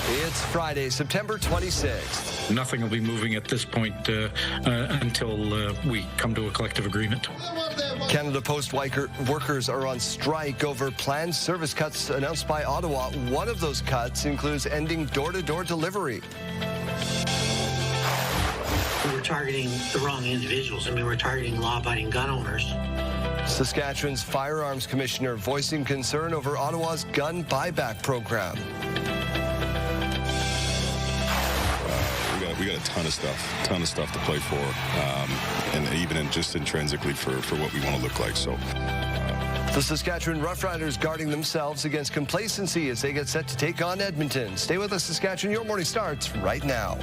It's Friday, September 26th. Nothing will be moving at this point until we come to a collective agreement. Canada Post workers are on strike over planned service cuts announced by Ottawa. One of those cuts includes ending door-to-door delivery. We were targeting the wrong individuals. We were targeting law-abiding gun owners. Saskatchewan's firearms commissioner voicing concern over Ottawa's gun buyback program. We got a ton of stuff to play for, and even just intrinsically for what we want to look like. So. The Saskatchewan Roughriders guarding themselves against complacency as they get set to take on Edmonton. Stay with us, Saskatchewan. Your morning starts right now.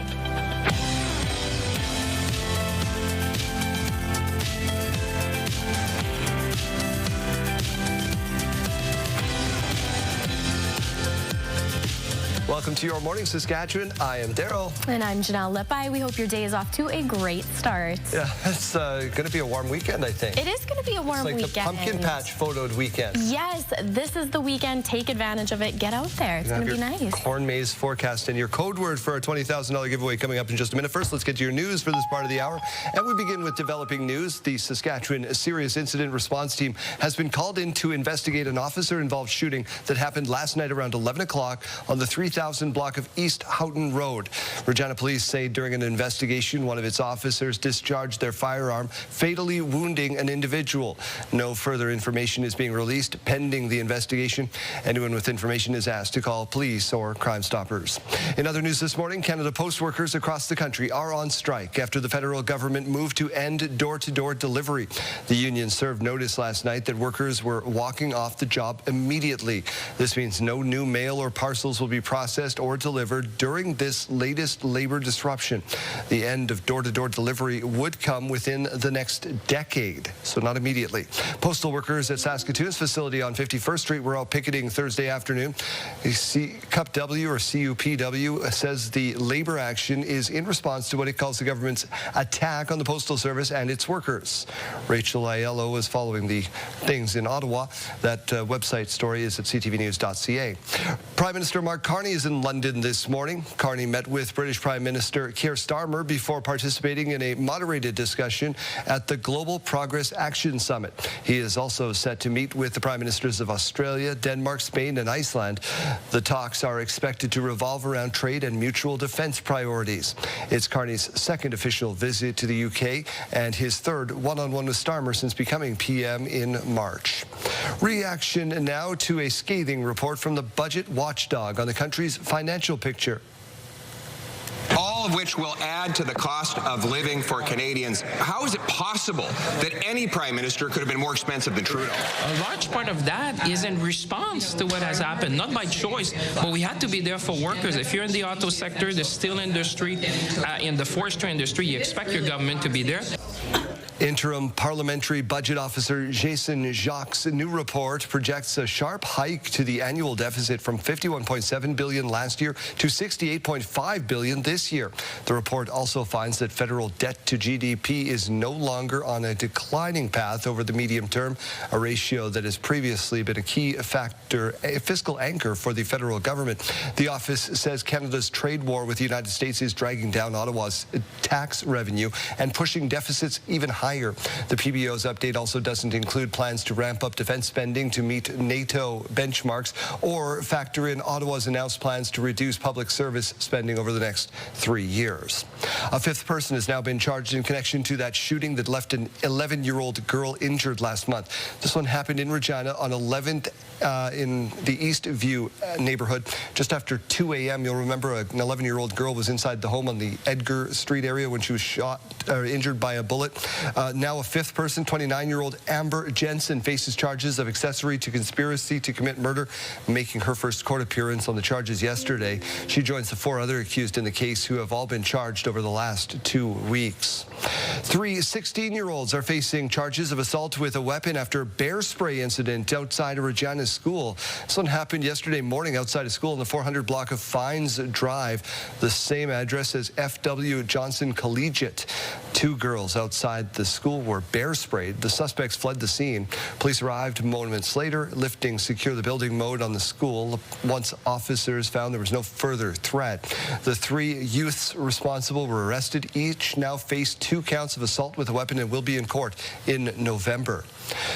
Welcome to Your Morning Saskatchewan. I am Daryl. And I'm Janelle Lepi. We hope your day is off to a great start. Yeah, it's going to be a warm weekend, I think. It is going to be a warm weekend. It's like the pumpkin patch photoed weekend. Yes, this is the weekend. Take advantage of it. Get out there. It's going to be nice. Corn maze forecast and your code word for our $20,000 giveaway coming up in just a minute. First, let's get to your news for this part of the hour. And we begin with developing news. The Saskatchewan Serious Incident Response Team has been called in to investigate an officer-involved shooting that happened last night around 11 o'clock on the 3000 block of East Houghton Road. Regina police say during an investigation, one of its officers discharged their firearm, fatally wounding an individual. No further information is being released pending the investigation. Anyone with information is asked to call police or Crime Stoppers. In other news this morning, Canada Post workers across the country are on strike after the federal government moved to end door-to-door delivery. The union served notice last night that workers were walking off the job immediately. This means no new mail or parcels will be processed or delivered during this latest labor disruption. The end of door-to-door delivery would come within the next decade, so not immediately. Postal workers at Saskatoon's facility on 51st Street were out picketing Thursday afternoon. The CUPW says the labor action is in response to what it calls the government's attack on the Postal Service and its workers. Rachel Aiello was following the things in Ottawa. That website story is at ctvnews.ca. Prime Minister Mark Carney is in London this morning. Carney met with British Prime Minister Keir Starmer before participating in a moderated discussion at the Global Progress Action Summit. He is also set to meet with the Prime Ministers of Australia, Denmark, Spain, and Iceland. The talks are expected to revolve around trade and mutual defence priorities. It's Carney's second official visit to the UK and his third one-on-one with Starmer since becoming PM in March. Reaction now to a scathing report from the budget watchdog on the country's financial picture. All of which will add to the cost of living for Canadians. How is it possible that any Prime Minister could have been more expensive than Trudeau? A large part of that is in response to what has happened, not by choice, but we had to be there for workers. If you're in the auto sector, the steel industry, in the forestry industry, you expect your government to be there. Interim Parliamentary Budget Officer Jason Jacques' new report projects a sharp hike to the annual deficit from $51.7 billion last year to $68.5 billion this year. The report also finds that federal debt to GDP is no longer on a declining path over the medium term, a ratio that has previously been a key factor, a fiscal anchor for the federal government. The office says Canada's trade war with the United States is dragging down Ottawa's tax revenue and pushing deficits even higher. The PBO's update also doesn't include plans to ramp up defense spending to meet NATO benchmarks or factor in Ottawa's announced plans to reduce public service spending over the next 3 years. A fifth person has now been charged in connection to that shooting that left an 11-year-old girl injured last month. This one happened in Regina on 11th in the East View neighborhood just after 2 a.m. You'll remember an 11-year-old girl was inside the home on the Edgar Street area when she was injured by a bullet. Now a fifth person, 29-year-old Amber Jensen, faces charges of accessory to conspiracy to commit murder, making her first court appearance on the charges yesterday. She joins the 4 other accused in the case who have all been charged over the last 2 weeks. 3 16-year-olds are facing charges of assault with a weapon after a bear spray incident outside of Regina's school. This one happened yesterday morning outside a school in the 400 block of Fines Drive, the same address as F.W. Johnson Collegiate. 2 girls outside the the school were bear sprayed. The suspects fled the scene. Police arrived moments later, lifting secure the building mode on the school. Once officers found there was no further threat, the 3 youths responsible were arrested. Each now face 2 counts of assault with a weapon and will be in court in November.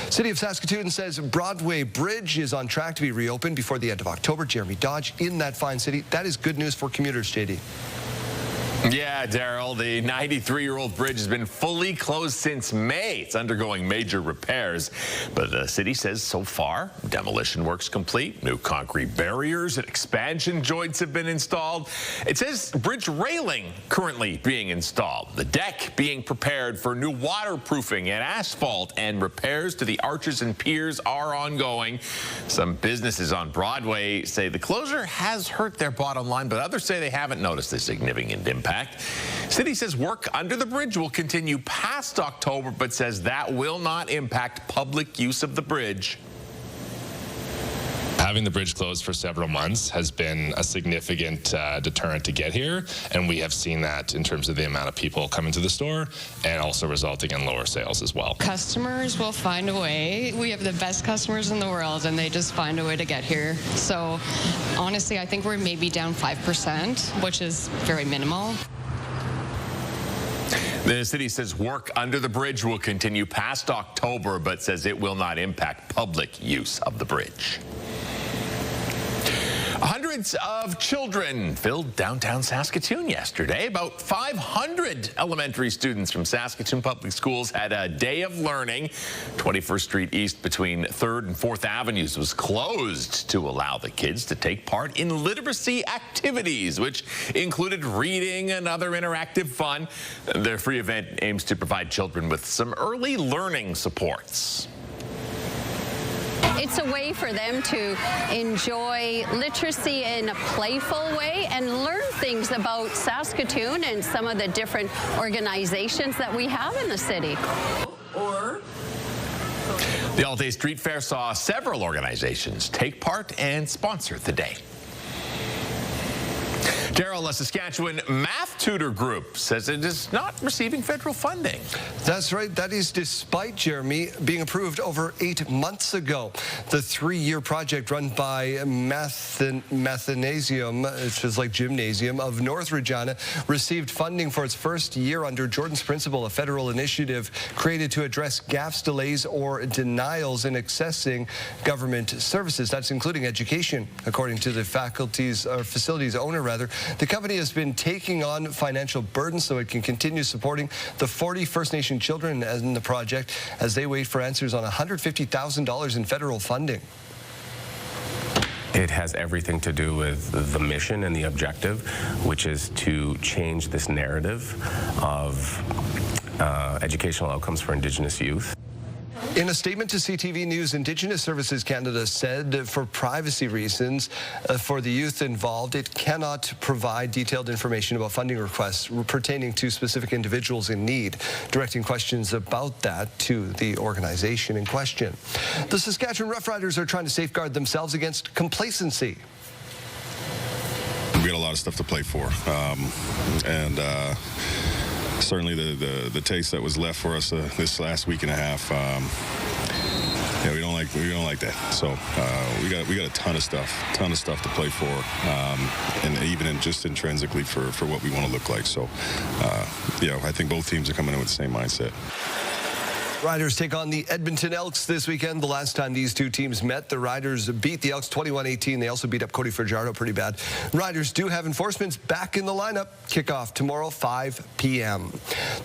City of Saskatoon says Broadway Bridge is on track to be reopened before the end of October. Jeremy Dodge in that fine city. That is good news for commuters, JD. Yeah, Daryl, the 93-year-old bridge has been fully closed since May. It's undergoing major repairs, but the city says so far, demolition work's complete. New concrete barriers and expansion joints have been installed. It says bridge railing currently being installed. The deck being prepared for new waterproofing and asphalt, and repairs to the arches and piers are ongoing. Some businesses on Broadway say the closure has hurt their bottom line, but others say they haven't noticed a significant impact. City says work under the bridge will continue past October, but says that will not impact public use of the bridge. Having the bridge closed for several months has been a significant deterrent to get here, and we have seen that in terms of the amount of people coming to the store and also resulting in lower sales as well. Customers will find a way. We have the best customers in the world, and they just find a way to get here. So honestly, I think we're maybe down 5%, which is very minimal. The city says work under the bridge will continue past October, but says it will not impact public use of the bridge. Hundreds of children filled downtown Saskatoon yesterday. About 500 elementary students from Saskatoon Public Schools had a day of learning. 21st Street East between 3rd and 4th Avenues was closed to allow the kids to take part in literacy activities, which included reading and other interactive fun. Their free event aims to provide children with some early learning supports. It's a way for them to enjoy literacy in a playful way and learn things about Saskatoon and some of the different organizations that we have in the city. The all-day street fair saw several organizations take part and sponsor the day. Daryl, a Saskatchewan math tutor group says it is not receiving federal funding. That's right. That is despite, Jeremy, being approved over 8 months ago. The 3-year project run by Mathnasium, which is like gymnasium, of North Regina, received funding for its first year under Jordan's Principle, a federal initiative created to address gaps, delays, or denials in accessing government services. That's including education, according to the facilities owner, rather. The company has been taking on financial burden so it can continue supporting the 40 First Nation children in the project as they wait for answers on $150,000 in federal funding. It has everything to do with the mission and the objective, which is to change this narrative of educational outcomes for Indigenous youth. In a statement to CTV News, Indigenous Services Canada said for privacy reasons for the youth involved, it cannot provide detailed information about funding requests pertaining to specific individuals in need, directing questions about that to the organization in question. The Saskatchewan Roughriders are trying to safeguard themselves against complacency. We got a lot of stuff to play for, certainly the taste that was left for us this last week and a half, yeah, we don't like that. So we got a ton of stuff to play for, and even just intrinsically for what we want to look like. So yeah, I think both teams are coming in with the same mindset. Riders take on the Edmonton Elks this weekend. The last time these two teams met, the Riders beat the Elks 21-18. They also beat up Cody Fajardo pretty bad. Riders do have enforcements back in the lineup. Kickoff tomorrow, 5 p.m.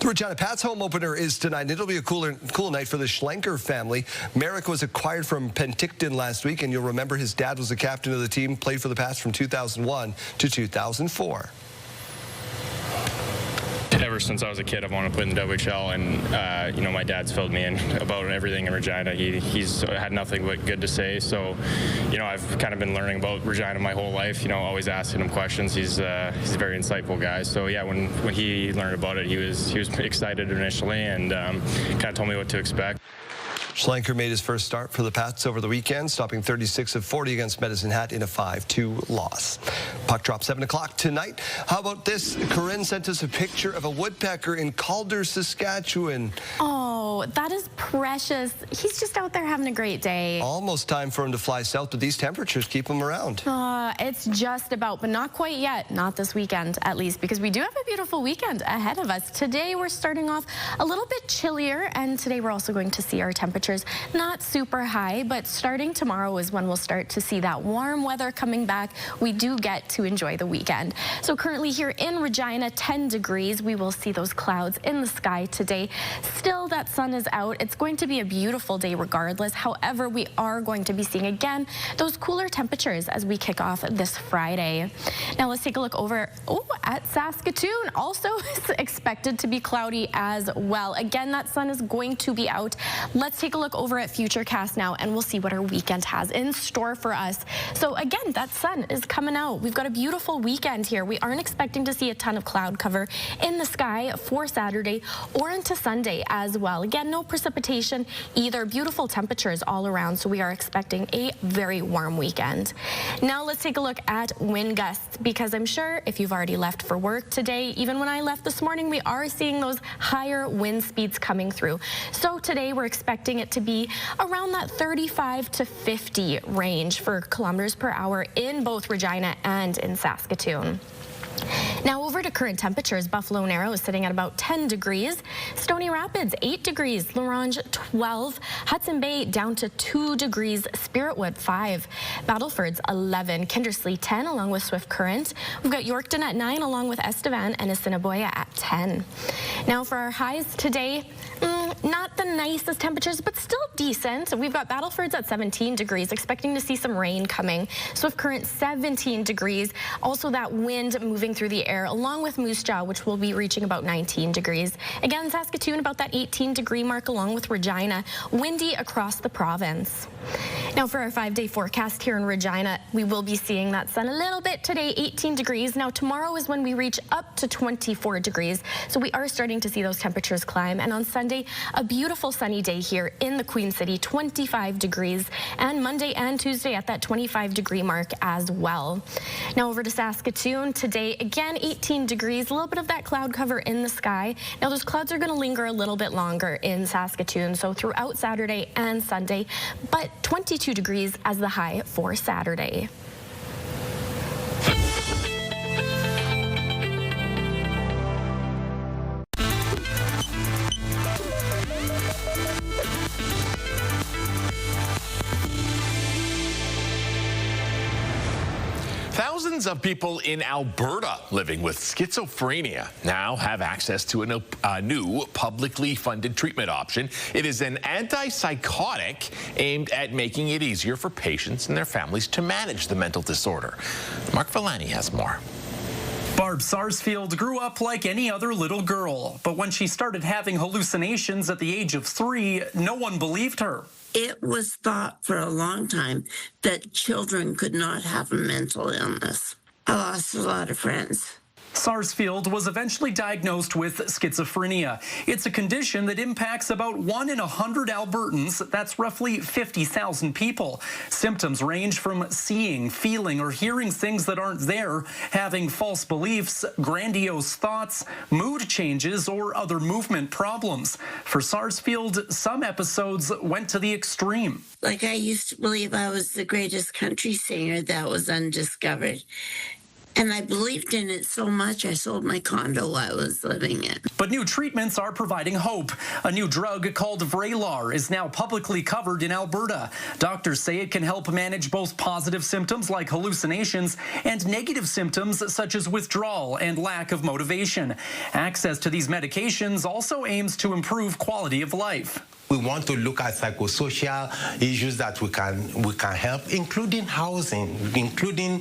The Regina Pats home opener is tonight. It'll be a cool night for the Schlenker family. Merrick was acquired from Penticton last week, and you'll remember his dad was the captain of the team, played for the Pats from 2001 to 2004. Ever since I was a kid, I've wanted to play in the WHL, and you know, my dad's filled me in about everything in Regina. He's had nothing but good to say. So, you know, I've kind of been learning about Regina my whole life. You know, always asking him questions. He's a very insightful guy. So yeah, when he learned about it, he was excited initially, and kind of told me what to expect. Schlenker made his first start for the Pats over the weekend, stopping 36 of 40 against Medicine Hat in a 5-2 loss. Puck drop 7 o'clock tonight. How about this? Corinne sent us a picture of a woodpecker in Calder, Saskatchewan. Oh, that is precious. He's just out there having a great day. Almost time for him to fly south, but these temperatures keep him around. It's just about, but not quite yet. Not this weekend, at least, because we do have a beautiful weekend ahead of us. Today, we're starting off a little bit chillier, and today we're also going to see our temperatures not super high, but starting tomorrow is when we'll start to see that warm weather coming back. We do get to enjoy the weekend. So currently here in Regina, 10 degrees. We will see those clouds in the sky today. Still, that sun is out. It's going to be a beautiful day regardless. However, we are going to be seeing again those cooler temperatures as we kick off this Friday. Now let's take a look over at Saskatoon. Also expected to be cloudy as well. Again, that sun is going to be out. Let's take a look over at Futurecast now, and we'll see what our weekend has in store for us. So again, that sun is coming out. We've got a beautiful weekend here. We aren't expecting to see a ton of cloud cover in the sky for Saturday or into Sunday as well. Again, no precipitation either. Beautiful temperatures all around, so we are expecting a very warm weekend. Now let's take a look at wind gusts, because I'm sure if you've already left for work today, even when I left this morning, we are seeing those higher wind speeds coming through. So today we're expecting it to be around that 35 to 50 range for kilometers per hour in both Regina and in Saskatoon. Now over to current temperatures. Buffalo Narrow is sitting at about 10 degrees. Stony Rapids, 8 degrees. La Ronge, 12. Hudson Bay down to 2 degrees. Spiritwood, 5. Battleford's 11. Kindersley, 10, along with Swift Current. We've got Yorkton at 9, along with Estevan, and Assiniboia at 10. Now for our highs today, not the nicest temperatures, but still decent. We've got Battleford's at 17 degrees, expecting to see some rain coming. Swift Current, 17 degrees. Also that wind moving through the air, along with Moose Jaw, which will be reaching about 19 degrees. Again, Saskatoon about that 18-degree mark, along with Regina. Windy across the province. Now for our 5-day forecast here in Regina, we will be seeing that sun a little bit today, 18 degrees. Now tomorrow is when we reach up to 24 degrees. So we are starting to see those temperatures climb. And on Sunday, a beautiful sunny day here in the Queen City, 25 degrees. And Monday and Tuesday at that 25-degree mark as well. Now over to Saskatoon today, again, 18 degrees, a little bit of that cloud cover in the sky. Now those clouds are going to linger a little bit longer in Saskatoon, so throughout Saturday and Sunday, but 22 degrees as the high for Saturday. Thousands of people in Alberta living with schizophrenia now have access to a new publicly funded treatment option. It is an antipsychotic aimed at making it easier for patients and their families to manage the mental disorder. Mark Villani has more. Barb Sarsfield grew up like any other little girl, but when she started having hallucinations at the age of 3, no one believed her. It was thought for a long time that children could not have a mental illness. I lost a lot of friends. Sarsfield was eventually diagnosed with schizophrenia. It's a condition that impacts about 1 in 100 Albertans. That's roughly 50,000 people. Symptoms range from seeing, feeling, or hearing things that aren't there, having false beliefs, grandiose thoughts, mood changes, or other movement problems. For Sarsfield, some episodes went to the extreme. Like, I used to believe I was the greatest country singer that was undiscovered. And I believed in it so much, I sold my condo I was living in. But new treatments are providing hope. A new drug called Vraylar is now publicly covered in Alberta. Doctors say it can help manage both positive symptoms like hallucinations and negative symptoms such as withdrawal and lack of motivation. Access to these medications also aims to improve quality of life. We want to look at psychosocial issues that we can help, including housing, including,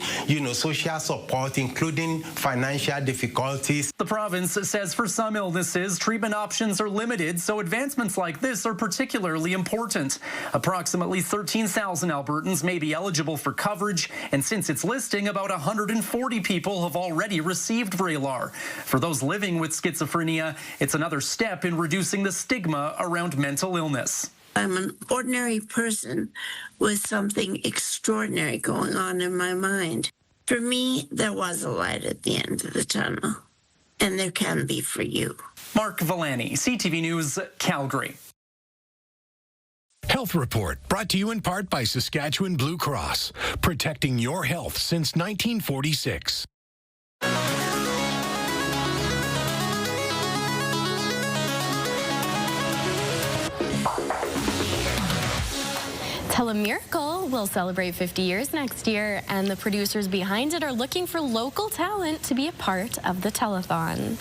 social support, including financial difficulties. The province says for some illnesses, treatment options are limited, so advancements like this are particularly important. Approximately 13,000 Albertans may be eligible for coverage, and since its listing, about 140 people have already received Vraylar. For those living with schizophrenia, it's another step in reducing the stigma around mental illness. I'm an ordinary person with something extraordinary going on in my mind. For me, there was a light at the end of the tunnel, and there can be for you. Mark Villani, CTV News, Calgary. Health Report, brought to you in part by Saskatchewan Blue Cross, protecting your health since 1946. Telemiracle will celebrate 50 years next year, and the producers behind it are looking for local talent to be a part of the telethon.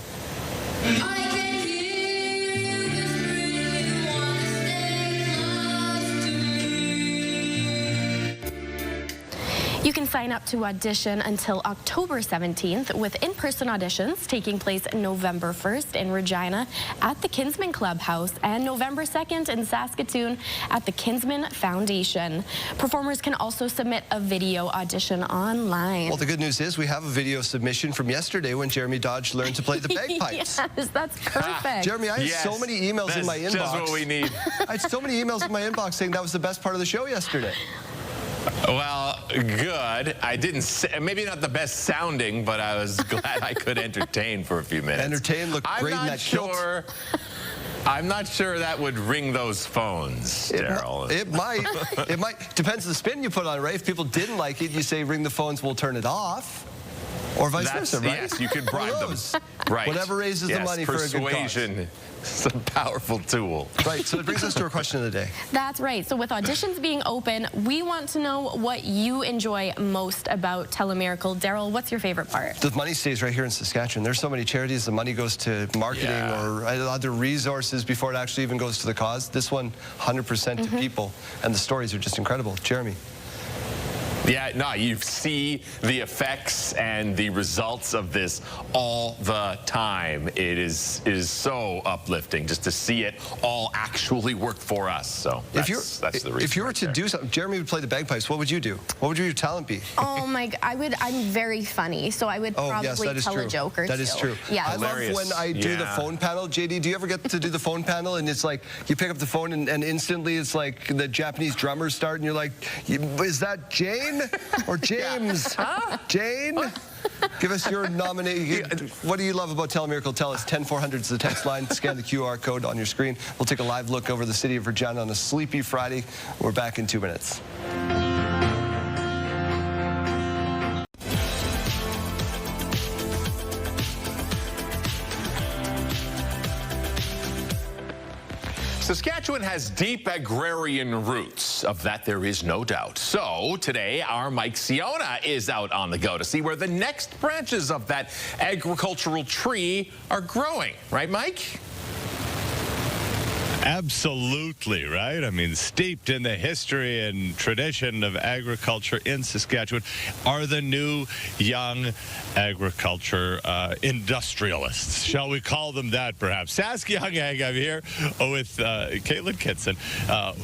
You can sign up to audition until October 17th, with in-person auditions taking place November 1st in Regina at the Kinsman Clubhouse and November 2nd in Saskatoon at the Kinsman Foundation. Performers can also submit a video audition online. Well, the good news is we have a video submission from yesterday when Jeremy Dodge learned to play the bagpipes. Yes, that's perfect. Jeremy, I had so many emails in my inbox. That's just what we need. I had so many emails in my inbox saying that was the best part of the show yesterday. Well, good. I didn't say, maybe not the best sounding, but I was glad I could entertain for a few minutes. Entertain, look great in that kilt. I'm not sure that would ring those phones, Daryl. It might. It might. Depends on the spin you put on it, right? If people didn't like it, you say ring the phones, we'll turn it off. Or vice versa, right? Yes, you could bribe them. Right. Whatever raises the money for a good cause. Persuasion. It's a powerful tool. Right, so it brings us to our question of the day. That's right. So with auditions being open, we want to know what you enjoy most about Telemiracle. Daryl, what's your favorite part? The money stays right here in Saskatchewan. There's so many charities. The money goes to marketing or other resources before it actually even goes to the cause. This one, 100% to people. And the stories are just incredible. Jeremy. Yeah, no, you see the effects and the results of this all the time. It is so uplifting just to see it all actually work for us. So that's the reason. If you were to do something, Jeremy would play the bagpipes, what would you do? What would your talent be? Oh my, I'm very funny, so I would probably tell a joke or two. That is true. Yeah. I love when I do the phone panel. JD, do you ever get to do the phone panel and it's like you pick up the phone and instantly it's like the Japanese drummers start and you're like, is that Jane or James? Jane? Give us your nomination. What do you love about Telemiracle? Tell us. 10400 is the text line. Scan the QR code on your screen. We'll take a live look over the city of Regina on a sleepy Friday. We're back in 2 minutes. Saskatchewan has deep agrarian roots. Of that, there is no doubt. So today, our Mike Siona is out on the go to see where the next branches of that agricultural tree are growing. Right, Mike? Absolutely, right? I mean, steeped in the history and tradition of agriculture in Saskatchewan are the new young agriculture industrialists. Shall we call them that, perhaps? Sask Young Ag, I'm here with Caitlin Kitson,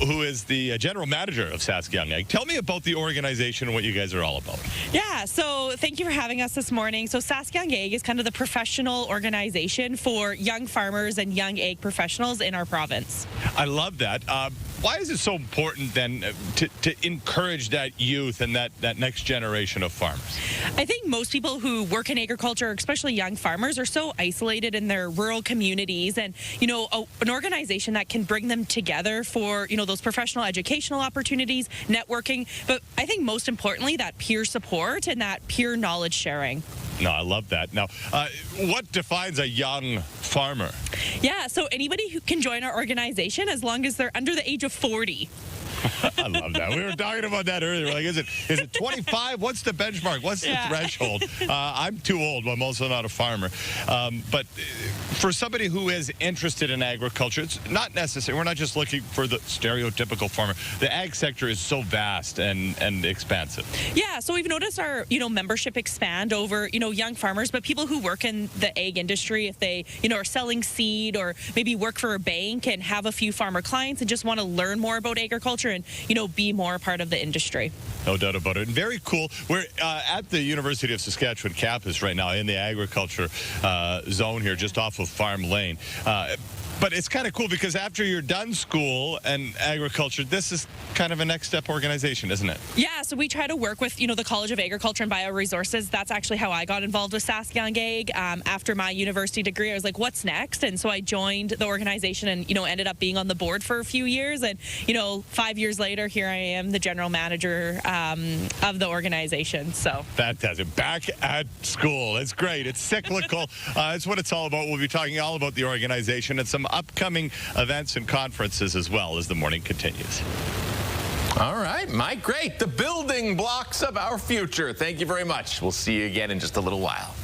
who is the general manager of Sask Young Ag. Tell me about the organization and what you guys are all about. Yeah, so thank you for having us this morning. So Sask Young Ag is kind of the professional organization for young farmers and young ag professionals in our province. I love that. Why is it so important then to encourage that youth and that next generation of farmers? I think most people who work in agriculture, especially young farmers, are so isolated in their rural communities, and an organization that can bring them together for those professional educational opportunities, networking, but I think most importantly that peer support and that peer knowledge sharing. No, I love that. Now, what defines a young farmer? Yeah, so anybody who can join our organization as long as they're under the age of 40. I love that. We were talking about that earlier. Like, is it 25? What's the benchmark? What's the threshold? I'm too old. I'm also not a farmer. But for somebody who is interested in agriculture, it's not necessary. We're not just looking for the stereotypical farmer. The ag sector is so vast and expansive. Yeah, so we've noticed our membership expand over young farmers, but people who work in the ag industry, if they are selling seed or maybe work for a bank and have a few farmer clients and just want to learn more about agriculture and be more a part of the industry. No doubt about it. And very cool. We're at the University of Saskatchewan campus right now in the agriculture zone here, just off of Farm Lane. But it's kind of cool because after you're done school and agriculture, this is kind of a next step organization, isn't it? Yeah, so we try to work with, the College of Agriculture and Bioresources. That's actually how I got involved with Sask Young Ag. After my university degree, I was like, what's next? And so I joined the organization and, ended up being on the board for a few years. And, 5 years later, here I am, the general manager of the organization. So fantastic. Back at school. It's great. It's cyclical. That's what it's all about. We'll be talking all about the organization and some upcoming events and conferences as well as the morning continues. All right, Mike, great. The building blocks of our future. Thank you very much. We'll see you again in just a little while.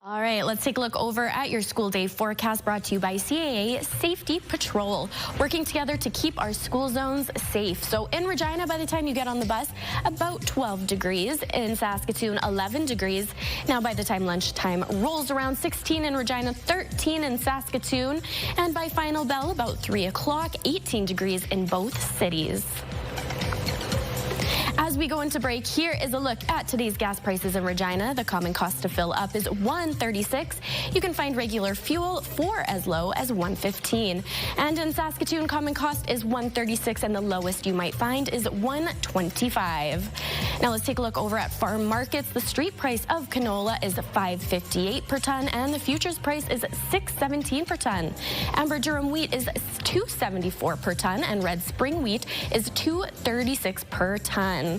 All right, let's take a look over at your school day forecast brought to you by CAA Safety Patrol, working together to keep our school zones safe. So in Regina, by the time you get on the bus, about 12 degrees. In Saskatoon, 11 degrees. Now by the time lunchtime rolls around, 16 in Regina, 13 in Saskatoon. And by final bell, about 3 o'clock, 18 degrees in both cities. As we go into break, here is a look at today's gas prices in Regina. The common cost to fill up is $1.36. You can find regular fuel for as low as $1.15. And in Saskatoon, common cost is $1.36, and the lowest you might find is $1.25. Now let's take a look over at farm markets. The street price of canola is $5.58 per ton, and the futures price is $6.17 per ton. Amber durum wheat is $2.74 per ton, and red spring wheat is $2.36 per ton.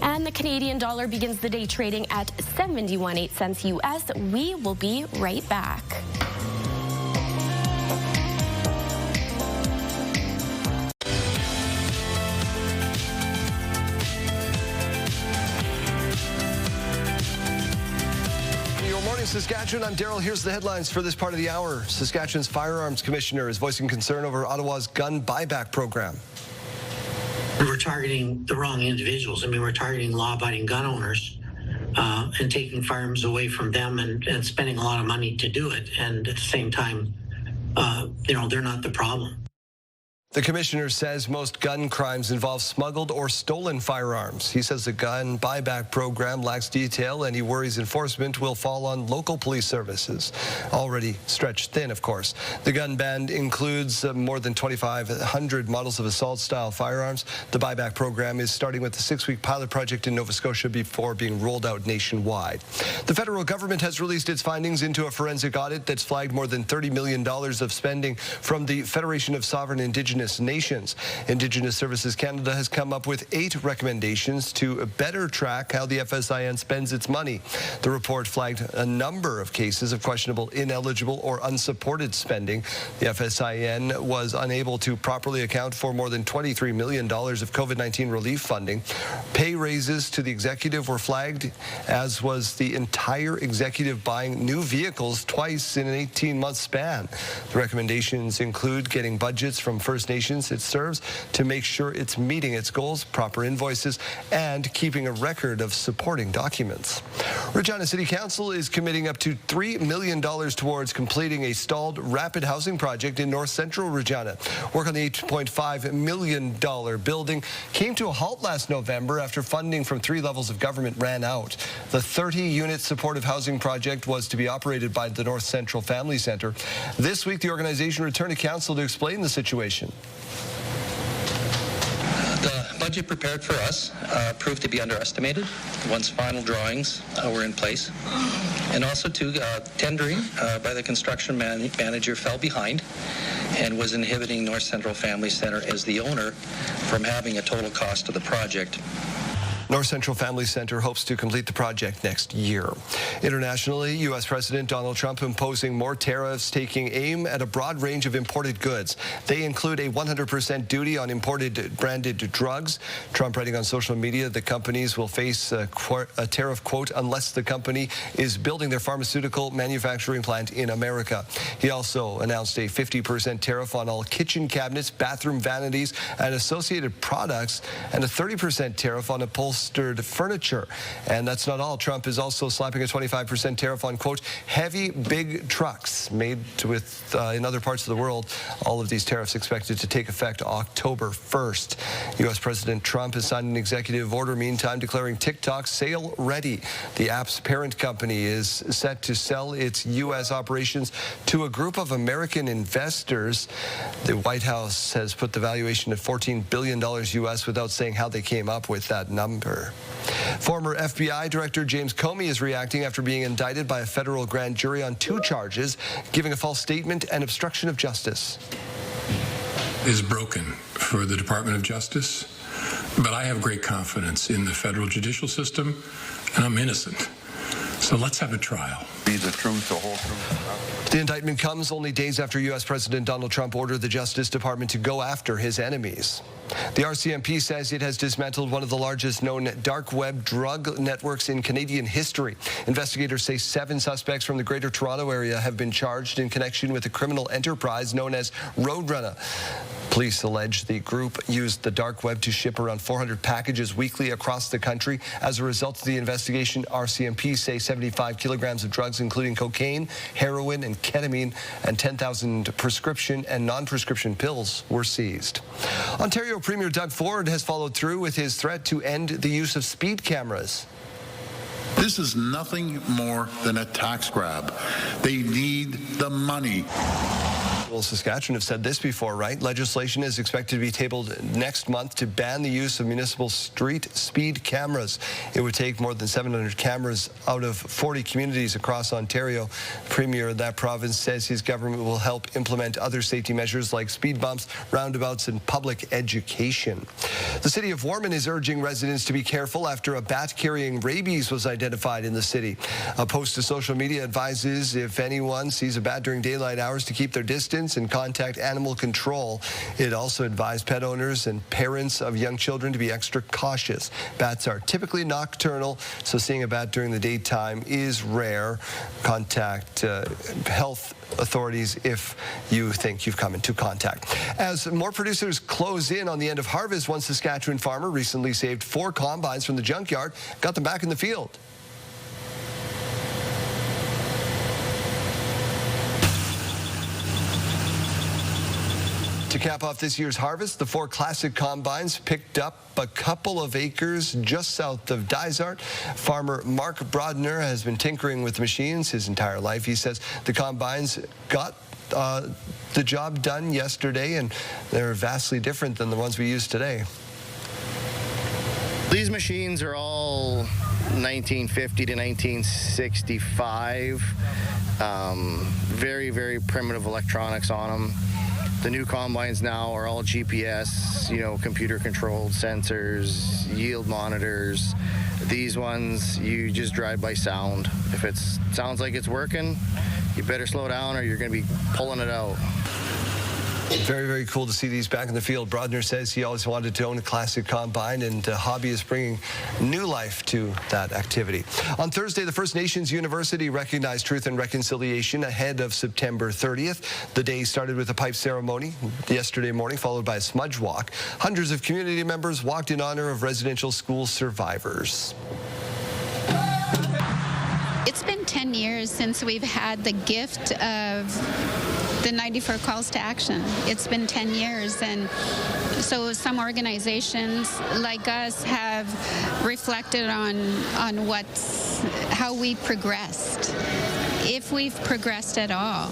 And the Canadian dollar begins the day trading at 71.8 cents US. We will be right back. Your Morning Saskatchewan, I'm Daryl. Here's the headlines for this part of the hour. Saskatchewan's Firearms Commissioner is voicing concern over Ottawa's gun buyback program. We're targeting the wrong individuals. We're targeting law-abiding gun owners and taking firearms away from them and spending a lot of money to do it. And at the same time, they're not the problem. The commissioner says most gun crimes involve smuggled or stolen firearms. He says the gun buyback program lacks detail, and he worries enforcement will fall on local police services, already stretched thin, of course. The gun ban includes more than 2,500 models of assault-style firearms. The buyback program is starting with a 6-week pilot project in Nova Scotia before being rolled out nationwide. The federal government has released its findings into a forensic audit that's flagged more than $30 million of spending from the Federation of Sovereign Indigenous Nations. Indigenous Services Canada has come up with 8 recommendations to better track how the FSIN spends its money. The report flagged a number of cases of questionable, ineligible, or unsupported spending. The FSIN was unable to properly account for more than $23 million of COVID-19 relief funding. Pay raises to the executive were flagged, as was the entire executive buying new vehicles twice in an 18-month span. The recommendations include getting budgets from First Nations it serves to make sure it's meeting its goals, proper invoices, and keeping a record of supporting documents. Regina City Council is committing up to $3 million towards completing a stalled rapid housing project in north central Regina. Work on the $8.5 million building came to a halt last November after funding from 3 levels of government ran out. The 30-unit supportive housing project was to be operated by the North Central Family Centre. This week, the organization returned to council to explain the situation. The budget prepared for us proved to be underestimated once final drawings were in place. And also, tendering by the construction manager fell behind and was inhibiting North Central Family Centre as the owner from having a total cost of the project. North Central Family Centre hopes to complete the project next year. Internationally, U.S. President Donald Trump imposing more tariffs taking aim at a broad range of imported goods. They include a 100% duty on imported branded drugs. Trump writing on social media that companies will face a tariff quote unless the company is building their pharmaceutical manufacturing plant in America. He also announced a 50% tariff on all kitchen cabinets, bathroom vanities, and associated products, and a 30% tariff on upholstery upholstered furniture. And that's not all. Trump is also slapping a 25% tariff on, quote, heavy, big trucks made with in other parts of the world. All of these tariffs expected to take effect October 1st. U.S. President Trump has signed an executive order, meantime, declaring TikTok sale ready. The app's parent company is set to sell its U.S. operations to a group of American investors. The White House has put the valuation at $14 billion U.S. without saying how they came up with that number. Former FBI Director James Comey is reacting after being indicted by a federal grand jury on 2 charges, giving a false statement and obstruction of justice. Is broken for the Department of Justice, but I have great confidence in the federal judicial system, and I'm innocent. So let's have a trial. Be the truth, the whole truth. The indictment comes only days after U.S. President Donald Trump ordered the Justice Department to go after his enemies. The RCMP says it has dismantled one of the largest known dark web drug networks in Canadian history. Investigators say 7 suspects from the Greater Toronto area have been charged in connection with a criminal enterprise known as Roadrunner. Police allege the group used the dark web to ship around 400 packages weekly across the country. As a result of the investigation, RCMP say 75 kilograms of drugs, including cocaine, heroin, and ketamine, and 10,000 prescription and non-prescription pills were seized. Ontario Premier Doug Ford has followed through with his threat to end the use of speed cameras. This is nothing more than a tax grab. They need the money. Well, Saskatchewan have said this before, right? Legislation is expected to be tabled next month to ban the use of municipal street speed cameras. It would take more than 700 cameras out of 40 communities across Ontario. Premier of that province says his government will help implement other safety measures like speed bumps, roundabouts, and public education. The city of Warman is urging residents to be careful after a bat carrying rabies was identified in the city. A post to social media advises if anyone sees a bat during daylight hours to keep their distance and contact animal control. It also advised pet owners and parents of young children to be extra cautious. Bats are typically nocturnal, so seeing a bat during the daytime is rare. Contact health authorities if you think you've come into contact. As more producers close in on the end of harvest, one Saskatchewan farmer recently saved 4 combines from the junkyard, got them back in the field. To cap off this year's harvest, the 4 classic combines picked up a couple of acres just south of Dysart. Farmer Mark Brodner has been tinkering with the machines his entire life. He says the combines got the job done yesterday, and they're vastly different than the ones we use today. These machines are all 1950 to 1965. Very, very primitive electronics on them. The new combines now are all GPS, computer-controlled sensors, yield monitors. These ones, you just drive by sound. If it sounds like it's working, you better slow down or you're going to be pulling it out. Very, very cool to see these back in the field. Brodner says he always wanted to own a classic combine, and the hobby is bringing new life to that activity. On Thursday, the First Nations University recognized Truth and Reconciliation ahead of September 30th. The day started with a pipe ceremony yesterday morning, followed by a smudge walk. Hundreds of community members walked in honor of residential school survivors. It's been 10 years since we've had the gift of the 94 calls to action. It's been 10 years, and so some organizations like us have reflected on how we progressed, if we've progressed at all.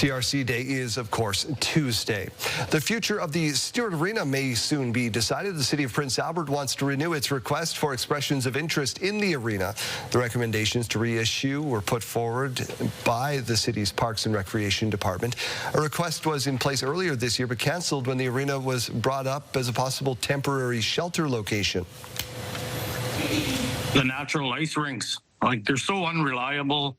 TRC Day is, of course, Tuesday. The future of the Stewart Arena may soon be decided. The City of Prince Albert wants to renew its request for expressions of interest in the arena. The recommendations to reissue were put forward by the city's Parks and Recreation Department. A request was in place earlier this year, but canceled when the arena was brought up as a possible temporary shelter location. The natural ice rinks, they're so unreliable.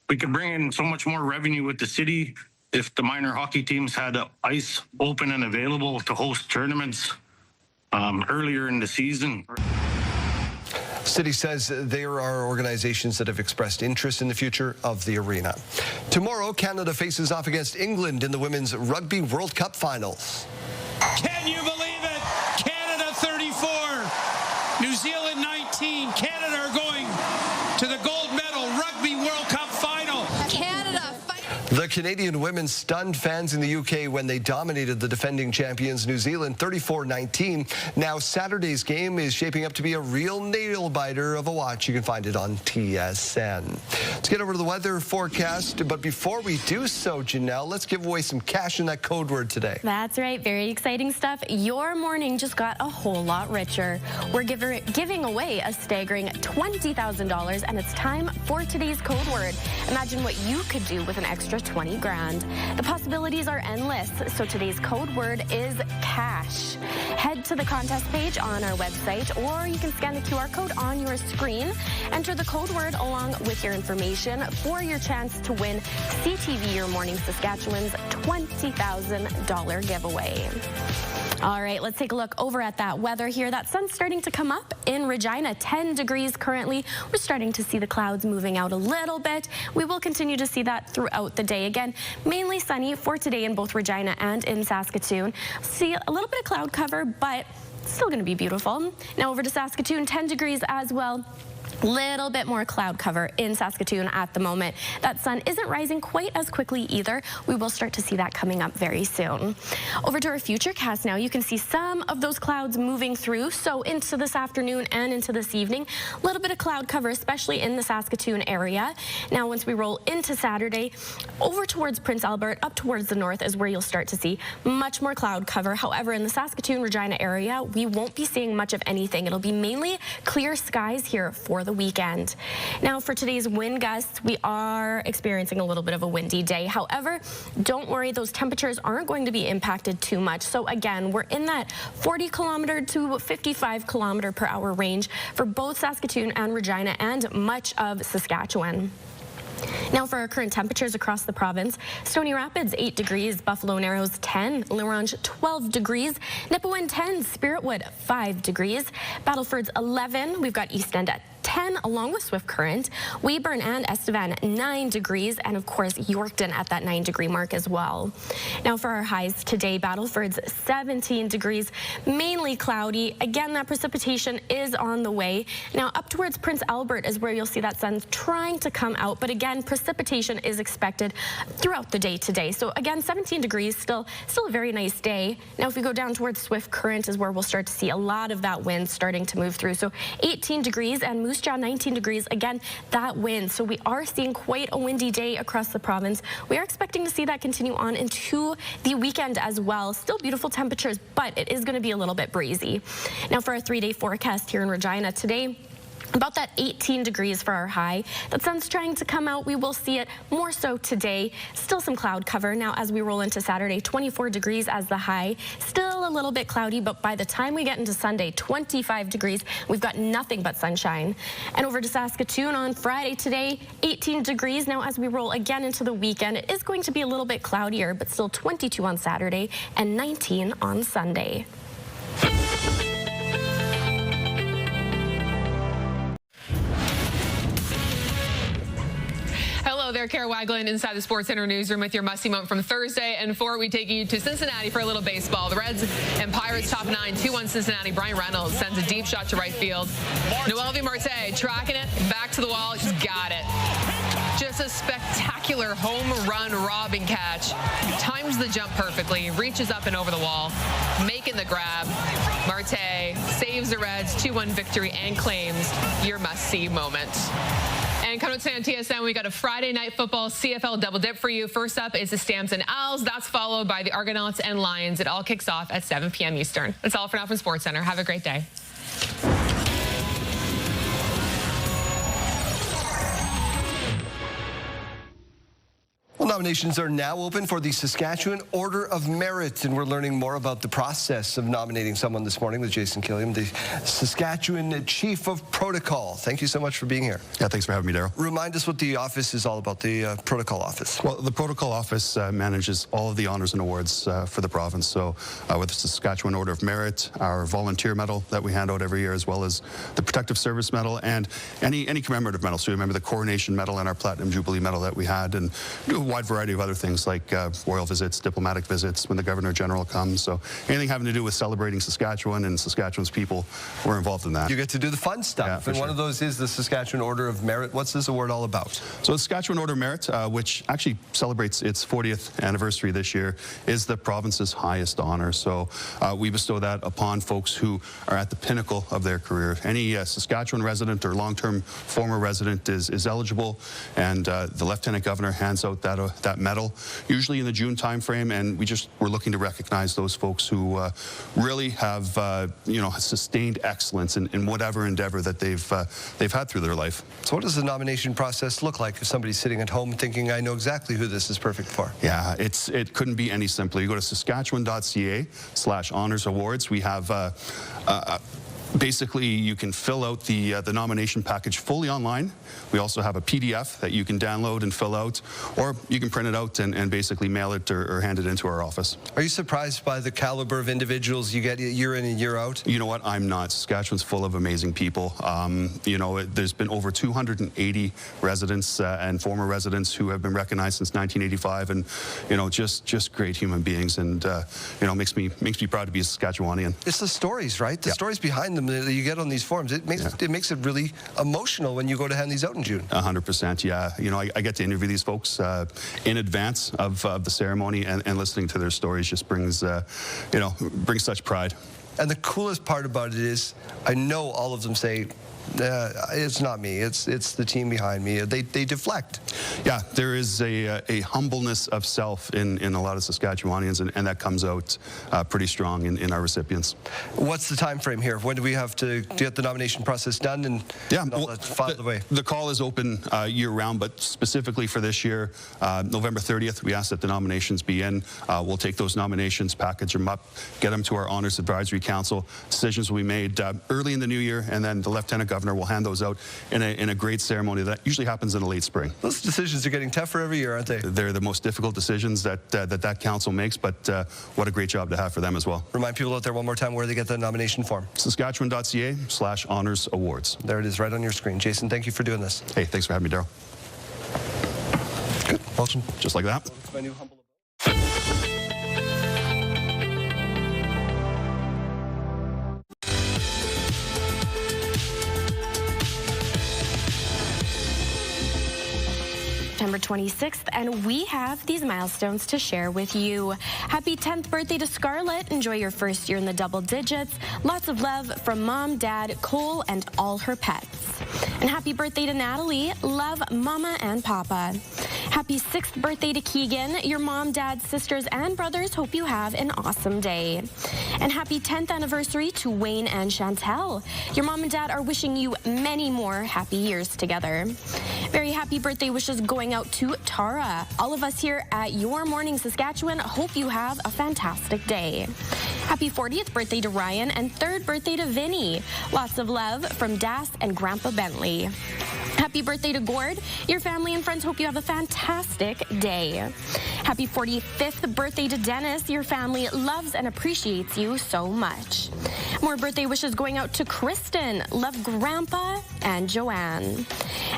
We can bring in so much more revenue with the city if the minor hockey teams had ice open and available to host tournaments earlier in the season. City says there are organizations that have expressed interest in the future of the arena. Tomorrow, Canada faces off against England in the Women's Rugby World Cup Finals. Can you believe it? Canadian women stunned fans in the UK when they dominated the defending champions New Zealand 34-19. Now Saturday's game is shaping up to be a real nail-biter of a watch. You can find it on TSN. Let's get over to the weather forecast, but before we do so, Janelle, let's give away some cash in that code word today. That's right. Very exciting stuff. Your morning just got a whole lot richer. We're giving away a staggering $20,000, and it's time for today's code word. Imagine what you could do with an extra 20 grand. The possibilities are endless, so today's code word is cash. Head to the contest page on our website, or you can scan the QR code on your screen. Enter the code word along with your information for your chance to win CTV Your Morning Saskatchewan's $20,000 giveaway. All right, let's take a look over at that weather here. That sun's starting to come up in Regina, 10 degrees currently. We're starting to see the clouds moving out a little bit. We will continue to see that throughout the day. Again, mainly sunny for today in both Regina and in Saskatoon. See a little bit of cloud cover, but still going to be beautiful. Now over to Saskatoon, 10 degrees as well. Little bit more cloud cover in Saskatoon at the moment. That sun isn't rising quite as quickly either. We will start to see that coming up very soon. Over to our futurecast now. You can see some of those clouds moving through. So into this afternoon and into this evening, a little bit of cloud cover, especially in the Saskatoon area. Now, once we roll into Saturday, over towards Prince Albert, up towards the north is where you'll start to see much more cloud cover. However, in the Saskatoon, Regina area, we won't be seeing much of anything. It'll be mainly clear skies here for the weekend. Now for today's wind gusts, we are experiencing a little bit of a windy day. However, don't worry, those temperatures aren't going to be impacted too much. So again, we're in that 40 kilometer to 55 kilometer per hour range for both Saskatoon and Regina and much of Saskatchewan. Now for our current temperatures across the province, Stony Rapids 8 degrees, Buffalo Narrows 10, Larange 12 degrees, Nipawin 10, Spiritwood 5 degrees, Battleford's 11, we've got East End at 10 along with Swift Current, Weyburn and Estevan 9 degrees, and of course Yorkton at that 9 degree mark as well. Now for our highs today, Battleford's 17 degrees, mainly cloudy. Again, that precipitation is on the way. Now up towards Prince Albert is where you'll see that sun trying to come out, but again, precipitation is expected throughout the day today. So again, 17 degrees, still a very nice day. Now if we go down towards Swift Current is where we'll start to see a lot of that wind starting to move through. So 18 degrees and Moose Jaw 19 degrees. Again, that wind. So we are seeing quite a windy day across the province. We are expecting to see that continue on into the weekend as well. Still beautiful temperatures, but it is going to be a little bit breezy. Now for our 3-day forecast here in Regina today, about that 18 degrees for our high. The sun's trying to come out. We will see it more so today. Still some cloud cover. Now as we roll into Saturday, 24 degrees as the high. Still a little bit cloudy, but by the time we get into Sunday, 25 degrees. We've got nothing but sunshine. And over to Saskatoon on Friday today, 18 degrees. Now as we roll again into the weekend, it is going to be a little bit cloudier, but still 22 on Saturday and 19 on Sunday. Hello there, Kara Waglin inside the Sports Center newsroom with your must-see moment from Thursday. And for we take you to Cincinnati for a little baseball. The Reds and Pirates top 9, 2-1 Cincinnati. Brian Reynolds sends a deep shot to right field. Noelvi Marte tracking it back to the wall. She's got it. Just a spectacular home run robbing catch. Times the jump perfectly, reaches up and over the wall, making the grab. Marte saves the Reds 2-1 victory and claims your must-see moment. And coming up today on TSN, we got a Friday night football CFL double dip for you. First up is the Stamps and Owls. That's followed by the Argonauts and Lions. It all kicks off at 7 p.m. Eastern. That's all for now from Sports Center. Have a great day. Well, nominations are now open for the Saskatchewan Order of Merit, and we're learning more about the process of nominating someone this morning with Jason Killiam, the Saskatchewan Chief of Protocol. Thank you so much for being here. Yeah, thanks for having me, Daryl. Remind us what the office is all about, the Protocol Office. Well, the Protocol Office manages all of the honors and awards for the province. So with the Saskatchewan Order of Merit, our volunteer medal that we hand out every year, as well as the Protective Service medal and any commemorative medal. So you remember the Coronation Medal and our Platinum Jubilee Medal that we had, and a wide wide variety of other things like royal visits, diplomatic visits when the Governor General comes. So anything having to do with celebrating Saskatchewan and Saskatchewan's people, we're involved in that. You get to do the fun stuff, and one of those is the Saskatchewan Order of Merit. What's this award all about? So the Saskatchewan Order of Merit, which actually celebrates its 40th anniversary this year, is the province's highest honor. So we bestow that upon folks who are at the pinnacle of their career. Any Saskatchewan resident or long-term former resident is eligible, and the Lieutenant Governor hands out that medal, usually in the June timeframe, and we're looking to recognize those folks who really have sustained excellence in whatever endeavor that they've had through their life. So what does the nomination process look like if somebody's sitting at home thinking, I know exactly who this is perfect for? Yeah, it couldn't be any simpler. You go to saskatchewan.ca/honors awards. We have basically, you can fill out the nomination package fully online. We also have a PDF that you can download and fill out, or you can print it out and basically mail it or hand it into our office. Are you surprised by the caliber of individuals you get year in and year out? You know what? I'm not. Saskatchewan's full of amazing people. There's been over 280 residents and former residents who have been recognized since 1985, and just great human beings, and makes me proud to be a Saskatchewanian. It's the stories, right? The stories behind them that you get on these forms. It makes it really emotional when you go to hand these out in June. 100%, yeah. I get to interview these folks in advance of the ceremony, and listening to their stories just brings such pride. And the coolest part about it is, I know all of them say, it's not me, it's the team behind me. They deflect. Yeah, there is a humbleness of self in a lot of Saskatchewanians, and that comes out pretty strong in our recipients. What's the time frame here? When do we have to get the nomination process done and filed away? The call is open year-round, but specifically for this year, November 30th, we ask that the nominations be in. We'll take those nominations, package them up, get them to our Honors Advisory Council. Decisions will be made early in the new year, and then the Lieutenant Governor will hand those out in a great ceremony that usually happens in the late spring. Those decisions are getting tougher every year, aren't they? They're the most difficult decisions that council makes, but what a great job to have for them as well. Remind people out there one more time where they get the nomination form. Saskatchewan.ca/honors awards. There it is, right on your screen. Jason, thank you for doing this. Hey, thanks for having me, Daryl. Good. Welcome. Just like that. My new humble September 26th, and we have these milestones to share with you. Happy 10th birthday to Scarlett. Enjoy your first year in the double digits. Lots of love from Mom, Dad, Cole, and all her pets. And happy birthday to Natalie. Love Mama and Papa. Happy 6th birthday to Keegan. Your mom, dad, sisters, and brothers hope you have an awesome day. And happy 10th anniversary to Wayne and Chantel. Your mom and dad are wishing you many more happy years together. Very happy birthday wishes going out to Tara. All of us here at Your Morning Saskatchewan hope you have a fantastic day. Happy 40th birthday to Ryan and 3rd birthday to Vinny. Lots of love from Das and Grandpa Bentley. Happy birthday to Gord. Your family and friends hope you have a fantastic day. Happy 45th birthday to Dennis. Your family loves and appreciates you so much. More birthday wishes going out to Kristen. Love Grandpa and Joanne.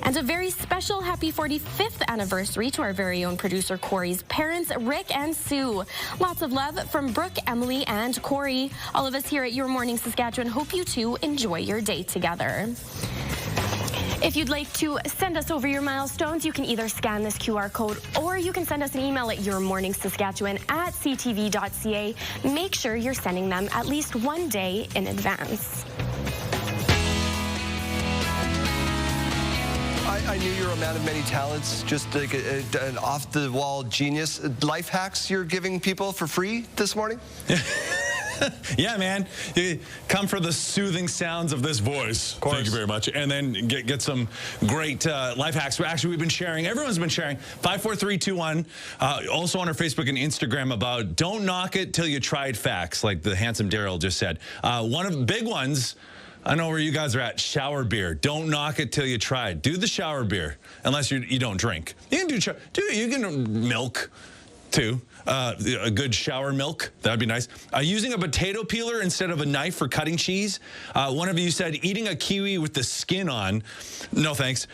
And a very special happy 45th anniversary to our very own producer Corey's parents, Rick and Sue. Lots of love from Brooke, Emily, and Corey. All of us here at Your Morning Saskatchewan hope you two enjoy your day together. If you'd like to send us over your milestones, you can either scan this QR code or you can send us an email at yourmorningsaskatchewan@ctv.ca. Make sure you're sending them at least one day in advance. I knew you were a man of many talents, just like an off-the-wall genius. Life hacks you're giving people for free this morning? Yeah, man. You come for the soothing sounds of this voice. Thank you very much. And then get some great life hacks. Actually, we've been sharing. Everyone's been sharing. 54321. Also on our Facebook and Instagram about don't knock it till you tried facts, like the handsome Daryl just said. One of the big ones, I know where you guys are at, shower beer. Don't knock it till you try it. Do the shower beer, unless you don't drink. You can do you can milk too. a good shower milk. That'd be nice. Using a potato peeler instead of a knife for cutting cheese. One of you said eating a kiwi with the skin on. No, thanks.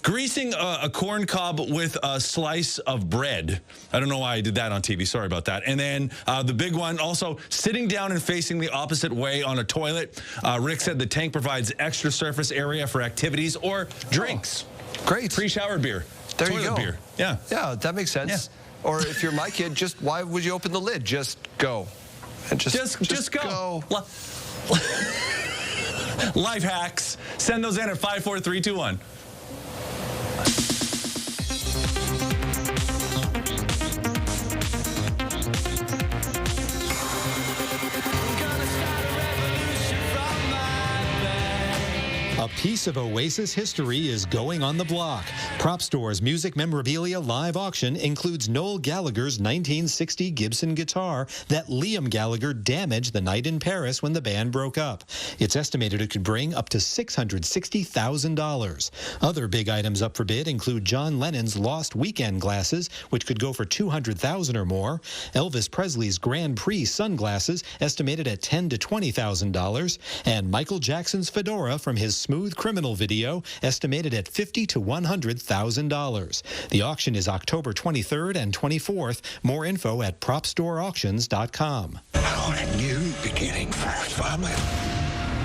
Greasing a corn cob with a slice of bread. I don't know why I did that on TV. Sorry about that. And then the big one, also sitting down and facing the opposite way on a toilet. Rick said the tank provides extra surface area for activities or drinks. Great. Pre-shower beer. There Toilet you go. beer. Yeah. Yeah, that makes sense. Yeah. Or if you're my kid, just why would you open the lid? Just go. And just go. Life hacks. Send those in at 54321. A piece of Oasis history is going on the block. Prop Store's music memorabilia live auction includes Noel Gallagher's 1960 Gibson guitar that Liam Gallagher damaged the night in Paris when the band broke up. It's estimated it could bring up to $660,000. Other big items up for bid include John Lennon's Lost Weekend glasses, which could go for $200,000 or more, Elvis Presley's Grand Prix sunglasses, estimated at $10,000 to $20,000, and Michael Jackson's fedora from his Smooth Criminal video, estimated at $50,000 to $100,000. The auction is October 23rd and 24th. More info at propstoreauctions.com. On a new beginning for our family.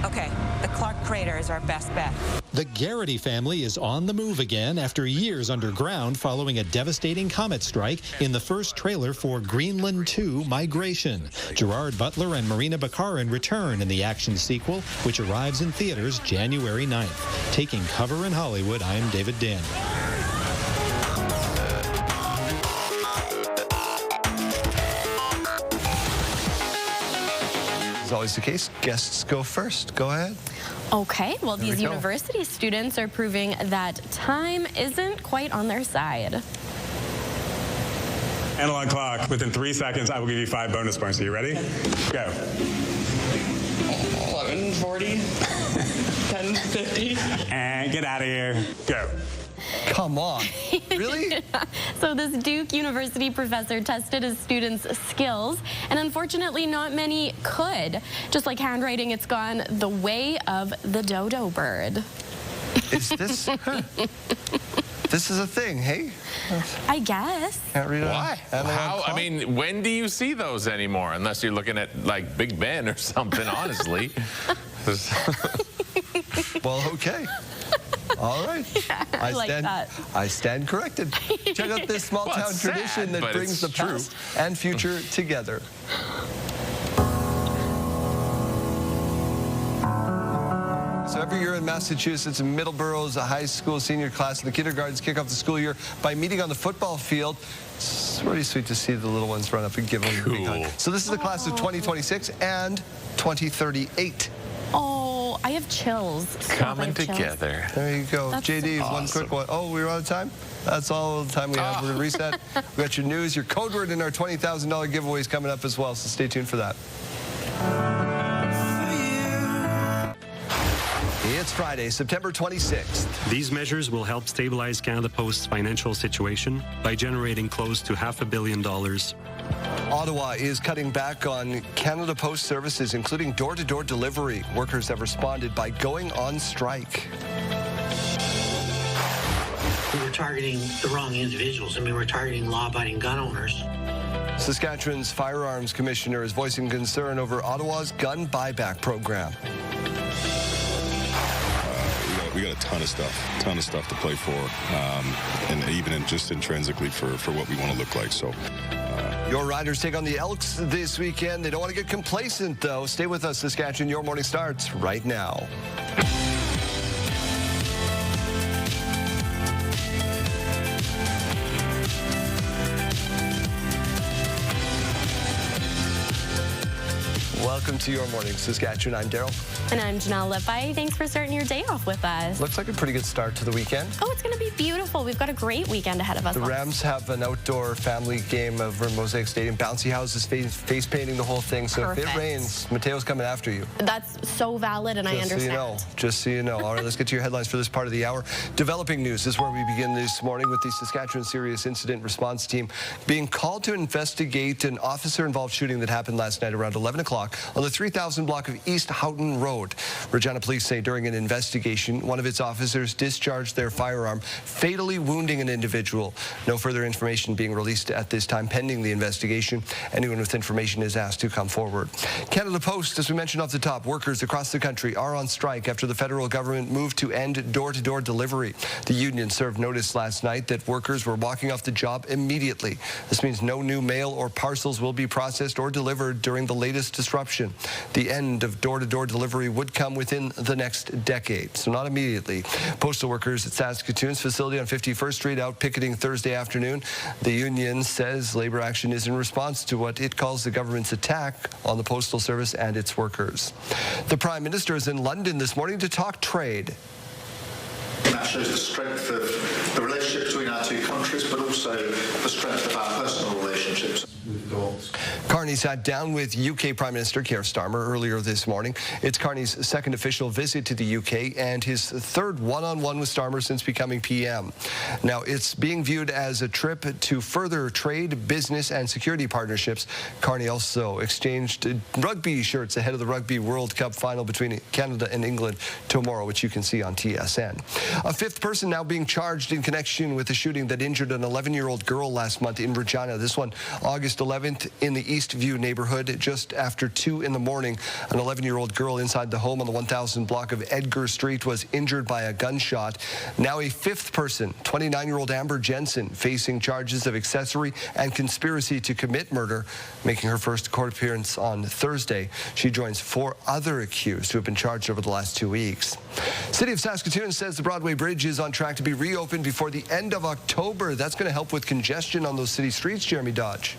Okay, the Clark Crater is our best bet. The Garrity family is on the move again after years underground following a devastating comet strike in the first trailer for Greenland 2 Migration. Gerard Butler and Marina Baccarin return in the action sequel, which arrives in theaters January 9th. Taking cover in Hollywood, I'm David Daniel. As always the case, guests go first. Go ahead. Okay, well, There we these go. university students are proving that time isn't quite on their side. Analog clock. Within 3 seconds, I will give you 5 bonus points. Are you ready? Go. 11:40, 10:50. And get out of here. Go. Come on. Really? So this Duke University professor tested his students' skills, and unfortunately not many could. Just like handwriting, it's gone the way of the dodo bird. Is this... This is a thing, hey? I guess. Can't read it. Why? How? I mean, when do you see those anymore? Unless you're looking at, like, Big Ben or something, honestly. Well, okay. All right. Yeah, I like that. I stand corrected. Check out this small Well, town it's tradition sad, that but brings it's the true. past and future together. So every year in Massachusetts, Middleborough's high school senior class and the kindergartens kick off the school year by meeting on the football field. It's really sweet to see the little ones run up and give them a big hug. So this is the class of 2026 and 2038. Oh, I have chills. Stop, I Coming have chills. together. There you go. That's JD, so one quick one. Oh, we're out of time? That's all the time we have. We're going to reset. We got your news, your code word, and our $20,000 giveaways coming up as well, so stay tuned for that. It's Friday, September 26th. These measures will help stabilize Canada Post's financial situation by generating close to $500 million. Ottawa is cutting back on Canada Post services, including door-to-door delivery. Workers have responded by going on strike. We were targeting the wrong individuals. I mean, we're targeting law-abiding gun owners. Saskatchewan's Firearms Commissioner is voicing concern over Ottawa's gun buyback program. We got a ton of stuff to play for, and even just intrinsically for what we want to look like. So. Your Riders take on the Elks this weekend. They don't want to get complacent, though. Stay with us, Saskatchewan. Your morning starts right now. Welcome to Your Morning Saskatchewan. I'm Daryl. And I'm Janelle Levi. Thanks for starting your day off with us. Looks like a pretty good start to the weekend. Oh, it's going to be beautiful. We've got a great weekend ahead of us. The Rams have an outdoor family game over Mosaic Stadium. Bouncy houses, face painting, the whole thing. So Perfect. if it rains, Mateo's coming after you. That's so valid, and I understand. Just so you know. All right, let's get to your headlines for this part of the hour. Developing news is where we begin this morning with the Saskatchewan Serious Incident Response Team being called to investigate an officer-involved shooting that happened last night around 11 o'clock on the 3000 block of East Houghton Road. Regina police say during an investigation, one of its officers discharged their firearm, fatally wounding an individual. No further information being released at this time pending the investigation. Anyone with information is asked to come forward. Canada Post, as we mentioned off the top, workers across the country are on strike after the federal government moved to end door-to-door delivery. The union served notice last night that workers were walking off the job immediately. This means no new mail or parcels will be processed or delivered during the latest disruption. The end of door-to-door delivery would come within the next decade, so not immediately. Postal workers at Saskatoon's facility on 51st Street out picketing Thursday afternoon. The union says labor action is in response to what it calls the government's attack on the Postal Service and its workers. The Prime Minister is in London this morning to talk trade. That shows the strength of the relationship between our two countries, but also the strength of our personal relationships. Carney sat down with UK Prime Minister Keir Starmer earlier this morning. It's Carney's second official visit to the UK and his third one-on-one with Starmer since becoming PM. Now, it's being viewed as a trip to further trade, business, and security partnerships. Carney also exchanged rugby shirts ahead of the Rugby World Cup final between Canada and England tomorrow, which you can see on TSN. A fifth person now being charged in connection with the shooting that injured an 11-year-old girl last month in Regina. This one, August 11th, in the Eastview neighborhood, just after 2 in the morning. An 11-year-old girl inside the home on the 1000 block of Edgar Street was injured by a gunshot. Now a fifth person, 29-year-old Amber Jensen, facing charges of accessory and conspiracy to commit murder, making her first court appearance on Thursday. She joins 4 other accused who have been charged over the last 2 weeks. City of Saskatoon says the Broadway Bridge is on track to be reopened before the end of October. That's going to help with congestion on those city streets, Jeremy Dodge.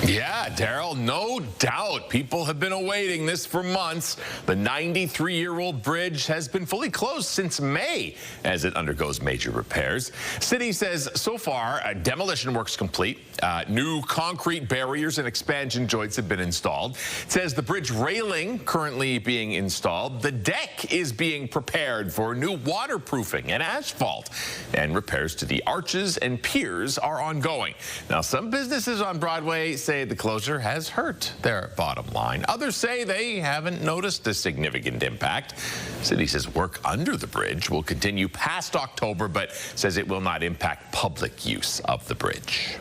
Yeah, Daryl, no doubt. People have been awaiting this for months. The 93-year-old bridge has been fully closed since May as it undergoes major repairs. City says so far, demolition work's complete. New concrete barriers and expansion joints have been installed. It says the bridge railing currently being installed. The deck is being prepared for new waterproofing and asphalt. And repairs to the arches and piers are ongoing. Now, some businesses on Broadway say the closure has hurt their bottom line. Others say they haven't noticed a significant impact. City says work under the bridge will continue past October, but says it will not impact public use of the bridge.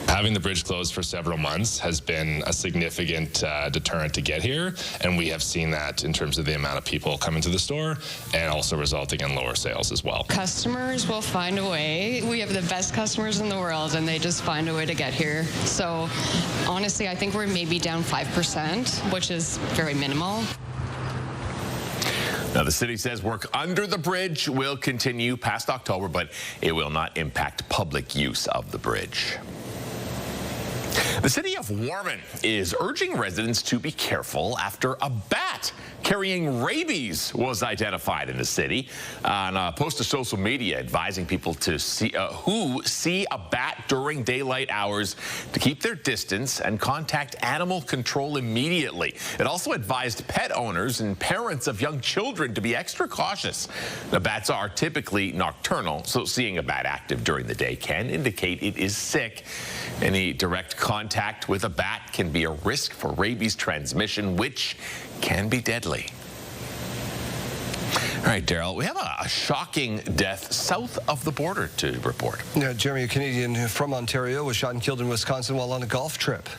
Having the bridge closed for several months has been a significant deterrent to get here, and we have seen that in terms of the amount of people coming to the store and also resulting in lower sales as well. Customers will find a way. We have the best customers in the world, and they just find a way to get here. So honestly, I think we're maybe down 5%, which is very minimal. Now, the city says work under the bridge will continue past October, but it will not impact public use of the bridge. The city of Warman is urging residents to be careful after a bat carrying rabies was identified in the city. On a post to social media advising people to who see a bat during daylight hours to keep their distance and contact animal control immediately. It also advised pet owners and parents of young children to be extra cautious. The bats are typically nocturnal, so seeing a bat active during the day can indicate it is sick. Any direct contact with a bat can be a risk for rabies transmission, which can be deadly. All right, Daryl, we have a shocking death south of the border to report. Yeah, Jeremy, a Canadian from Ontario, was shot and killed in Wisconsin while on a golf trip.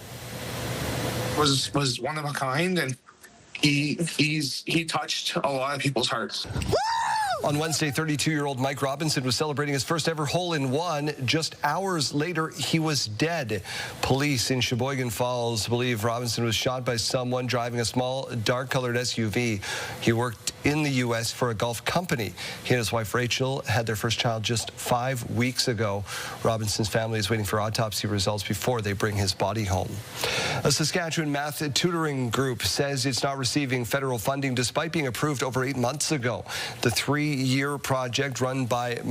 Was one of a kind, and he touched a lot of people's hearts. On Wednesday, 32-year-old Mike Robinson was celebrating his first ever hole-in-one. Just hours later, he was dead. Police in Sheboygan Falls believe Robinson was shot by someone driving a small, dark-colored SUV. He worked in the U.S. for a golf company. He and his wife, Rachel, had their first child just 5 weeks ago. Robinson's family is waiting for autopsy results before they bring his body home. A Saskatchewan math tutoring group says it's not receiving federal funding despite being approved over 8 months ago. The 3-year project run by it's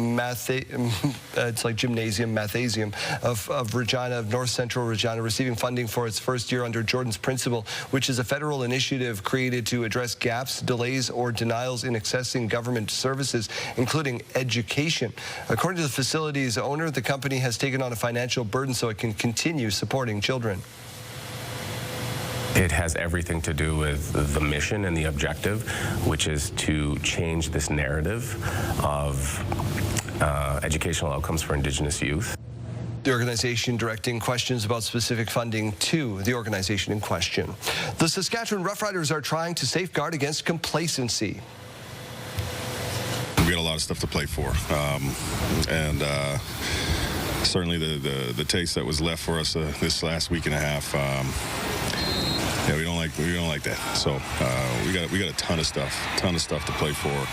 like Mathesium of Regina, of North Central Regina, receiving funding for its first year under Jordan's Principle, which is a federal initiative created to address gaps, delays, or denials in accessing government services, including education. According to the facility's owner, the company has taken on a financial burden so it can continue supporting children. It has everything to do with the mission and the objective, which is to change this narrative of educational outcomes for Indigenous youth. The organization directing questions about specific funding to the organization in question. The Saskatchewan Roughriders are trying to safeguard against complacency. We got a lot of stuff to play for, and certainly the taste that was left for us this last week and a half. Yeah, we don't like that. So we got a ton of stuff to play for,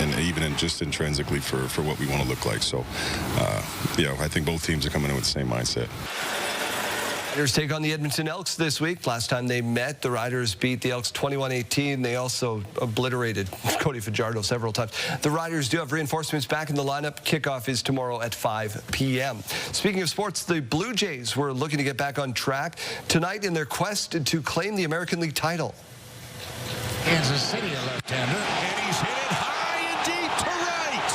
and even just intrinsically for what we want to look like. So I think both teams are coming in with the same mindset. Riders take on the Edmonton Elks this week. Last time they met, the Riders beat the Elks 21-18. They also obliterated Cody Fajardo several times. The Riders do have reinforcements back in the lineup. Kickoff is tomorrow at 5 p.m. Speaking of sports, the Blue Jays were looking to get back on track tonight in their quest to claim the American League title. Kansas City, a left-hander, and he's hit it high and deep to right.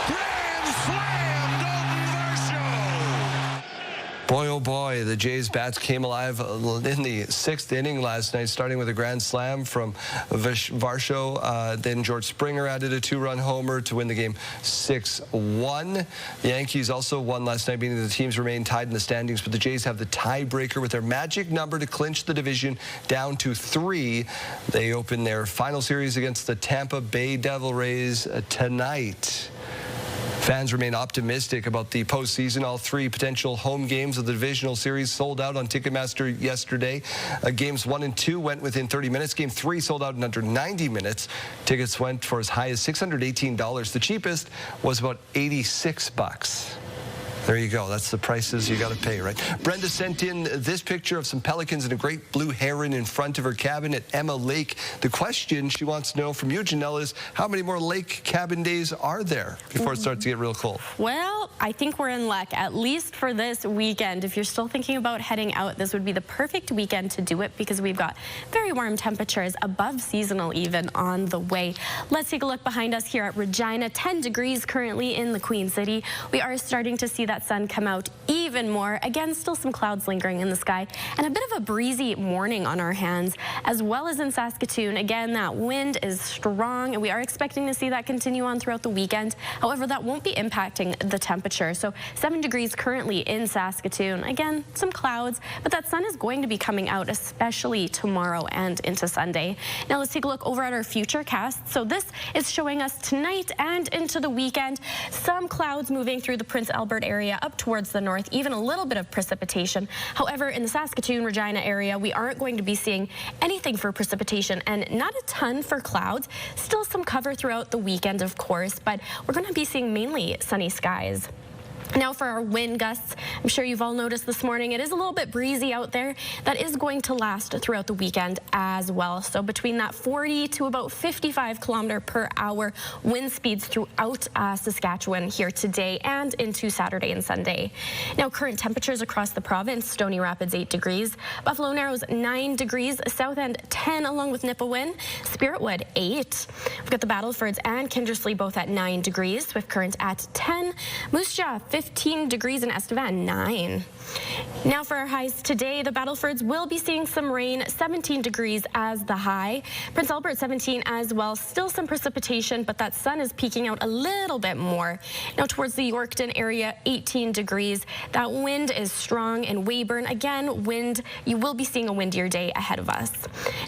Grand slam, Dalton Varsho. Boy, oh boy, the Jays' bats came alive in the 6th inning last night, starting with a grand slam from Varsho. Then George Springer added a 2-run homer to win the game 6-1. The Yankees also won last night, meaning the teams remain tied in the standings, but the Jays have the tiebreaker with their magic number to clinch the division down to 3. They open their final series against the Tampa Bay Devil Rays tonight. Fans remain optimistic about the postseason. All 3 potential home games of the divisional series sold out on Ticketmaster yesterday. Games 1 and 2 went within 30 minutes. Game 3 sold out in under 90 minutes. Tickets went for as high as $618. The cheapest was about $86. There you go. That's the prices you got to pay, right? Brenda sent in this picture of some pelicans and a great blue heron in front of her cabin at Emma Lake. The question she wants to know from you, Janelle, is how many more lake cabin days are there before it starts to get real cold? Well, I think we're in luck, at least for this weekend. If you're still thinking about heading out, this would be the perfect weekend to do it because we've got very warm temperatures, above seasonal even, on the way. Let's take a look behind us here at Regina. 10 degrees currently in the Queen City. We are starting to see that sun come out even more. Again, still some clouds lingering in the sky and a bit of a breezy morning on our hands, as well as in Saskatoon. Again, that wind is strong and we are expecting to see that continue on throughout the weekend. However, that won't be impacting the temperature. So 7 degrees currently in Saskatoon. Again, some clouds, but that sun is going to be coming out, especially tomorrow and into Sunday. Now let's take a look over at our futurecast. So this is showing us tonight and into the weekend, some clouds moving through the Prince Albert area up towards the north, even a little bit of precipitation. However, in the Saskatoon, Regina area, we aren't going to be seeing anything for precipitation and not a ton for clouds. Still some cover throughout the weekend, of course, but we're going to be seeing mainly sunny skies. Now for our wind gusts, I'm sure you've all noticed this morning, it is a little bit breezy out there. That is going to last throughout the weekend as well. So between that 40 to about 55 kilometer per hour wind speeds throughout Saskatchewan here today and into Saturday and Sunday. Now current temperatures across the province, Stony Rapids 8 degrees, Buffalo Narrows 9 degrees, South End 10 along with Nipawin, Spiritwood 8. We've got the Battlefords and Kindersley both at 9 degrees, with current at 10, Moose Jaw 15 degrees, in Estevan 9. Now for our highs today, the Battlefords will be seeing some rain, 17 degrees as the high. Prince Albert 17 as well, still some precipitation, but that sun is peeking out a little bit more. Now towards the Yorkton area, 18 degrees. That wind is strong in Weyburn. Again, wind, you will be seeing a windier day ahead of us.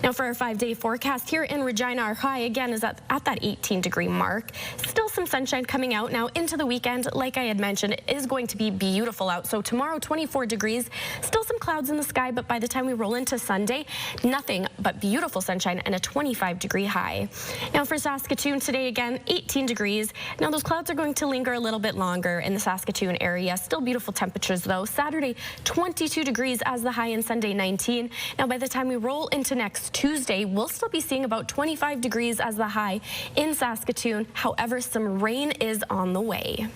Now for our 5-day forecast here in Regina, our high again is at that 18-degree mark. Still some sunshine coming out now into the weekend. Like I had mentioned, it is going to be beautiful out. So tomorrow, 24 degrees. Still some clouds in the sky, but by the time we roll into Sunday, nothing but beautiful sunshine and a 25-degree high. Now for Saskatoon today, again, 18 degrees. Now those clouds are going to linger a little bit longer in the Saskatoon area. Still beautiful temperatures though. Saturday, 22 degrees as the high, and Sunday 19. Now by the time we roll into next Tuesday, we'll still be seeing about 25 degrees as the high in Saskatoon. However, some rain is on the way.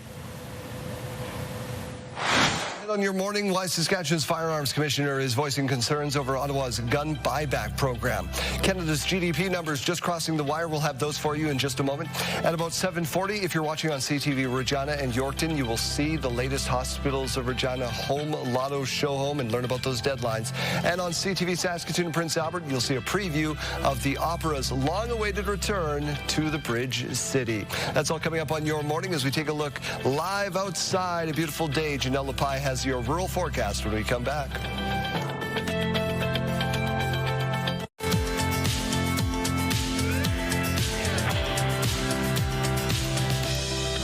On your morning, why Saskatchewan's Firearms Commissioner is voicing concerns over Ottawa's gun buyback program. Canada's GDP numbers just crossing the wire. We'll have those for you in just a moment. At about 7:40, if you're watching on CTV Regina and Yorkton, you will see the latest Hospitals of Regina Home Lotto Show Home and learn about those deadlines. And on CTV Saskatoon and Prince Albert, you'll see a preview of the opera's long-awaited return to the Bridge City. That's all coming up on your morning as we take a look live outside. A beautiful day. Janelle Lepai has your rural forecast when we come back.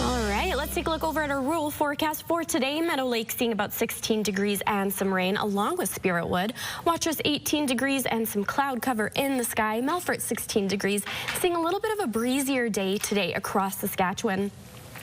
All right, let's take a look over at our rural forecast for today. Meadow Lake seeing about 16 degrees and some rain, along with Spiritwood. Watrous 18 degrees and some cloud cover in the sky. Melfort 16 degrees, seeing a little bit of a breezier day today across Saskatchewan.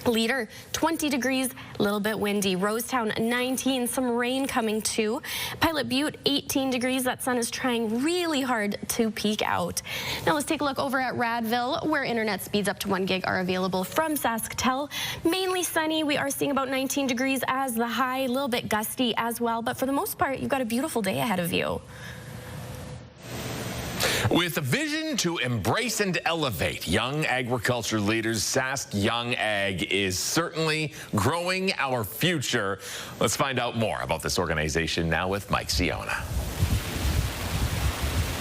Leader 20 degrees, a little bit windy. Rosetown 19, some rain coming too. Pilot Butte 18 degrees. That sun is trying really hard to peek out. Now let's take a look over at Radville, where internet speeds up to 1 gig are available from SaskTel. Mainly sunny. We are seeing about 19 degrees as the high, a little bit gusty as well, but for the most part, you've got a beautiful day ahead of you. With a vision to embrace and elevate young agriculture leaders, Sask Young Ag is certainly growing our future. Let's find out more about this organization now with Mike Siona.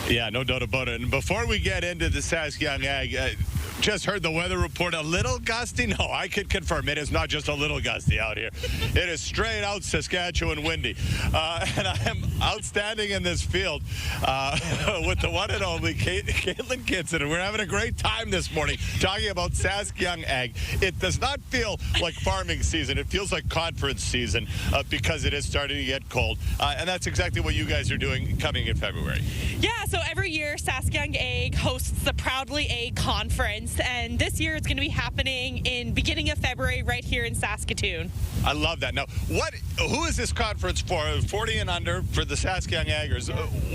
Yeah, no doubt about it. And before we get into the Sask Young Ag, just heard the weather report, a little gusty. No, I can confirm it is not just a little gusty out here. It is straight out Saskatchewan windy. And I am outstanding in this field with the one and only Caitlin Kitson. And we're having a great time this morning talking about Sask Young Ag. It does not feel like farming season. It feels like conference season because it is starting to get cold. And that's exactly what you guys are doing coming in February. Yeah, so every year Sask Young Ag hosts the Proudly Ag Conference. And this year it's going to be happening in beginning of February right here in Saskatoon. I love that. Now, who is this conference for? 40 and under for the Sask Young Aggers.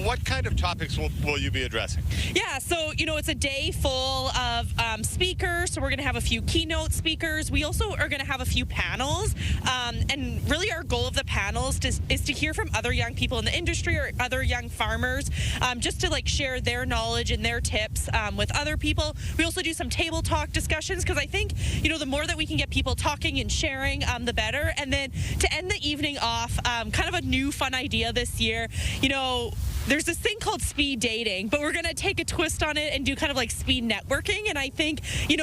What kind of topics will you be addressing? Yeah, so, it's a day full of speakers. So we're going to have a few keynote speakers. We also are going to have a few panels. And really our goal of the panels is to hear from other young people in the industry or other young farmers, just to share their knowledge and their tips with other people. We also do some table talk discussions because I think, the more that we can get people talking and sharing, the better. And then to end the evening off, kind of a new fun idea this year, there's this thing called speed dating, but we're going to take a twist on it and do kind of like speed networking. And I think,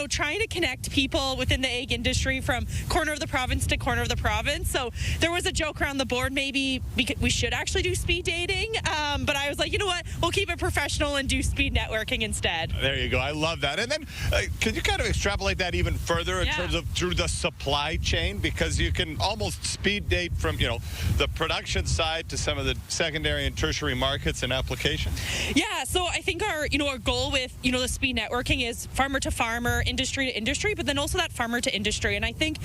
trying to connect people within the ag industry from corner of the province to corner of the province. So there was a joke around the board, maybe we should actually do speed dating. But I was like, you know what, we'll keep it professional and do speed networking instead. There you go. I love that. And then can you kind of extrapolate that even further in terms of through the supply chain? Because you can almost speed date from, the production side to some of the secondary and tertiary markets and applications? Yeah, so I think our goal with, the speed networking is farmer to farmer, industry to industry, but then also that farmer to industry. And I think,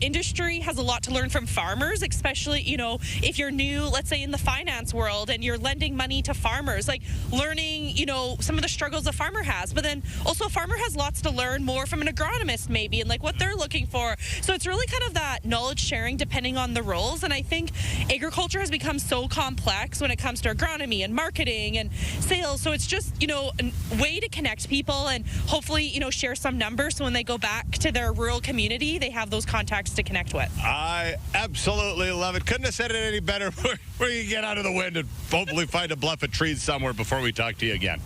industry has a lot to learn from farmers, especially, if you're new, let's say in the finance world and you're lending money to farmers, learning, some of the struggles a farmer has. But then also a farmer has lots to learn more from an agronomist maybe and like what they're looking for. So it's really kind of that knowledge sharing depending on the roles. And I think agriculture has become so complex when it comes to agronomy and marketing and sales. So it's just, you know, a way to connect people and hopefully, you know, share some numbers so when they go back to their rural community, they have those contacts to connect with. I absolutely love it. Couldn't have said it any better. Where you get out of the wind and hopefully find a bluff of trees somewhere before we talk to you again.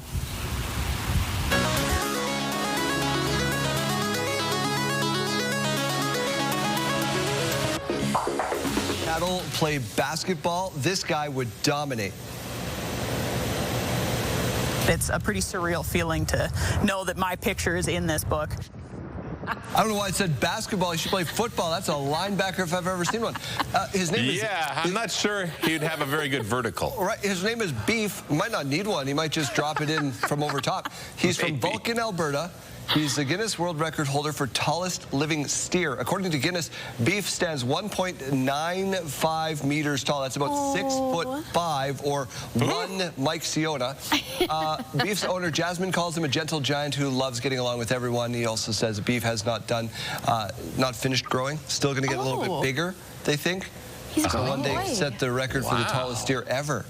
Cattle play basketball. This guy would dominate. It's a pretty surreal feeling to know that my picture is in this book. I don't know why it said basketball. He should play football. That's a linebacker if I've ever seen one. His name is... Yeah, I'm not sure he'd have a very good vertical. Right. His name is Beef. Might not need one. He might just drop it in from over top. He's from Vulcan, Alberta. He's the Guinness World Record holder for tallest living steer. According to Guinness, Beef stands 1.95 meters tall. That's about 6'5" or one Mike Siona. Beef's owner, Jasmine, calls him a gentle giant who loves getting along with everyone. He also says Beef has not finished growing. Still going to get a little bit bigger, they think. He's so one day boy. set the record for the tallest steer ever.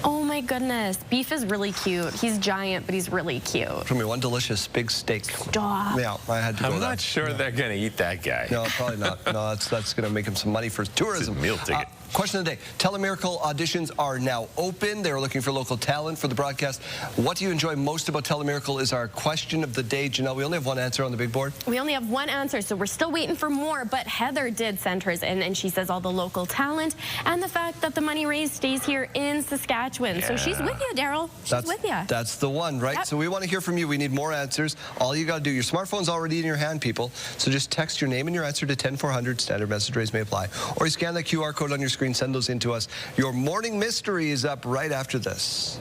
Oh my goodness. Beef is really cute. He's giant, but he's really cute. For me, one delicious big steak. Stop. Yeah, I had to go I'm there. not sure they're going to eat that guy. No, probably not. No, that's going to make him some money for tourism. It's a meal ticket. Question of the day. Telemiracle auditions are now open. They are looking for local talent for the broadcast. What do you enjoy most about Telemiracle is our question of the day. Janelle, we only have one answer on the big board. We only have one answer, so we're still waiting for more, but Heather did send hers in, and she says all the local talent and the fact that the money raised stays here in Saskatchewan. Yeah. So she's with you, Daryl. She's with you. That's the one, right? Yep. So we want to hear from you. We need more answers. All you got to do, your smartphone's already in your hand, people. So just text your name and your answer to 10400. Standard message rates may apply. Or you scan the QR code on your screen, send those in to us. Your morning mystery is up right after this.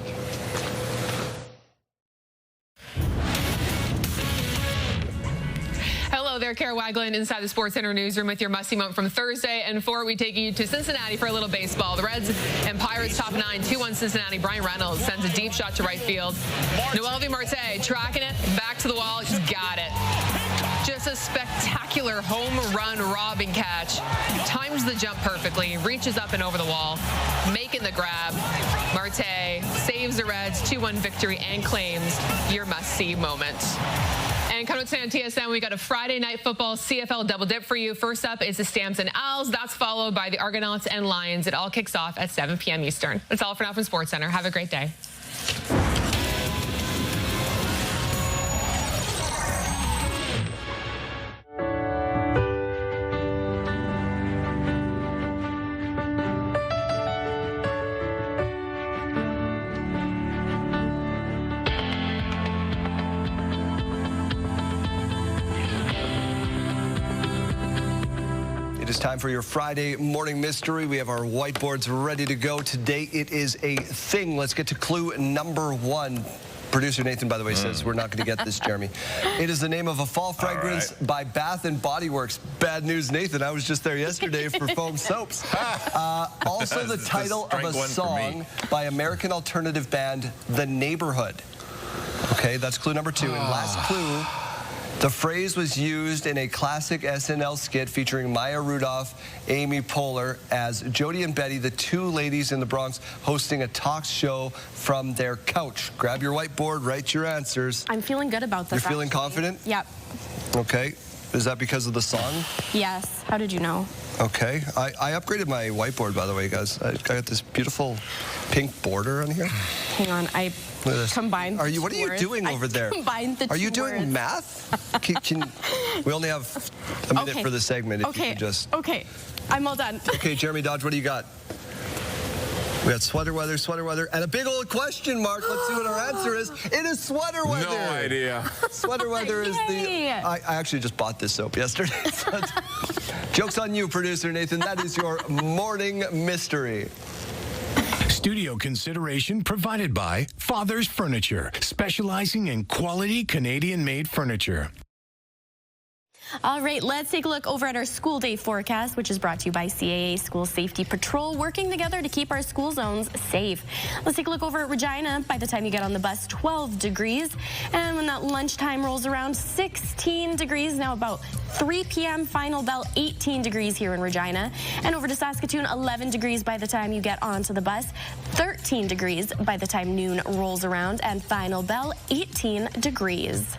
Hello there, Kara Waglin inside the Sports Center newsroom with your must-see moment from Thursday. And for we take you to Cincinnati for a little baseball. The Reds and Pirates top 9, 2-1 Cincinnati. Brian Reynolds sends a deep shot to right field. Noel V. Marte tracking it back to the wall. He's got it. Just a spectacular home run robbing catch. Times the jump perfectly, reaches up and over the wall, making the grab. Marte saves the Reds 2-1 victory and claims your must-see moment. And coming up today on TSN, we got a Friday night football CFL double dip for you. First up is the Stamps and Owls. That's followed by the Argonauts and Lions. It all kicks off at 7 p.m. Eastern. That's all for now from Sports Center. Have a great day. Time for your Friday morning mystery. We have our whiteboards ready to go. Today it is a thing. Let's get to clue number 1. Producer Nathan, by the way, says we're not going to get this, Jeremy. It is the name of a fall fragrance by Bath & Body Works. Bad news, Nathan. I was just there yesterday for foam soaps. Also the title of a song by American alternative band The Neighborhood. Okay, that's clue number 2. And last clue. The phrase was used in a classic SNL skit featuring Maya Rudolph, Amy Poehler as Jody and Betty, the two ladies in the Bronx, hosting a talk show from their couch. Grab your whiteboard, write your answers. I'm feeling good about this. You're feeling confident? Yep. Okay. Is that because of the song? Yes. How did you know? Okay. I upgraded my whiteboard, by the way, guys. I got this beautiful pink border on here. Hang on. I combined What are you doing over there? Combined the Are you two doing words. math? We only have a minute for the segment. If you could just... Okay. I'm all done. Okay, Jeremy Dodge, what do you got? We got sweater weather, and a big old question mark. Let's see what our answer is. It is sweater weather. No idea. Sweater weather is the... I actually just bought this soap yesterday. Joke's on you, producer Nathan. That is your morning mystery. Studio consideration provided by Father's Furniture, specializing in quality Canadian-made furniture. All right, let's take a look over at our school day forecast, which is brought to you by CAA School Safety Patrol, working together to keep our school zones safe. Let's take a look over at Regina. By the time you get on the bus, 12 degrees. And when that lunchtime rolls around, 16 degrees. Now about 3 p.m. final bell, 18 degrees here in Regina. And over to Saskatoon, 11 degrees by the time you get onto the bus, 13 degrees by the time noon rolls around, and final bell, 18 degrees.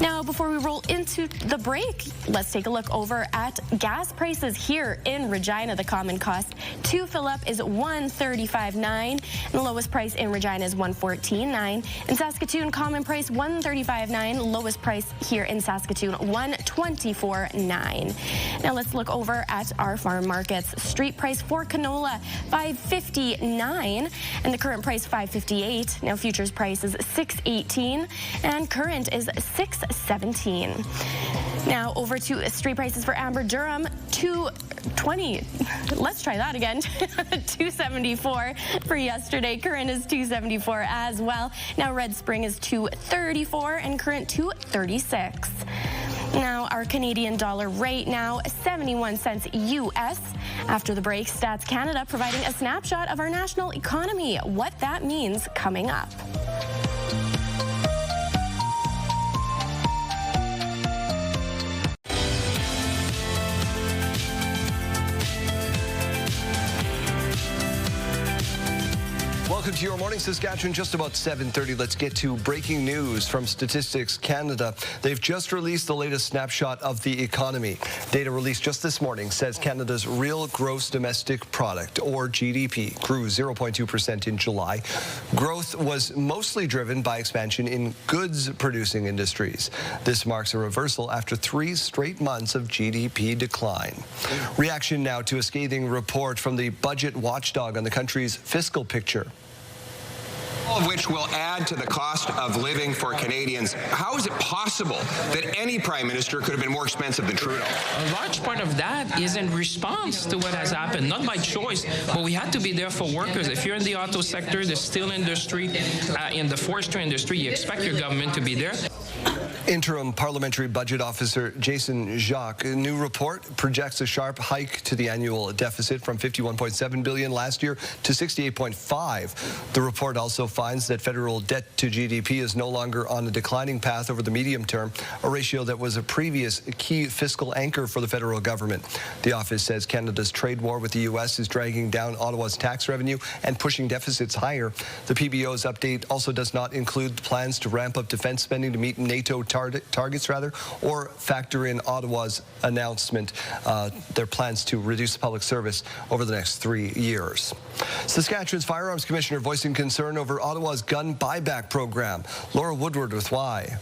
Now, before we roll into the break, let's take a look over at gas prices here in Regina. The common cost to fill up is $135.9, and the lowest price in Regina is $114.9. In Saskatoon, common price $135.9, lowest price here in Saskatoon $124.9. Now let's look over at our farm markets. Street price for canola $5.59, and the current price $5.58. Now futures price is $6.18, and current is $6.17. Now over to street prices for Amber Durham, $2.20. Let's try that again. $2.74 for yesterday. Current is $2.74 as well. Now Red Spring is $2.34 and current $2.36. Now our Canadian dollar right now 71 cents US. After the break, Stats Canada providing a snapshot of our national economy, what that means coming up. Welcome to Your Morning Saskatchewan, just about 7:30. Let's get to breaking news from Statistics Canada. They've just released the latest snapshot of the economy. Data released just this morning says Canada's real gross domestic product, or GDP, grew 0.2% in July. Growth was mostly driven by expansion in goods-producing industries. This marks a reversal after 3 straight months of GDP decline. Reaction now to a scathing report from the budget watchdog on the country's fiscal picture. All of which will add to the cost of living for Canadians. How is it possible that any Prime Minister could have been more expensive than Trudeau? A large part of that is in response to what has happened, not by choice, but we had to be there for workers. If you're in the auto sector, the steel industry, in the forestry industry, you expect your government to be there. Interim Parliamentary Budget Officer Jason Jacques. A new report projects a sharp hike to the annual deficit from $51.7 billion last year to $68.5. The report also finds that federal debt to GDP is no longer on a declining path over the medium term, a ratio that was a previous key fiscal anchor for the federal government. The office says Canada's trade war with the U.S. is dragging down Ottawa's tax revenue and pushing deficits higher. The PBO's update also does not include plans to ramp up defense spending to meet NATO targets, or factor in Ottawa's announcement, their plans to reduce public service over the next 3 years. Saskatchewan's Firearms Commissioner voicing concern over Ottawa's gun buyback program. Laura Woodward with why.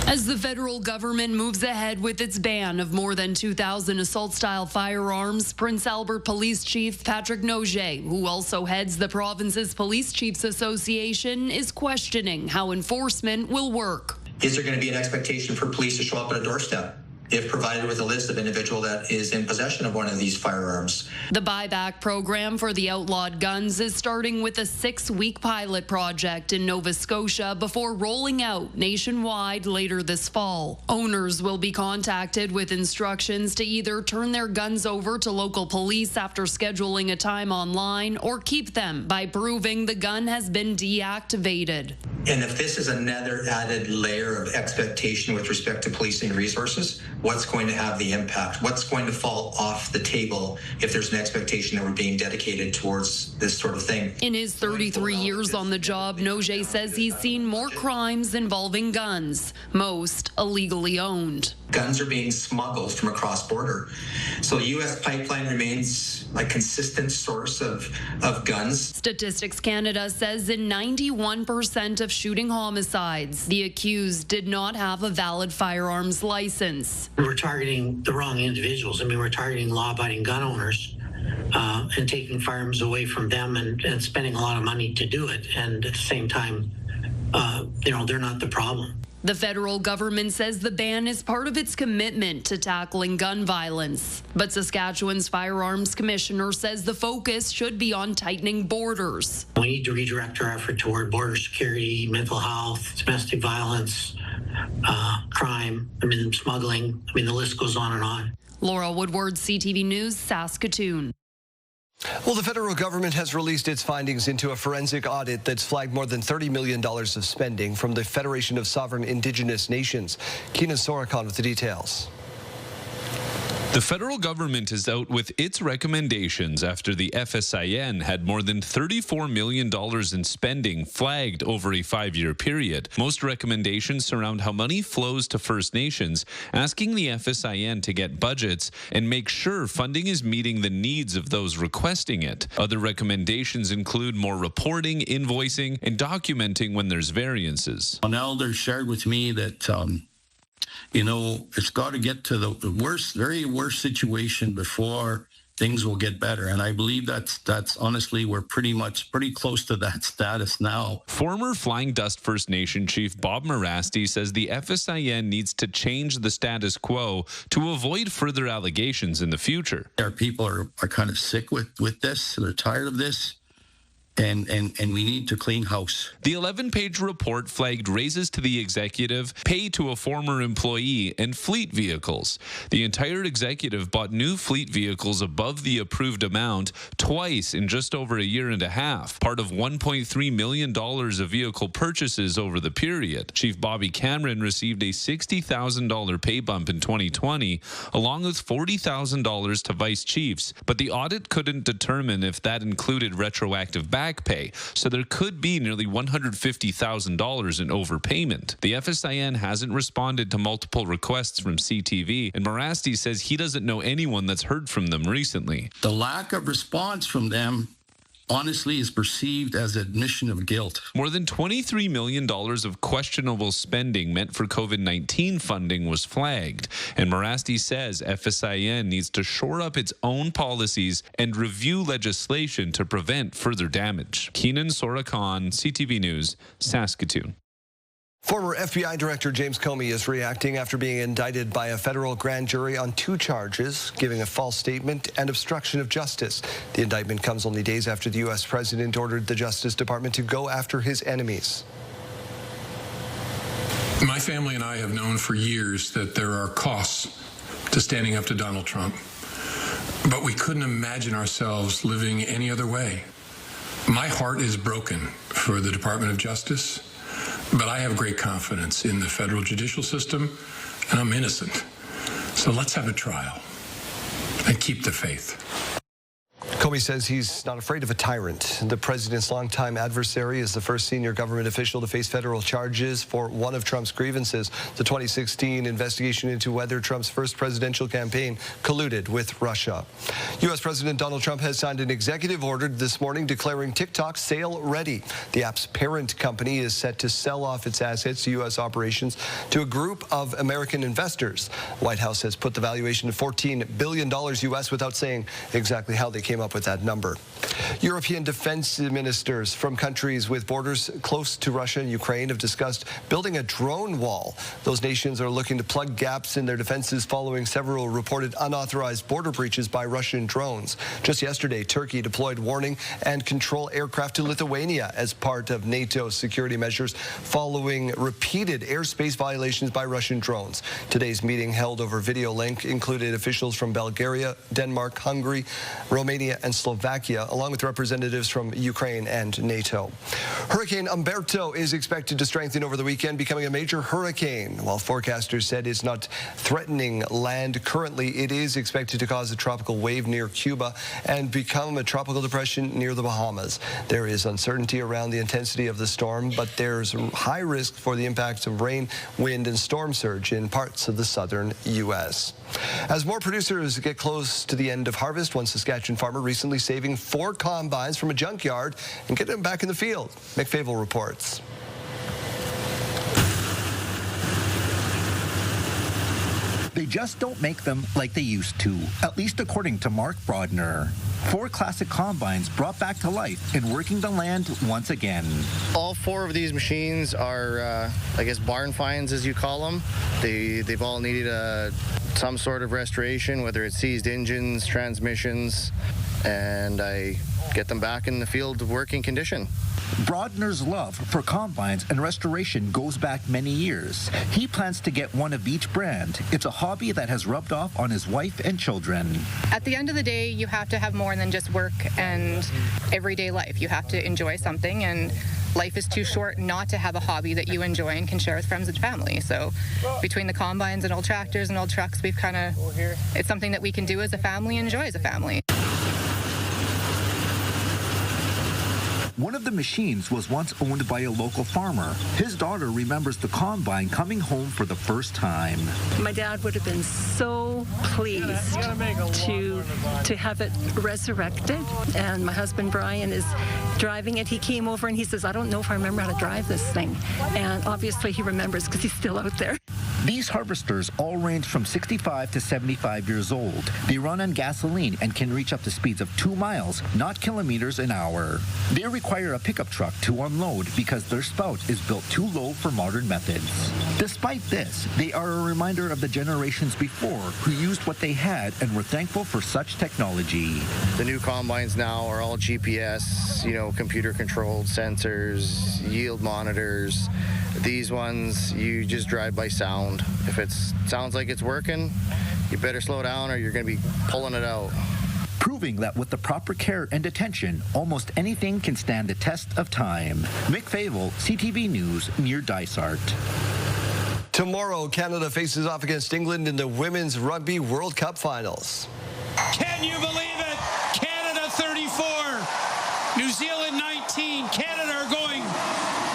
As the federal government moves ahead with its ban of more than 2,000 assault-style firearms, Prince Albert Police Chief Patrick Noget, who also heads the province's Police Chiefs Association, is questioning how enforcement will work. Is there going to be an expectation for police to show up at a doorstep if provided with a list of individual that is in possession of one of these firearms? The buyback program for the outlawed guns is starting with a 6-week pilot project in Nova Scotia before rolling out nationwide later this fall. Owners will be contacted with instructions to either turn their guns over to local police after scheduling a time online or keep them by proving the gun has been deactivated. And if this is another added layer of expectation with respect to policing resources, what's going to have the impact? What's going to fall off the table if there's an expectation that we're being dedicated towards this sort of thing? In his 33 years on the job, Noget says he's seen more crimes involving guns, most illegally owned. Guns are being smuggled from across border. So the U.S. pipeline remains a consistent source of guns. Statistics Canada says in 91% of shooting homicides, the accused did not have a valid firearms license. We're targeting the wrong individuals. I mean, we're targeting law-abiding gun owners and taking firearms away from them and spending a lot of money to do it. And at the same time, they're not the problem. The federal government says the ban is part of its commitment to tackling gun violence. But Saskatchewan's Firearms Commissioner says the focus should be on tightening borders. We need to redirect our effort toward border security, mental health, domestic violence, crime, smuggling. The list goes on and on. Laura Woodward, CTV News, Saskatoon. Well, the federal government has released its findings into a forensic audit that's flagged more than $30 million of spending from the Federation of Sovereign Indigenous Nations. Keenan Sorokon with the details. The federal government is out with its recommendations after the FSIN had more than $34 million in spending flagged over a 5-year period. Most recommendations surround how money flows to First Nations, asking the FSIN to get budgets and make sure funding is meeting the needs of those requesting it. Other recommendations include more reporting, invoicing, and documenting when there's variances. An elder shared with me that it's got to get to the worst, very worst situation before things will get better. And I believe that's honestly, we're pretty close to that status now. Former Flying Dust First Nation Chief Bob Morasti says the FSIN needs to change the status quo to avoid further allegations in the future. Our people are kind of sick with this. They're tired of this. And we need to clean house. The 11-page report flagged raises to the executive, pay to a former employee, and fleet vehicles. The entire executive bought new fleet vehicles above the approved amount twice in just over a year and a half, part of $1.3 million of vehicle purchases over the period. Chief Bobby Cameron received a $60,000 pay bump in 2020, along with $40,000 to vice chiefs, but the audit couldn't determine if that included retroactive back pay, so there could be nearly $150,000 in overpayment. The FSIN hasn't responded to multiple requests from CTV, and Morasti says he doesn't know anyone that's heard from them recently. The lack of response from them honestly is perceived as admission of guilt. More than $23 million of questionable spending meant for COVID-19 funding was flagged, and Morasti says FSIN needs to shore up its own policies and review legislation to prevent further damage. Keenan Sorokon, CTV News, Saskatoon. Former FBI Director James Comey is reacting after being indicted by a federal grand jury on 2 charges, giving a false statement and obstruction of justice. The indictment comes only days after the U.S. president ordered the Justice Department to go after his enemies. My family and I have known for years that there are costs to standing up to Donald Trump, but we couldn't imagine ourselves living any other way. My heart is broken for the Department of Justice, but I have great confidence in the federal judicial system, and I'm innocent. So let's have a trial and keep the faith. Comey says he's not afraid of a tyrant. The president's longtime adversary is the first senior government official to face federal charges for one of Trump's grievances, the 2016 investigation into whether Trump's first presidential campaign colluded with Russia. U.S. President Donald Trump has signed an executive order this morning declaring TikTok sale ready. The app's parent company is set to sell off its assets to U.S. operations to a group of American investors. The White House has put the valuation of $14 billion U.S. without saying exactly how they came up with that number. European defense ministers from countries with borders close to Russia and Ukraine have discussed building a drone wall. Those nations are looking to plug gaps in their defenses following several reported unauthorized border breaches by Russian drones. Just yesterday, Turkey deployed warning and control aircraft to Lithuania as part of NATO's security measures following repeated airspace violations by Russian drones. Today's meeting, held over video link, included officials from Bulgaria, Denmark, Hungary, Romania, and Slovakia, along with representatives from Ukraine and NATO. Hurricane Umberto is expected to strengthen over the weekend, becoming a major hurricane. While forecasters said it's not threatening land currently, it is expected to cause a tropical wave near Cuba and become a tropical depression near the Bahamas. There is uncertainty around the intensity of the storm, but there's high risk for the impacts of rain, wind, and storm surge in parts of the southern U.S. As more producers get close to the end of harvest, one Saskatchewan farmer recently saving 4 combines from a junkyard and getting them back in the field. Mick Favel reports. They just don't make them like they used to, at least according to Mark Brodner. 4 classic combines brought back to life and working the land once again. All 4 of these machines are, I guess, barn finds, as you call them. They've all needed some sort of restoration, whether it's seized engines, transmissions, and I get them back in the field working condition. Brodner's love for combines and restoration goes back many years. He plans to get one of each brand. It's a hobby that has rubbed off on his wife and children. At the end of the day, you have to have more than just work and everyday life. You have to enjoy something, and life is too short not to have a hobby that you enjoy and can share with friends and family. So between the combines and old tractors and old trucks, it's something that we can do as a family, enjoy as a family. One of the machines was once owned by a local farmer. His daughter remembers the combine coming home for the first time. My dad would have been so pleased to have it resurrected. And my husband Brian is driving it. He came over and he says, I don't know if I remember how to drive this thing. And obviously he remembers because he's still out there. These harvesters all range from 65 to 75 years old. They run on gasoline and can reach up to speeds of 2 miles, not kilometers an hour. They require a pickup truck to unload because their spout is built too low for modern methods. Despite this, they are a reminder of the generations before who used what they had and were thankful for such technology. The new combines now are all GPS, computer-controlled sensors, yield monitors. These ones, you just drive by sound. If it sounds like it's working, you better slow down or you're going to be pulling it out. Proving that with the proper care and attention, almost anything can stand the test of time. Mick Favel, CTV News, near Dysart. Tomorrow, Canada faces off against England in the Women's Rugby World Cup Finals. Can you believe it? Canada 34, New Zealand 19. Canada are going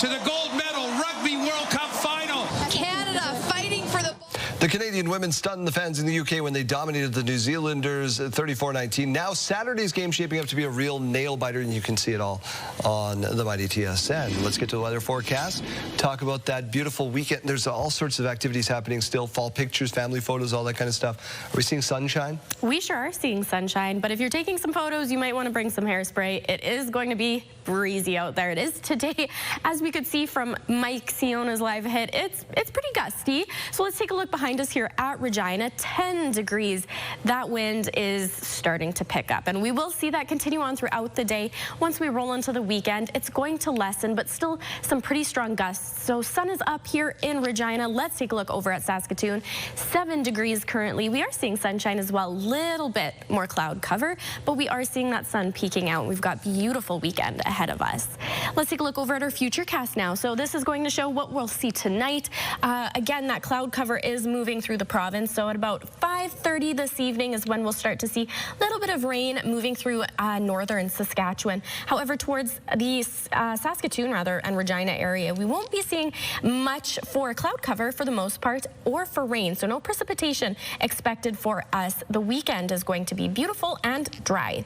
to the gold medal Rugby World Cup Final. Canada fighting for the... The Canadian women stunned the fans in the UK when they dominated the New Zealanders 34-19. Now Saturday's game shaping up to be a real nail-biter, and you can see it all on the Mighty TSN. Let's get to the weather forecast. Talk about that beautiful weekend. There's all sorts of activities happening still. Fall pictures, family photos, all that kind of stuff. Are we seeing sunshine? We sure are seeing sunshine, but if you're taking some photos, you might want to bring some hairspray. It is going to be breezy out there. It is today. As we could see from Mike Siona's live hit, it's pretty gusty. So let's take a look behind us here at Regina. 10 degrees. That wind is starting to pick up, and we will see that continue on throughout the day. Once we roll into the weekend, it's going to lessen, but still some pretty strong gusts. So sun is up here in Regina. Let's take a look over at Saskatoon. 7 degrees currently. We are seeing sunshine as well. Little bit more cloud cover, but we are seeing that sun peeking out. We've got beautiful weekend ahead of us. Let's take a look over at our futurecast now. So this is going to show what we'll see tonight. Again, that cloud cover is moving through the province. So at about 5:30 this evening is when we'll start to see a little bit of rain moving through northern Saskatchewan. However, towards the Saskatoon and Regina area, we won't be seeing much for cloud cover for the most part, or for rain. So no precipitation expected for us. The weekend is going to be beautiful and dry.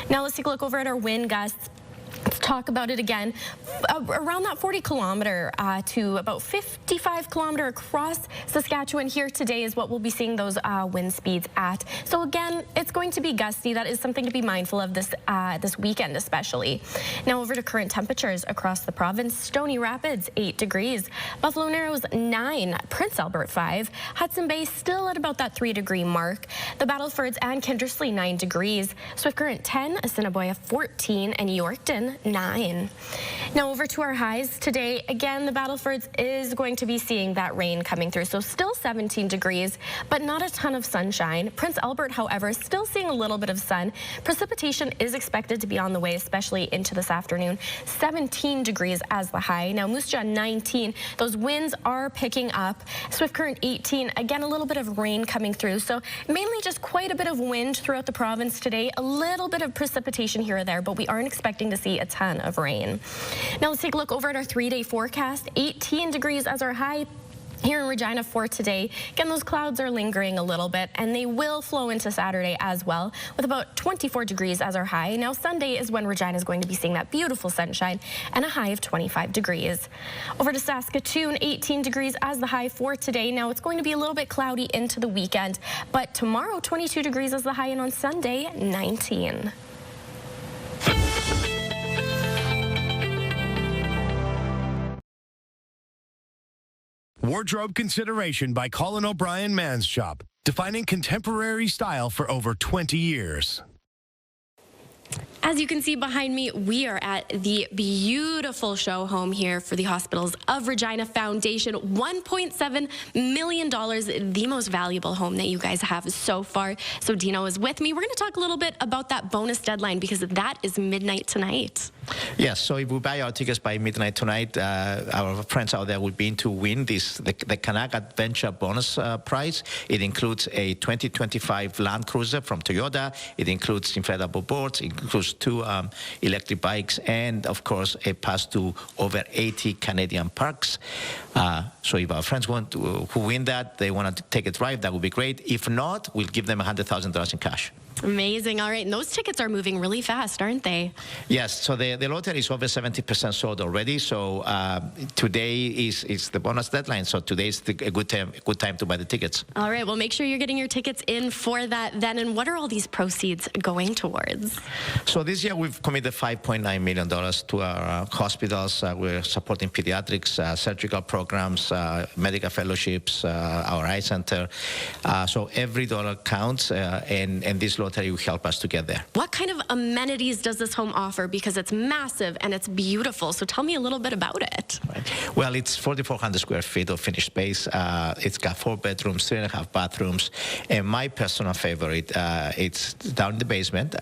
Now let's take a look over at our wind gusts. Let's talk about it again. Around that 40 kilometer to about 55 kilometer across Saskatchewan here today is what we'll be seeing those wind speeds at. So again, it's going to be gusty. That is something to be mindful of this weekend especially. Now over to current temperatures across the province. Stony Rapids 8 degrees, Buffalo Narrows 9, Prince Albert 5, Hudson Bay still at about that 3-degree mark. The Battlefords and Kindersley 9 degrees, Swift Current 10, Assiniboia 14, and Yorkton 9. Now over to our highs today. Again, the Battlefords is going to be seeing that rain coming through. So still 17 degrees, but not a ton of sunshine. Prince Albert, however, still seeing a little bit of sun. Precipitation is expected to be on the way, especially into this afternoon. 17 degrees as the high. Now Moose Jaw 19. Those winds are picking up. Swift Current 18. Again, a little bit of rain coming through. So mainly just quite a bit of wind throughout the province today. A little bit of precipitation here or there, but we aren't expecting to see a ton of rain. Now let's take a look over at our 3-day forecast. 18 degrees as our high here in Regina for today. Again, those clouds are lingering a little bit, and they will flow into Saturday as well, with about 24 degrees as our high. Now Sunday is when Regina is going to be seeing that beautiful sunshine and a high of 25 degrees. Over to Saskatoon, 18 degrees as the high for today. Now it's going to be a little bit cloudy into the weekend, but tomorrow 22 degrees as the high, and on Sunday 19. Wardrobe consideration by Colin O'Brien Man's Shop, defining contemporary style for over 20 years. As you can see behind me, we are at the beautiful show home here for the Hospitals of Regina Foundation. $1.7 million, the most valuable home that you guys have so far. So Dino is with me. We're going to talk a little bit about that bonus deadline because that is midnight tonight. Yes, so if we buy our tickets by midnight tonight, our friends out there will be in to win the Canuck Adventure bonus prize. It includes a 2025 Land Cruiser from Toyota. It includes inflatable boards. It includes 2 electric bikes, and of course a pass to over 80 Canadian parks. So if our friends who win that, they want to take a drive, that would be great. If not, we'll give them $100,000 in cash. Amazing. All right. And those tickets are moving really fast, aren't they? Yes. So the lottery is over 70% sold already. So today is the bonus deadline. So today is a good time to buy the tickets. All right. Well, make sure you're getting your tickets in for that then. And what are all these proceeds going towards? So this year we've committed $5.9 million to our hospitals. We're supporting pediatrics, surgical programs, medical fellowships, our eye center. So every dollar counts, and this lottery will help us to get there. What kind of amenities does this home offer? Because it's massive and it's beautiful. So tell me a little bit about it. Right. Well, it's 4,400 square feet of finished space. It's got 4 bedrooms, 3.5 bathrooms. And my personal favorite, it's down in the basement.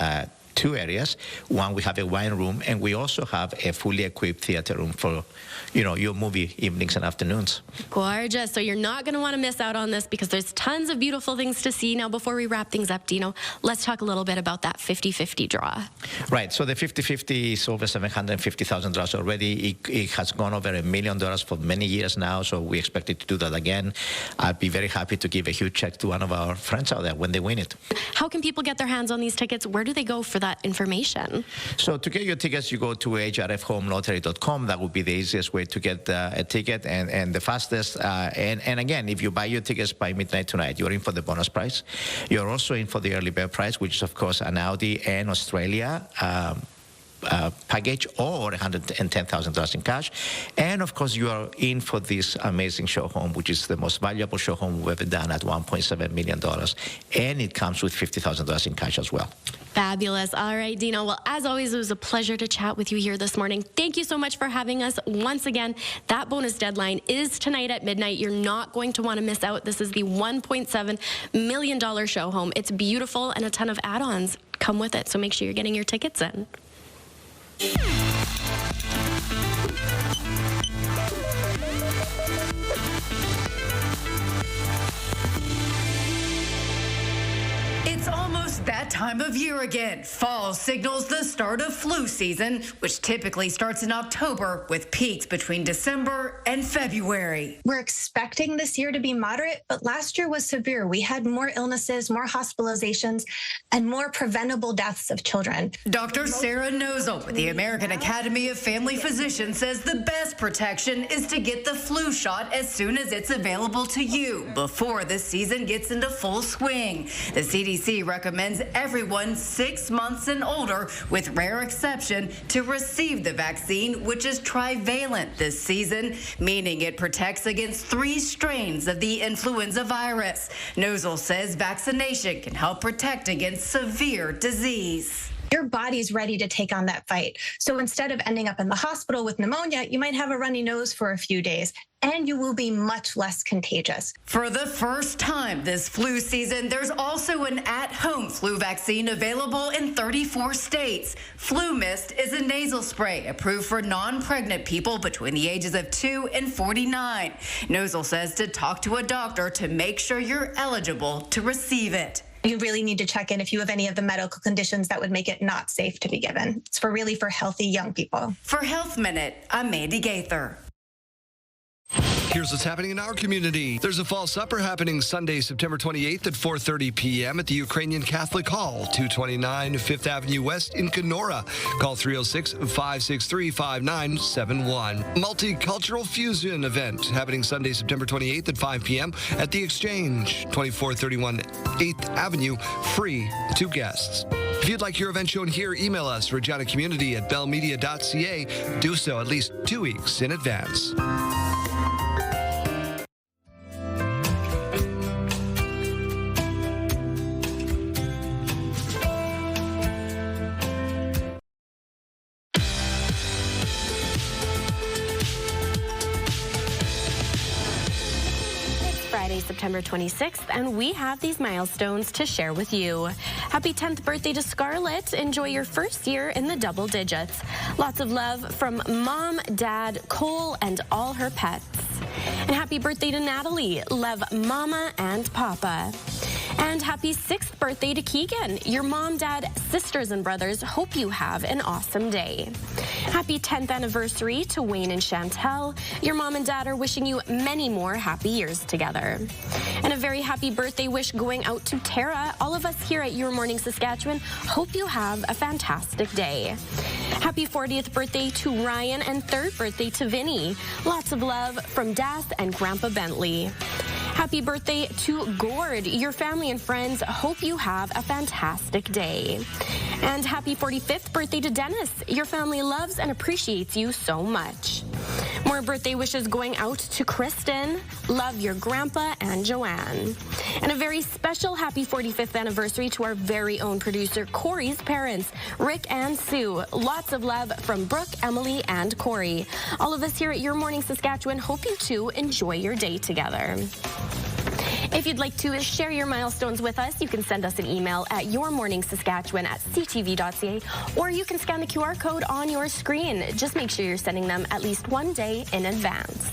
2 areas. One, we have a wine room, and we also have a fully equipped theater room for, your movie evenings and afternoons. Gorgeous. So you're not going to want to miss out on this because there's tons of beautiful things to see. Now, before we wrap things up, Dino, let's talk a little bit about that 50-50 draw. Right. So the 50-50 is over $750,000 already. It has gone over $1 million for many years now, so we expect it to do that again. I'd be very happy to give a huge check to one of our friends out there when they win it. How can people get their hands on these tickets? Where do they go for that information? So to get your tickets, you go to hrfhomelottery.com. That would be the easiest way to get a ticket and the fastest. And again, if you buy your tickets by midnight tonight, you're in for the bonus prize. You're also in for the early bird prize, which is, of course, an Audi and Australia package, or $110,000 in cash. And of course, you are in for this amazing show home, which is the most valuable show home we've ever done at $1.7 million. And it comes with $50,000 in cash as well. Fabulous. All right, Dino. Well, as always, it was a pleasure to chat with you here this morning. Thank you so much for having us. Once again, that bonus deadline is tonight at midnight. You're not going to want to miss out. This is the $1.7 million show home. It's beautiful, and a ton of add-ons come with it. So make sure you're getting your tickets in. It's almost that time of year again. Fall signals the start of flu season, which typically starts in October with peaks between December and February. We're expecting this year to be moderate, but last year was severe. We had more illnesses, more hospitalizations, and more preventable deaths of children. Dr. Sarah Nozel with the American Academy of Family Physicians says the best protection is to get the flu shot as soon as it's available to you before the season gets into full swing. The CDC recommends everyone 6 months and older, with rare exception, to receive the vaccine, which is trivalent this season, meaning it protects against 3 strains of the influenza virus. Nozel says vaccination can help protect against severe disease. Your body's ready to take on that fight. So instead of ending up in the hospital with pneumonia, you might have a runny nose for a few days, and you will be much less contagious. For the first time this flu season, there's also an at-home flu vaccine available in 34 states. Flu Mist is a nasal spray approved for non-pregnant people between the ages of 2 and 49. Nozel says to talk to a doctor to make sure you're eligible to receive it. You really need to check in if you have any of the medical conditions that would make it not safe to be given. It's really for healthy young people. For Health Minute, I'm Mandy Gaither. Here's what's happening in our community. There's a fall supper happening Sunday, September 28th at 4:30 p.m. at the Ukrainian Catholic Hall, 229 5th Avenue West in Kenora. Call 306-563-5971. Multicultural Fusion event happening Sunday, September 28th at 5 p.m. at the Exchange, 2431 8th Avenue, free to guests. If you'd like your event shown here, email us, reginacommunity@bellmedia.ca. Do so at least 2 weeks in advance. Friday, September 26th, and we have these milestones to share with you. Happy 10th birthday to Scarlett. Enjoy your first year in the double digits. Lots of love from Mom, Dad, Cole, and all her pets. And happy birthday to Natalie. Love Mama and Papa. And happy 6th birthday to Keegan. Your mom, dad, sisters, and brothers hope you have an awesome day. Happy 10th anniversary to Wayne and Chantel. Your mom and dad are wishing you many more happy years together. And a very happy birthday wish going out to Tara. All of us here at Your Morning Saskatchewan hope you have a fantastic day. Happy 40th birthday to Ryan and 3rd birthday to Vinny. Lots of love from Das and Grandpa Bentley. Happy birthday to Gord. Your family and friends hope you have a fantastic day. And happy 45th birthday to Dennis. Your family loves and appreciates you so much. More birthday wishes going out to Kristen. Love your grandpa and Joanne. And a very special happy 45th anniversary to our very own producer, Corey's parents, Rick and Sue. Lots of love from Brooke, Emily, and Corey. All of us here at Your Morning Saskatchewan hope you too enjoy your day together. If you'd like to share your milestones with us, you can send us an email at yourmorningsaskatchewan@ctv.ca, or you can scan the QR code on your screen. Just make sure you're sending them at least one day in advance.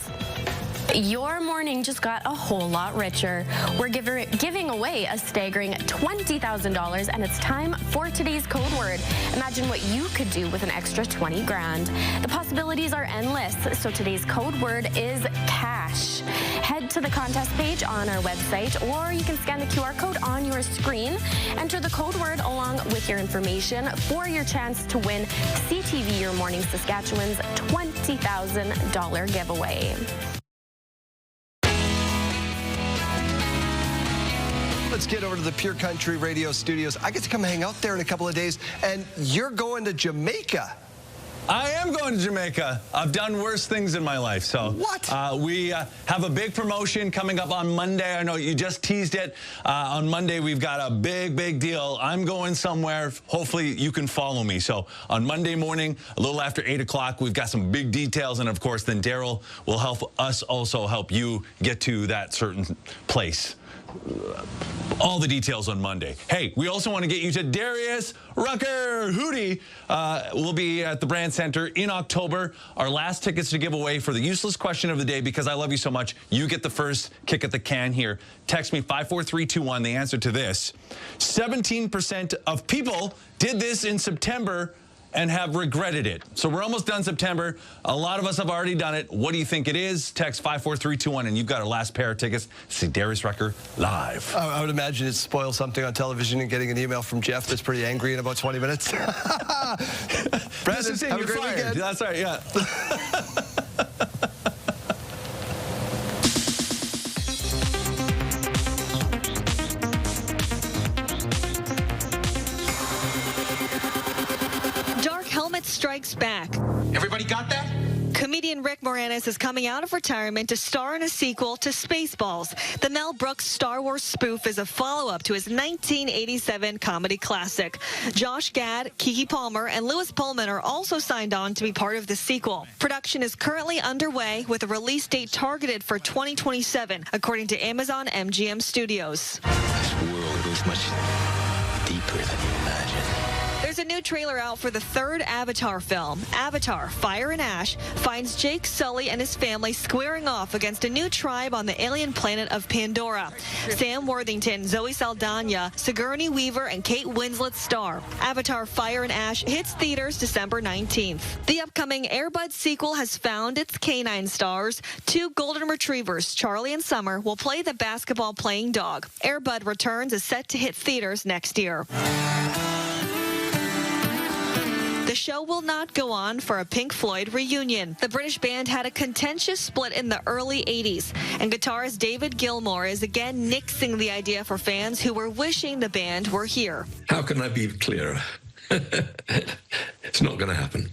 Your morning just got a whole lot richer. We're giving away a staggering $20,000, and it's time for today's code word. Imagine what you could do with an extra 20 grand. The possibilities are endless, so today's code word is cash. Head to the contest page on our website, or you can scan the QR code on your screen. Enter the code word along with your information for your chance to win CTV Your Morning Saskatchewan's $20,000 giveaway. Let's get over to the Pure Country Radio studios. I get to come hang out there in a couple of days, and you're going to Jamaica. I am going to Jamaica. I've done worse things in my life. So what? We have a big promotion coming up on Monday. I know you just teased it. On Monday, we've got a big deal. I'm going somewhere. Hopefully, you can follow me. So on Monday morning, a little after 8 o'clock, we've got some big details. And of course, then Daryl will help us also help you get to that certain place. All the details on Monday. Hey, we also want to get you to Darius Rucker. Hootie will be at the Brand Center in October. Our last tickets to give away for the useless question of the day, because I love you so much. You get the first kick at the can here. Text me 54321, the answer to this. 17% of people did this in September and have regretted it. So we're almost done September. A lot of us have already done it. What do you think it is? Text 54321, and you've got our last pair of tickets to see Darius Rucker live. I would imagine it spoils something on television and getting an email from Jeff that's pretty angry in about 20 minutes. Brandon, have a great weekend. That's right, yeah. Strikes back. Everybody got that? Comedian Rick Moranis is coming out of retirement to star in a sequel to Spaceballs. The Mel Brooks Star Wars spoof is a follow-up to his 1987 comedy classic. Josh Gad, Keke Palmer, and Louis Pullman are also signed on to be part of the sequel. Production is currently underway with a release date targeted for 2027, according to Amazon MGM Studios. This world is much deeper than you imagine. There's a new trailer out for the third Avatar film. Avatar, Fire and Ash, finds Jake Sully and his family squaring off against a new tribe on the alien planet of Pandora. Sam Worthington, Zoe Saldana, Sigourney Weaver, and Kate Winslet star. Avatar, Fire and Ash hits theaters December 19th. The upcoming Air Bud sequel has found its canine stars. Two golden retrievers, Charlie and Summer, will play the basketball-playing dog. Air Bud Returns is set to hit theaters next year. The show will not go on for a Pink Floyd reunion. The British band had a contentious split in the early 80s, and guitarist David Gilmour is again nixing the idea for fans who were wishing the band were here. How can I be clearer? It's not going to happen.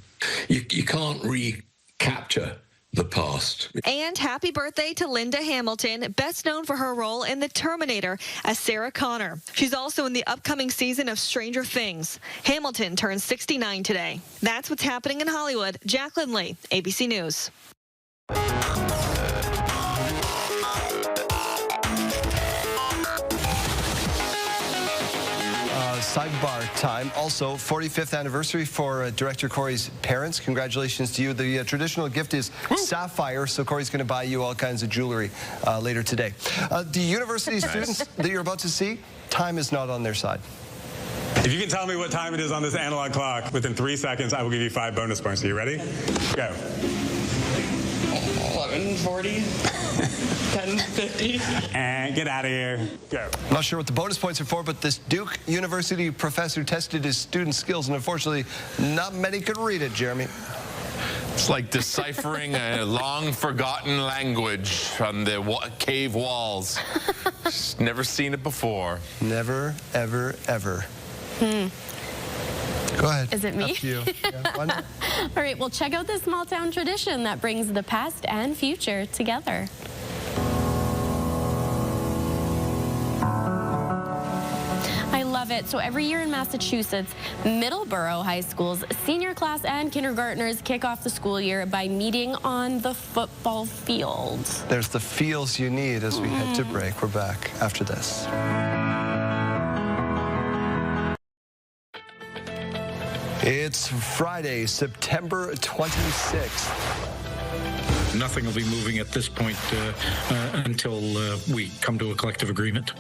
You can't recapture the past. And happy birthday to Linda Hamilton, best known for her role in The Terminator as Sarah Connor. She's also in the upcoming season of Stranger Things. Hamilton turns 69 today. That's what's happening in Hollywood. Jacqueline Lee, ABC News. bar time. Also, 45th anniversary for Director Corey's parents. Congratulations to you. The traditional gift is sapphire, so Corey's going to buy you all kinds of jewelry later today. The university students that you're about to see, time is not on their side. If you can tell me what time it is on this analog clock within 3 seconds, I will give you 5 bonus points. Are you ready? Go. 11:40. 10:50. And get out of here. Go. I'm not sure what the bonus points are for, but this Duke University professor tested his student skills, and unfortunately, not many could read it, Jeremy. It's like deciphering a long-forgotten language on the cave walls. Just never seen it before. Never, ever, ever. Go ahead. Is it me? Up to you. Yeah, why not? All right, well, check out this small town tradition that brings the past and future together. I love it. So every year in Massachusetts, Middleborough High School's senior class and kindergartners kick off the school year by meeting on the football field. There's the feels you need as we head to break. We're back after this. It's Friday, September 26th. Nothing will be moving at this point until we come to a collective agreement.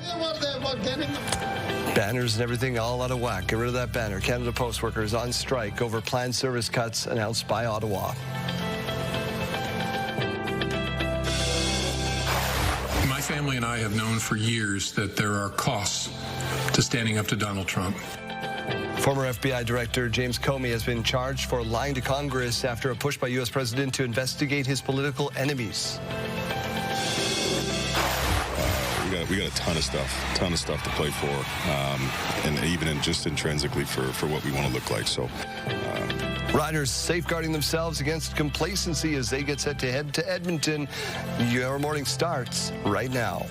Banners and everything all out of whack. Get rid of that banner. Canada Post workers on strike over planned service cuts announced by Ottawa. My family and I have known for years that there are costs to standing up to Donald Trump. Former FBI Director James Comey has been charged for lying to Congress after a push by U.S. President to investigate his political enemies. We got a ton of stuff to play for, and even just intrinsically for what we want to look like. So, Riders safeguarding themselves against complacency as they get set to head to Edmonton. Your morning starts right now.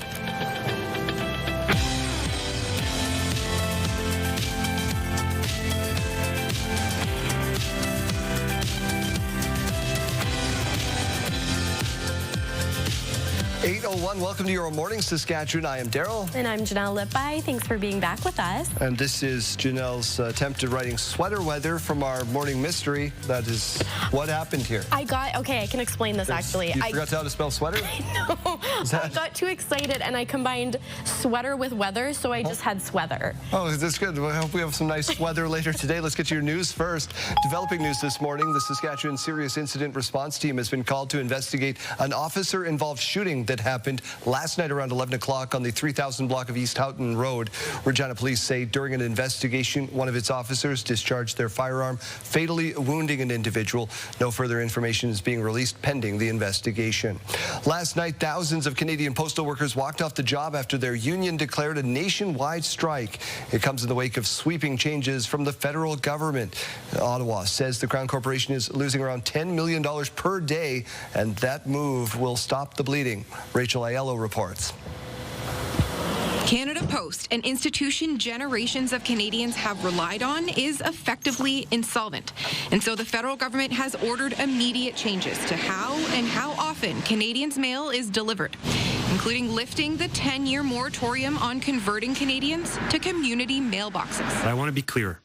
Welcome to Your Morning Saskatchewan. I am Daryl. And I'm Janelle Lippi. Thanks for being back with us. And this is Janelle's attempt at writing sweater weather from our morning mystery. That is what happened here. I can explain this actually. You forgot how to spell sweater? No, I got too excited and I combined sweater with weather, so I just had sweather. Oh, that's good. I hope we have some nice weather later today. Let's get to your news first. Developing news this morning, the Saskatchewan Serious Incident Response Team has been called to investigate an officer-involved shooting that happened last night around 11 o'clock on the 3000 block of East Houghton Road. Regina police say during an investigation, one of its officers discharged their firearm, fatally wounding an individual. No further information is being released pending the investigation. Last night, thousands of Canadian postal workers walked off the job after their union declared a nationwide strike. It comes in the wake of sweeping changes from the federal government. Ottawa says the Crown Corporation is losing around $10 million per day, and that move will stop the bleeding. Rachel Aiello reports. Canada Post, an institution generations of Canadians have relied on, is effectively insolvent. And so the federal government has ordered immediate changes to how and how often Canadians' mail is delivered, including lifting the 10-year moratorium on converting Canadians to community mailboxes. I want to be clear.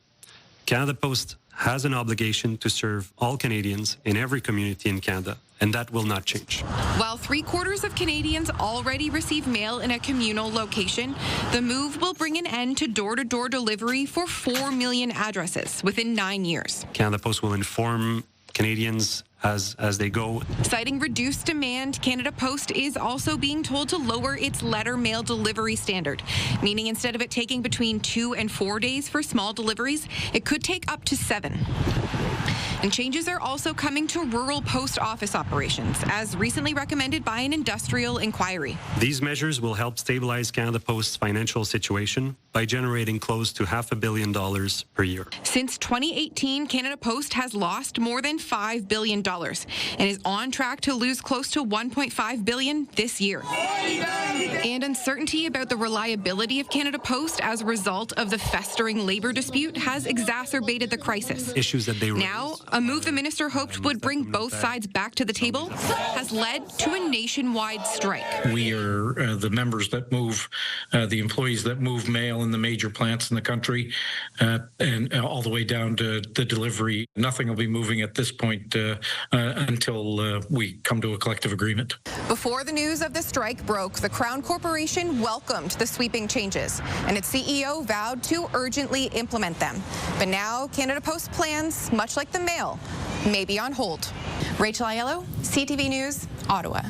Canada Post has an obligation to serve all Canadians in every community in Canada, and that will not change. While 3/4 of Canadians already receive mail in a communal location, the move will bring an end to door-to-door delivery for 4 million addresses within 9 years. Canada Post will inform Canadians as they go. Citing reduced demand, Canada Post is also being told to lower its letter mail delivery standard, meaning instead of it taking between 2 and 4 days for small deliveries, it could take up to 7. And changes are also coming to rural post office operations, as recently recommended by an industrial inquiry. These measures will help stabilize Canada Post's financial situation by generating close to $500 million per year. Since 2018, Canada Post has lost more than $5 billion and is on track to lose close to $1.5 billion this year. And uncertainty about the reliability of Canada Post as a result of the festering labor dispute has exacerbated the crisis. Issues that they raised. Now, a move the minister hoped would bring both sides back to the table, has led to a nationwide strike. We are the members that move, the employees that move mail in the major plants in the country, and all the way down to the delivery. Nothing will be moving at this point until we come to a collective agreement. Before the news of the strike broke, the Crown Corporation welcomed the sweeping changes, and its CEO vowed to urgently implement them. But now Canada Post plans, much like the mail, may be on hold. Rachel Aiello, CTV News, Ottawa.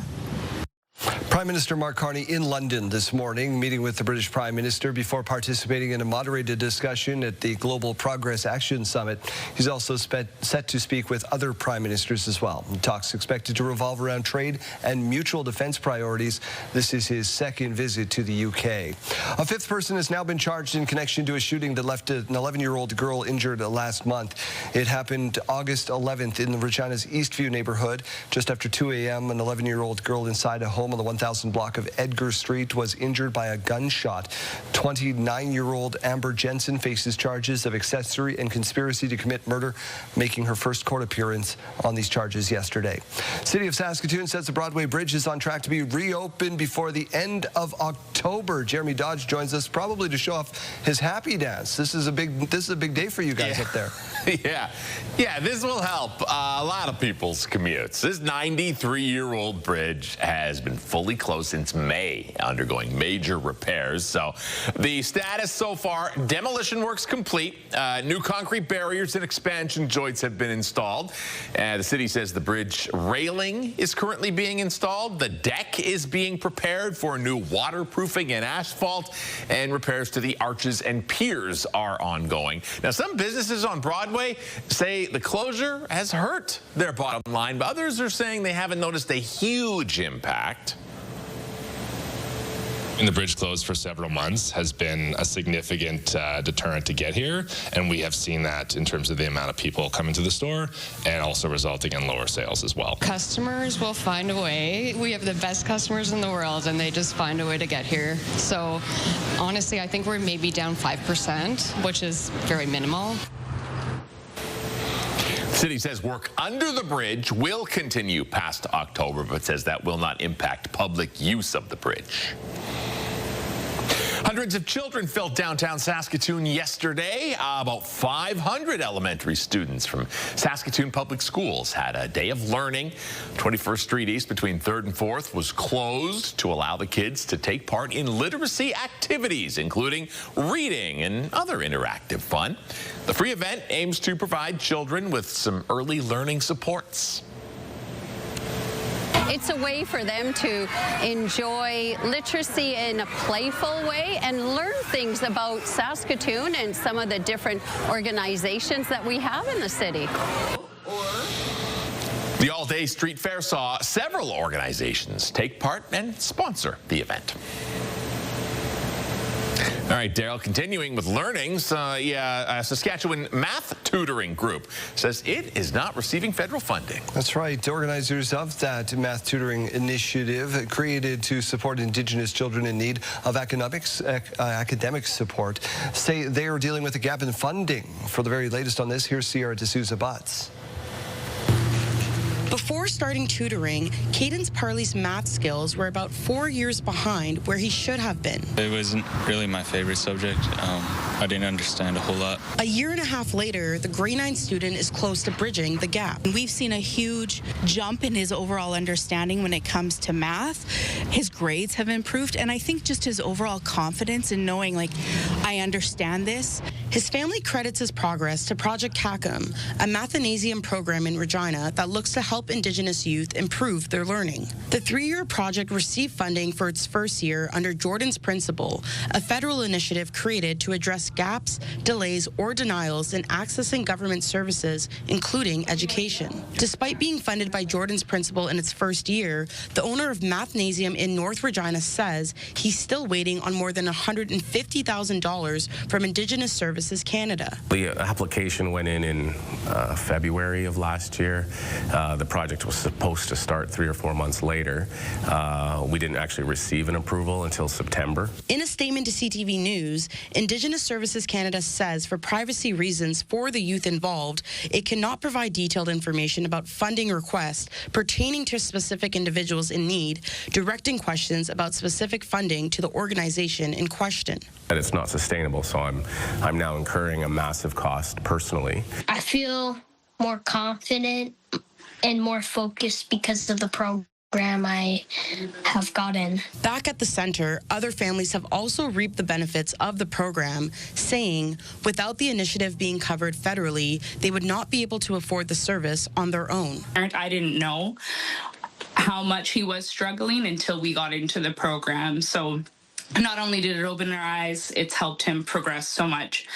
Prime Minister Mark Carney in London this morning, meeting with the British Prime Minister before participating in a moderated discussion at the Global Progress Action Summit. He's also set to speak with other prime ministers as well. Talks expected to revolve around trade and mutual defense priorities. This is his second visit to the UK. A fifth person has now been charged in connection to a shooting that left an 11-year-old girl injured last month. It happened August 11th in Regina's Eastview neighborhood. Just after 2 a.m., an 11-year-old girl inside a home on the 1000 block of Edgar Street was injured by a gunshot. 29-year-old Amber Jensen faces charges of accessory and conspiracy to commit murder, making her first court appearance on these charges yesterday. City of Saskatoon says the Broadway Bridge is on track to be reopened before the end of October. Jeremy Dodge joins us probably to show off his happy dance. This is a big day for you guys up there. Yeah, this will help a lot of people's commutes. This 93-year-old bridge has been fully closed since May, undergoing major repairs. So the status so far, demolition works complete. New concrete barriers and expansion joints have been installed. The city says the bridge railing is currently being installed. The deck is being prepared for new waterproofing and asphalt, and repairs to the arches and piers are ongoing. Now, some businesses on Broadway say the closure has hurt their bottom line, but others are saying they haven't noticed a huge impact. The bridge closed for several months has been a significant deterrent to get here, and we have seen that in terms of the amount of people coming to the store and also resulting in lower sales as well. Customers will find a way. We have the best customers in the world, and they just find a way to get here. So honestly, I think we're maybe down 5%, which is very minimal. The city says work under the bridge will continue past October, but says that will not impact public use of the bridge. Hundreds of children filled downtown Saskatoon yesterday. About 500 elementary students from Saskatoon Public Schools had a day of learning. 21st Street East between 3rd and 4th was closed to allow the kids to take part in literacy activities, including reading and other interactive fun. The free event aims to provide children with some early learning supports. It's a way for them to enjoy literacy in a playful way and learn things about Saskatoon and some of the different organizations that we have in the city. The all-day street fair saw several organizations take part and sponsor the event. All right, Daryl, continuing with learnings, Saskatchewan Math Tutoring Group says it is not receiving federal funding. That's right. The organizers of that math tutoring initiative, created to support Indigenous children in need of academic support, say they are dealing with a gap in funding. For the very latest on this, here's Sierra D'Souza Butts. Before starting tutoring, Caden's Parley's math skills were about 4 years behind where he should have been. It wasn't really my favorite subject. I didn't understand a whole lot. A year and a half later, the grade 9 student is close to bridging the gap. We've seen a huge jump in his overall understanding when it comes to math. His grades have improved, and I think just his overall confidence in knowing, like, I understand this. His family credits his progress to Project Cacum, a mathnasium program in Regina that looks to help Indigenous youth improve their learning. The 3-year project received funding for its first year under Jordan's Principle, a federal initiative created to address gaps, delays, or denials in accessing government services, including education. Despite being funded by Jordan's Principle in its first year, the owner of Mathnasium in North Regina says he's still waiting on more than $150,000 from Indigenous Services Canada. The application went in February of last year. The project was supposed to start 3 or 4 months later. We didn't actually receive an approval until September. In a statement to CTV News, Indigenous Services Canada says for privacy reasons for the youth involved, it cannot provide detailed information about funding requests pertaining to specific individuals in need, directing questions about specific funding to the organization in question. That it's not sustainable, so I'm now incurring a massive cost personally. I feel more confident and more focused because of the program I have gotten. Back at the center, other families have also reaped the benefits of the program, saying without the initiative being covered federally, they would not be able to afford the service on their own. I didn't know how much he was struggling until we got into the program. So not only did it open our eyes, it's helped him progress so much.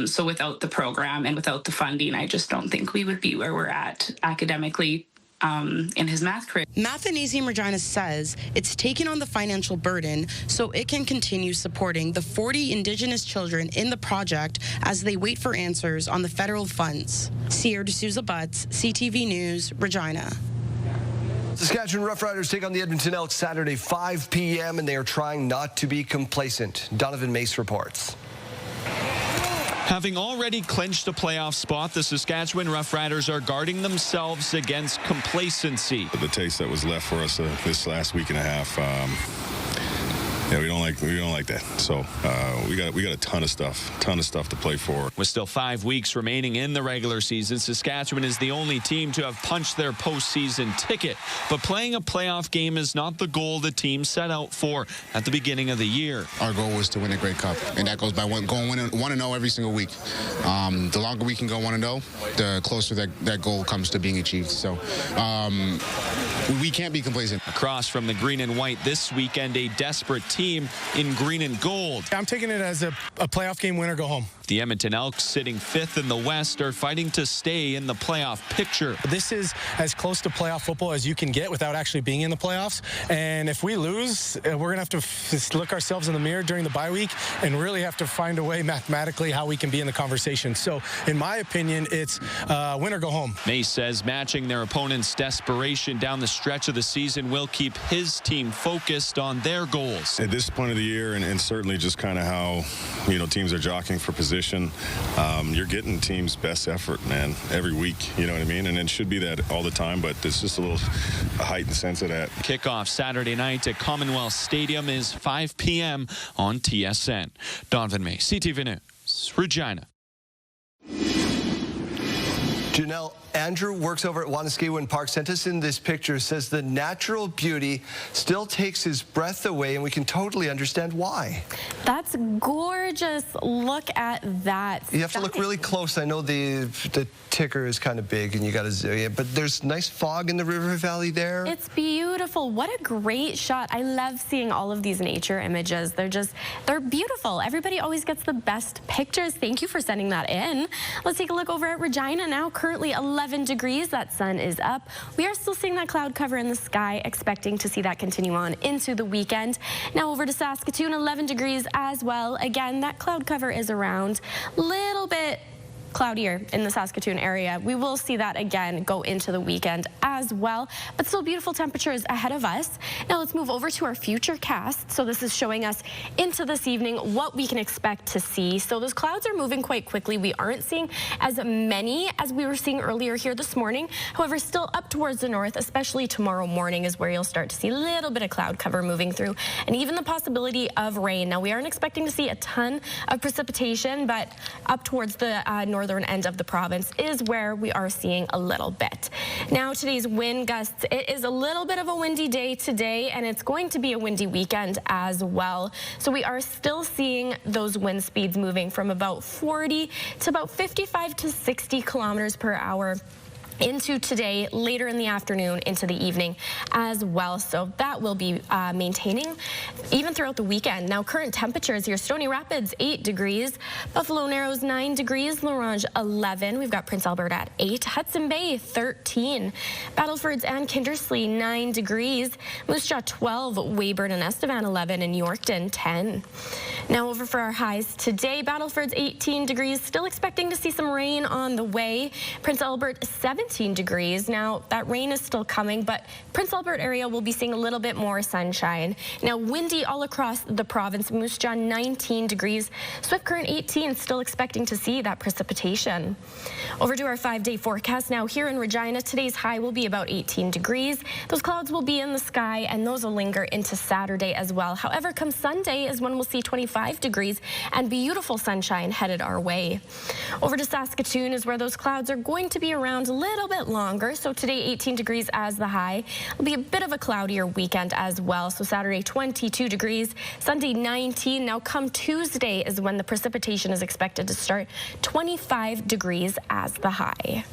So without the program and without the funding, I just don't think we would be where we're at academically in his math career. Mathnasium Regina says it's taken on the financial burden so it can continue supporting the 40 Indigenous children in the project as they wait for answers on the federal funds. Sierra D'Souza Butts, CTV News, Regina. Saskatchewan Roughriders take on the Edmonton Elks Saturday, 5 p.m., and they are trying not to be complacent. Donovan Mace reports. Having already clinched a playoff spot, the Saskatchewan Roughriders are guarding themselves against complacency. The taste that was left for us this last week and a half, yeah, we don't like that. So we got a ton of stuff to play for. With still 5 weeks remaining in the regular season, Saskatchewan is the only team to have punched their postseason ticket. But playing a playoff game is not the goal the team set out for at the beginning of the year. Our goal was to win a Grey Cup, and that goes by going 1-0 every single week. The longer we can go 1-0, the closer that goal comes to being achieved. So we can't be complacent. Across from the green and white this weekend, a desperate team in green and gold. I'm taking it as a playoff game, win or go home. The Edmonton Elks, sitting 5th in the West, are fighting to stay in the playoff picture. This is as close to playoff football as you can get without actually being in the playoffs. And if we lose, we're going to have to look ourselves in the mirror during the bye week and really have to find a way mathematically how we can be in the conversation. So, in my opinion, it's win or go home. Mace says matching their opponent's desperation down the stretch of the season will keep his team focused on their goals. At this point of the year, and certainly just kind of how teams are jockeying for position, you're getting team's best effort, man, every week. You know what I mean? And it should be that all the time, but it's just a heightened sense of that. Kickoff Saturday night at Commonwealth Stadium is 5 p.m. on TSN. Donovan May, CTV News, Regina. Janelle, Andrew works over at Wanuskewin Park, sent us in this picture, says the natural beauty still takes his breath away, and we can totally understand why. That's gorgeous. Look at that. You have to look really close. I know the ticker is kind of big, and you got to zoom in, but there's nice fog in the river valley there. It's beautiful. What a great shot. I love seeing all of these nature images. They're beautiful. Everybody always gets the best pictures. Thank you for sending that in. Let's take a look over at Regina now. Currently 11 degrees. That sun is up. We are still seeing that cloud cover in the sky, expecting to see that continue on into the weekend. Now over to Saskatoon, 11 degrees as well. Again, that cloud cover is around. Little bit cloudier in the Saskatoon area. We will see that again go into the weekend as well, but still beautiful temperatures ahead of us. Now let's move over to our future cast. So this is showing us into this evening what we can expect to see. So those clouds are moving quite quickly. We aren't seeing as many as we were seeing earlier here this morning. However, still up towards the north, especially tomorrow morning is where you'll start to see a little bit of cloud cover moving through, and even the possibility of rain. Now we aren't expecting to see a ton of precipitation, but up towards the northern end of the province is where we are seeing a little bit. Now today's wind gusts, it is a little bit of a windy day today, and it's going to be a windy weekend as well. So we are still seeing those wind speeds moving from about 40 to about 55 to 60 kilometers per hour into today, later in the afternoon, into the evening as well. So that will be maintaining even throughout the weekend. Now, current temperatures here, Stony Rapids, 8 degrees. Buffalo Narrows, 9 degrees. La Ronge, 11. We've got Prince Albert at 8. Hudson Bay, 13. Battlefords and Kindersley, 9 degrees. Moose Jaw, 12. Weyburn and Estevan, 11. And Yorkton, 10. Now over for our highs today. Battleford's 18 degrees, still expecting to see some rain on the way. Prince Albert 17 degrees. Now that rain is still coming, but Prince Albert area will be seeing a little bit more sunshine. Now windy all across the province. Moose Jaw 19 degrees. Swift Current 18, still expecting to see that precipitation. Over to our 5-day forecast now. Here in Regina, today's high will be about 18 degrees. Those clouds will be in the sky and those will linger into Saturday as well. However, come Sunday is when we'll see 25 degrees and beautiful sunshine headed our way. Over to Saskatoon is where those clouds are going to be around a little bit longer. So today 18 degrees as the high. It'll be a bit of a cloudier weekend as well. So Saturday 22 degrees, Sunday 19. Now come Tuesday is when the precipitation is expected to start, 25 degrees as the high.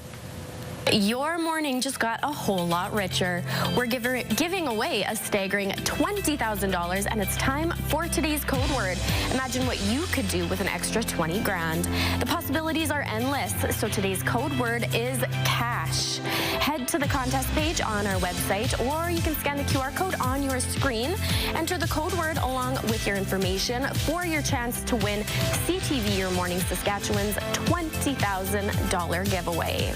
Your morning just got a whole lot richer. We're giving away a staggering $20,000, and it's time for today's code word. Imagine what you could do with an extra 20 grand. The possibilities are endless, so today's code word is cash. Head to the contest page on our website, or you can scan the QR code on your screen. Enter the code word along with your information for your chance to win CTV Your Morning Saskatchewan's $20,000 giveaway.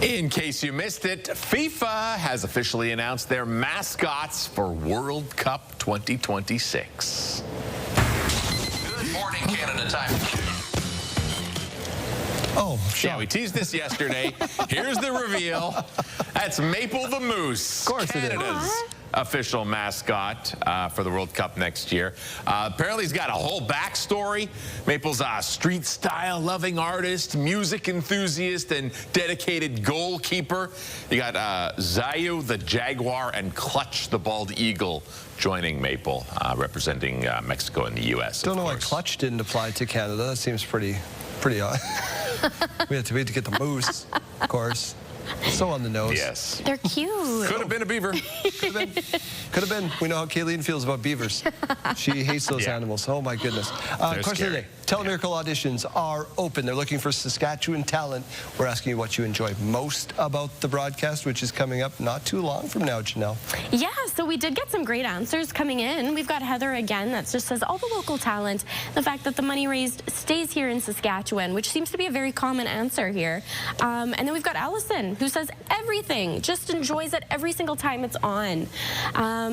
In case you missed it, FIFA has officially announced their mascots for World Cup 2026. Good morning, Canada time. Oh, yeah, we teased this yesterday. Here's the reveal. That's Maple the Moose, of course Canada's official mascot for the World Cup next year. Apparently he's got a whole backstory. Maple's a street style loving artist, music enthusiast, and dedicated goalkeeper. You got Zayu the Jaguar and Clutch the Bald Eagle joining Maple, representing Mexico and the U.S. Don't know why Clutch didn't apply to Canada. That seems pretty odd. We had to wait to get the moose, of course. So on the nose. Yes. They're cute. Could have been a beaver. Could have been. We know how Kayleen feels about beavers. She hates those animals. Oh, my goodness. Question of the day. Telemiracle auditions are open. They're looking for Saskatchewan talent. We're asking you what you enjoy most about the broadcast, which is coming up not too long from now, Janelle. Yeah, so we did get some great answers coming in. We've got Heather again that just says all the local talent, the fact that the money raised stays here in Saskatchewan, which seems to be a very common answer here. And then we've got Allison, who says everything, just enjoys it every single time it's on.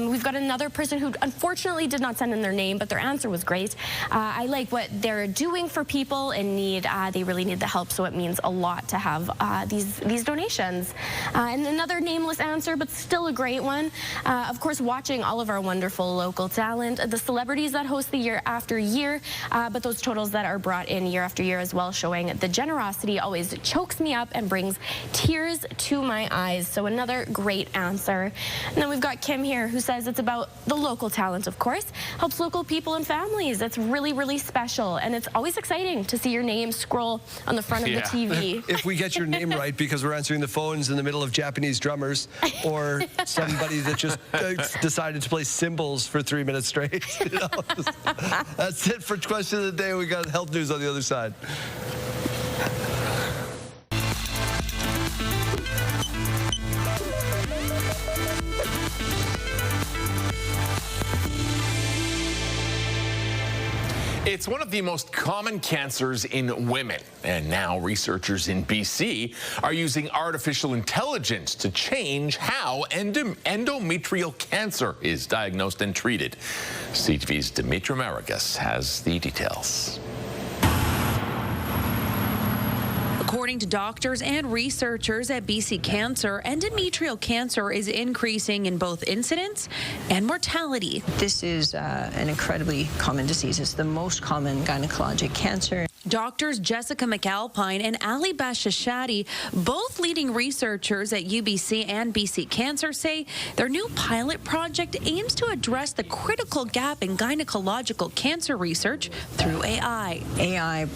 We've got another person who unfortunately did not send in their name, but their answer was great. I like what they're doing for people in need. They really need the help, so it means a lot to have these donations. And another nameless answer, but still a great one. Of course, watching all of our wonderful local talent, the celebrities that host the year after year, but those totals that are brought in year after year as well, showing the generosity always chokes me up and brings tears to my eyes. So another great answer. And then we've got Kim here, who says it's about the local talent, of course, helps local people and families. That's really, really special. And it's always exciting to see your name scroll on the front of the TV. If we get your name right, because we're answering the phones in the middle of Japanese drummers, or somebody that just decided to play cymbals for 3 minutes straight. You know? That's it for Question of the Day. We got health news on the other side. It's one of the most common cancers in women, and now researchers in BC are using artificial intelligence to change how endometrial cancer is diagnosed and treated. CTV's Dimitri Marigas has the details. According to doctors and researchers at BC Cancer, endometrial cancer is increasing in both incidence and mortality. This is an incredibly common disease. It's the most common gynecologic cancer. Doctors Jessica McAlpine and Ali Bashashati, both leading researchers at UBC and BC Cancer, say their new pilot project aims to address the critical gap in gynecological cancer research through AI. AI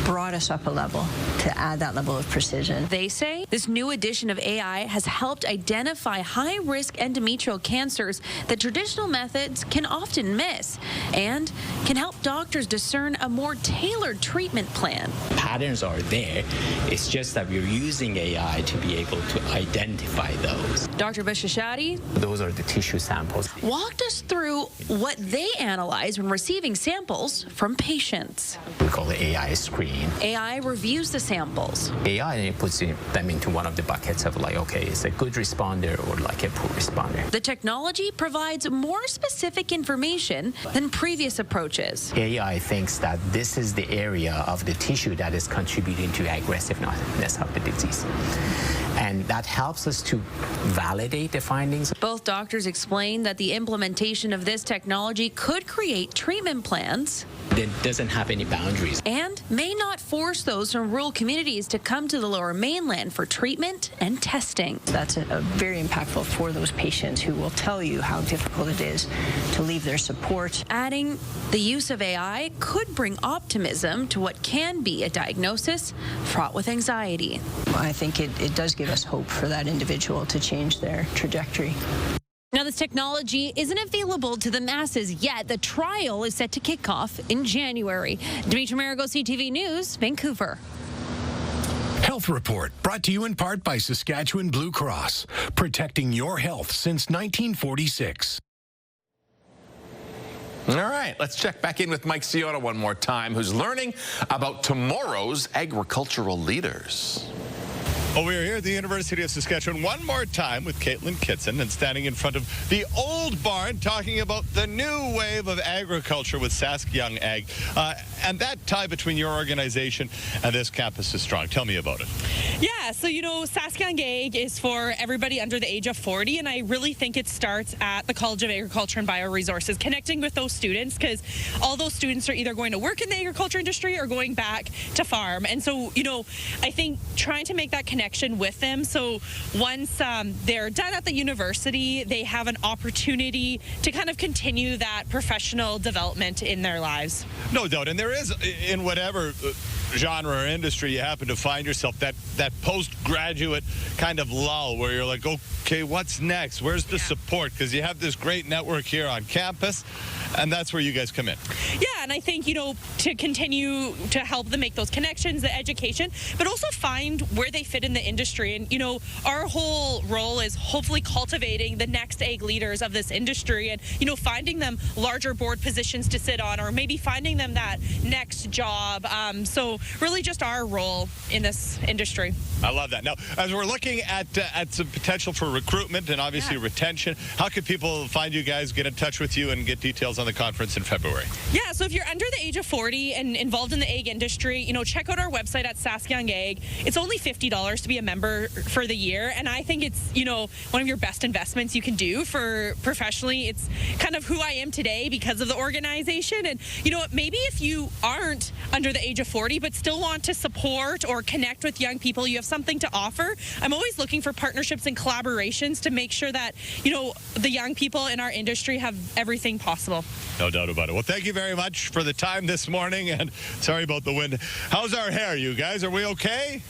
brought us up a level to add that level of precision. They say this new addition of AI has helped identify high-risk endometrial cancers that traditional methods can often miss, and can help doctors discern a more tailored treatment treatment plan. Patterns are there. It's just that we're using AI to be able to identify those. Dr. Bashashati Those are the tissue samples. walked us through what they analyze when receiving samples from patients. We call it AI screen. AI reviews the samples. AI puts them into one of the buckets of like, okay, it's a good responder or like a poor responder. The technology provides more specific information than previous approaches. AI thinks that this is the area of the tissue that is contributing to aggressiveness of the disease. And that helps us to validate the findings. Both doctors explain that the implementation of this technology could create treatment plans It doesn't have any boundaries. and may not force those from rural communities to come to the Lower Mainland for treatment and testing. That's a very impactful for those patients who will tell you how difficult it is to leave their support. Adding, the use of AI could bring optimism to what can be a diagnosis fraught with anxiety. I think it does give us hope for that individual to change their trajectory. Now, this technology isn't available to the masses yet. The trial is set to kick off in January. Dimitri Marigo, CTV News, Vancouver. Health Report, brought to you in part by Saskatchewan Blue Cross, protecting your health since 1946. All right, let's check back in with Mike Ciota one more time, who's learning about tomorrow's agricultural leaders. Well, we are here at the University of Saskatchewan one more time with Caitlin Kitson and standing in front of the old barn talking about the new wave of agriculture with Sask Young Ag. And that tie between your organization and this campus is strong. Tell me about it. Yeah, so Sask Young Ag is for everybody under the age of 40, and I really think it starts at the College of Agriculture and Bioresources, connecting with those students, because all those students are either going to work in the agriculture industry or going back to farm. And so, I think trying to make that connection with them, so once they're done at the university, they have an opportunity to kind of continue that professional development in their lives. No doubt. And there is, in whatever genre or industry you happen to find yourself, that postgraduate kind of lull where you're like, okay, what's next? Where's the support? Because you have this great network here on campus, and that's where you guys come in. Yeah, and I think, to continue to help them make those connections, the education, but also find where they fit in the industry. And, our whole role is hopefully cultivating the next ag leaders of this industry and, finding them larger board positions to sit on, or maybe finding them that next job. So really just our role in this industry. I love that. Now, as we're looking at some potential for recruitment and obviously retention, how can people find you guys, get in touch with you, and get details on the conference in February? Yeah, so if you're under the age of 40 and involved in the ag industry, check out our website at Sask Young Ag. It's only $50 to be a member for the year, and I think it's, one of your best investments you can do for professionally. It's kind of who I am today because of the organization. And, maybe if you aren't under the age of 40 but still want to support or connect with young people, you have something to offer. I'm always looking for partnerships and collaborations to make sure that, the young people in our industry have everything possible. No doubt about it. Well, thank you very much for the time this morning, and sorry about the wind. How's our hair, you guys? Are we okay?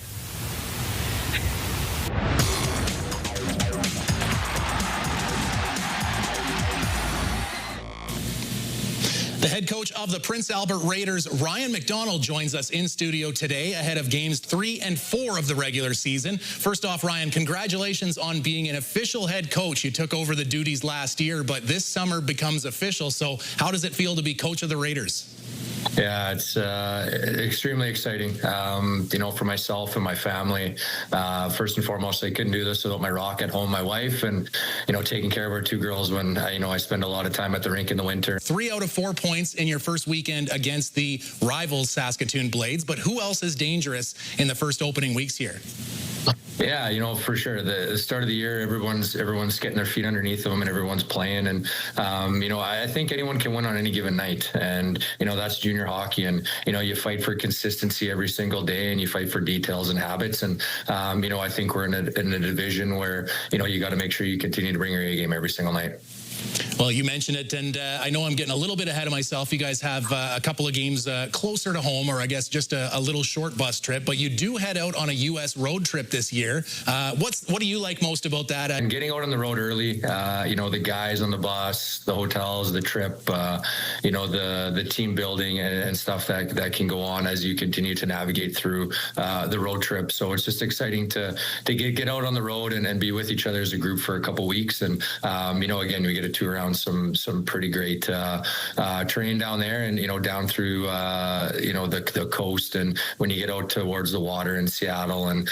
The head coach of the Prince Albert Raiders, Ryan McDonald, joins us in studio today ahead of games 3 and 4 of the regular season. First off, Ryan, congratulations on being an official head coach. You took over the duties last year, but this summer becomes official. So how does it feel to be coach of the Raiders? Yeah, it's extremely exciting, for myself and my family. First and foremost, I couldn't do this without my rock at home, my wife, and, taking care of our 2 girls when, I spend a lot of time at the rink in the winter. 3 out of 4 points in your first weekend against the rivals Saskatoon Blades, but who else is dangerous in the first opening weeks here? Yeah, for sure. The start of the year, everyone's getting their feet underneath them and everyone's playing. And, I think anyone can win on any given night. And, that's junior hockey. And, you fight for consistency every single day and you fight for details and habits. And, I think we're in a division where, you got to make sure you continue to bring your A game every single night. Well, you mentioned it, and I know I'm getting a little bit ahead of myself. You guys have a couple of games closer to home, or I guess just a little short bus trip, but you do head out on a U.S. road trip this year. What do you like most about that? And getting out on the road early, the guys on the bus, the hotels, the trip, the team building and stuff that can go on as you continue to navigate through the road trip. So it's just exciting to get out on the road and be with each other as a group for a couple weeks. And, again, we get to tour around some pretty great terrain down there and, down through, the coast. And when you get out towards the water in Seattle and,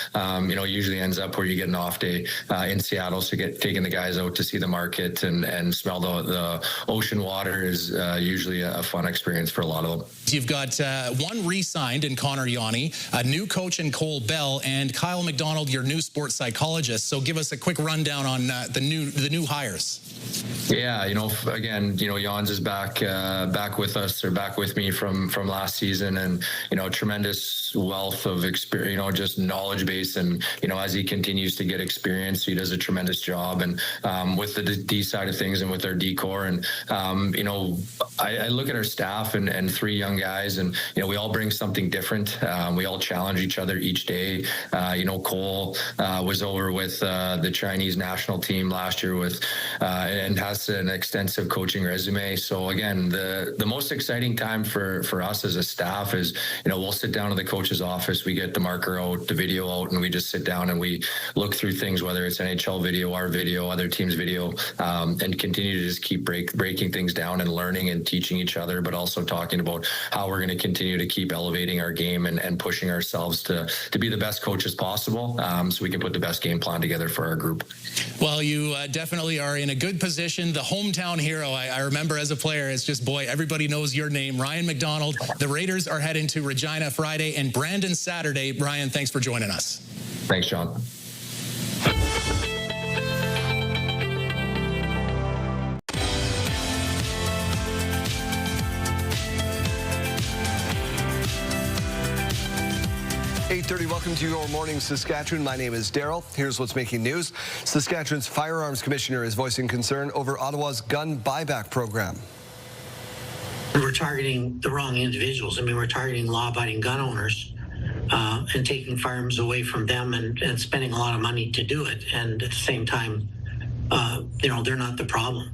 usually ends up where you get an off day in Seattle. So taking the guys out to see the market and smell the ocean water is usually a fun experience for a lot of them. You've got one re-signed in Connor Yanni, a new coach in Cole Bell, and Kyle McDonald, your new sports psychologist. So give us a quick rundown on the new hires. Yeah, again, Jans is back with us, or back with me from last season, and tremendous wealth of experience, just knowledge base, and as he continues to get experience, he does a tremendous job, and with the D side of things and with our D core, and I look at our staff and three young guys, and we all bring something different. We all challenge each other each day. Cole was over with the Chinese national team last year and has an extensive coaching resume. So again, the most exciting time for us as a staff is, we'll sit down in the coach's office, we get the marker out, the video out, and we just sit down and we look through things, whether it's NHL video, our video, other teams' video, and continue to just keep breaking things down and learning and teaching each other, but also talking about how we're going to continue to keep elevating our game and pushing ourselves to be the best coaches possible, so we can put the best game plan together for our group. Well, you definitely are in a good position. The hometown hero, I remember as a player, it's just, boy, everybody knows your name, Ryan McDonald. The Raiders are heading to Regina Friday and Brandon Saturday. Ryan, thanks for joining us. Thanks, Sean. Welcome to Your Morning Saskatchewan. My name is Daryl. Here's what's making news. Saskatchewan's firearms commissioner is voicing concern over Ottawa's gun buyback program. We're targeting the wrong individuals. We're targeting law-abiding gun owners and taking firearms away from them and spending a lot of money to do it. And at the same time, they're not the problem.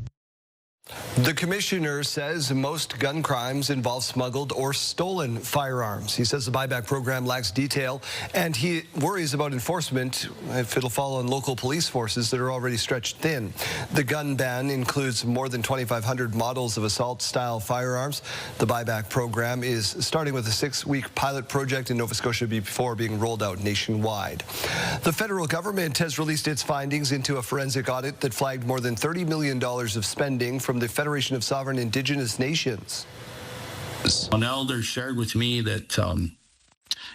The commissioner says most gun crimes involve smuggled or stolen firearms. He says the buyback program lacks detail, and he worries about enforcement if it'll fall on local police forces that are already stretched thin. The gun ban includes more than 2,500 models of assault-style firearms. The buyback program is starting with a 6-week pilot project in Nova Scotia before being rolled out nationwide. The federal government has released its findings into a forensic audit that flagged more than $30 million of spending from the Federation of Sovereign Indigenous Nations. An elder shared with me that,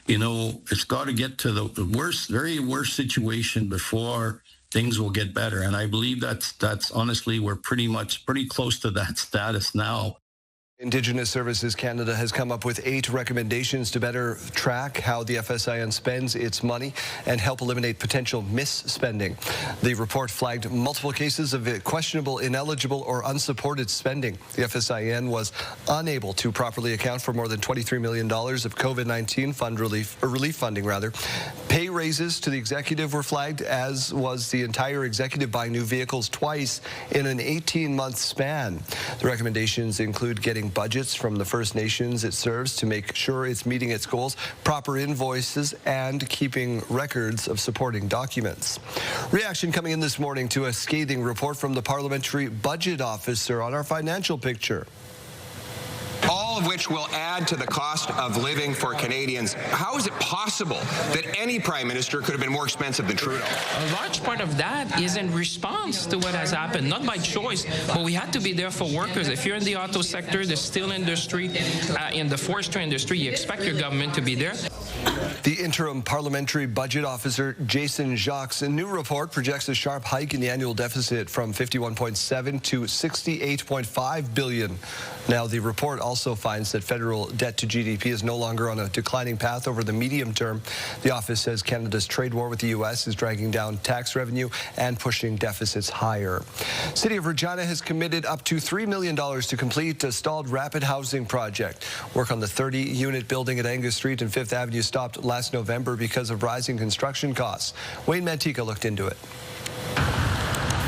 it's got to get to the worst, very worst situation before things will get better. And I believe that's honestly, we're pretty close to that status now. Indigenous Services Canada has come up with 8 recommendations to better track how the FSIN spends its money and help eliminate potential misspending. The report flagged multiple cases of questionable, ineligible, or unsupported spending. The FSIN was unable to properly account for more than $23 million of COVID-19 relief funding. Pay raises to the executive were flagged, as was the entire executive buying new vehicles twice in an 18-month span. The recommendations include getting budgets from the First Nations it serves to make sure it's meeting its goals, proper invoices, and keeping records of supporting documents. Reaction coming in this morning to a scathing report from the Parliamentary Budget Officer on our financial picture. All of which will add to the cost of living for Canadians. How is it possible that any Prime Minister could have been more expensive than Trudeau? A large part of that is in response to what has happened, not by choice, but we had to be there for workers. If you're in the auto sector, the steel industry, in the forestry industry, you expect your government to be there. The interim Parliamentary Budget Officer, Jason Jacques' new report projects a sharp hike in the annual deficit from $51.7 to $68.5 billion. Now, the report also finds that federal debt to GDP is no longer on a declining path over the medium term. The office says Canada's trade war with the U.S. is dragging down tax revenue and pushing deficits higher. City of Regina has committed up to $3 million to complete a stalled rapid housing project. Work on the 30-unit building at Angus Street and 5th Avenue stopped last November because of rising construction costs. Wayne Mantica looked into it.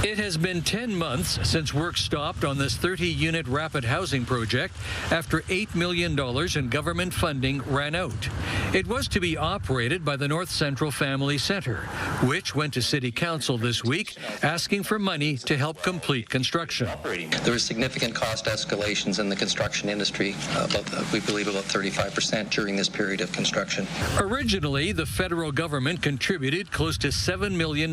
It has been 10 months since work stopped on this 30-unit rapid housing project after $8 million in government funding ran out. It was to be operated by the North Central Family Centre, which went to City Council this week asking for money to help complete construction. There were significant cost escalations in the construction industry, we believe about 35% during this period of construction. Originally, the federal government contributed close to $7 million,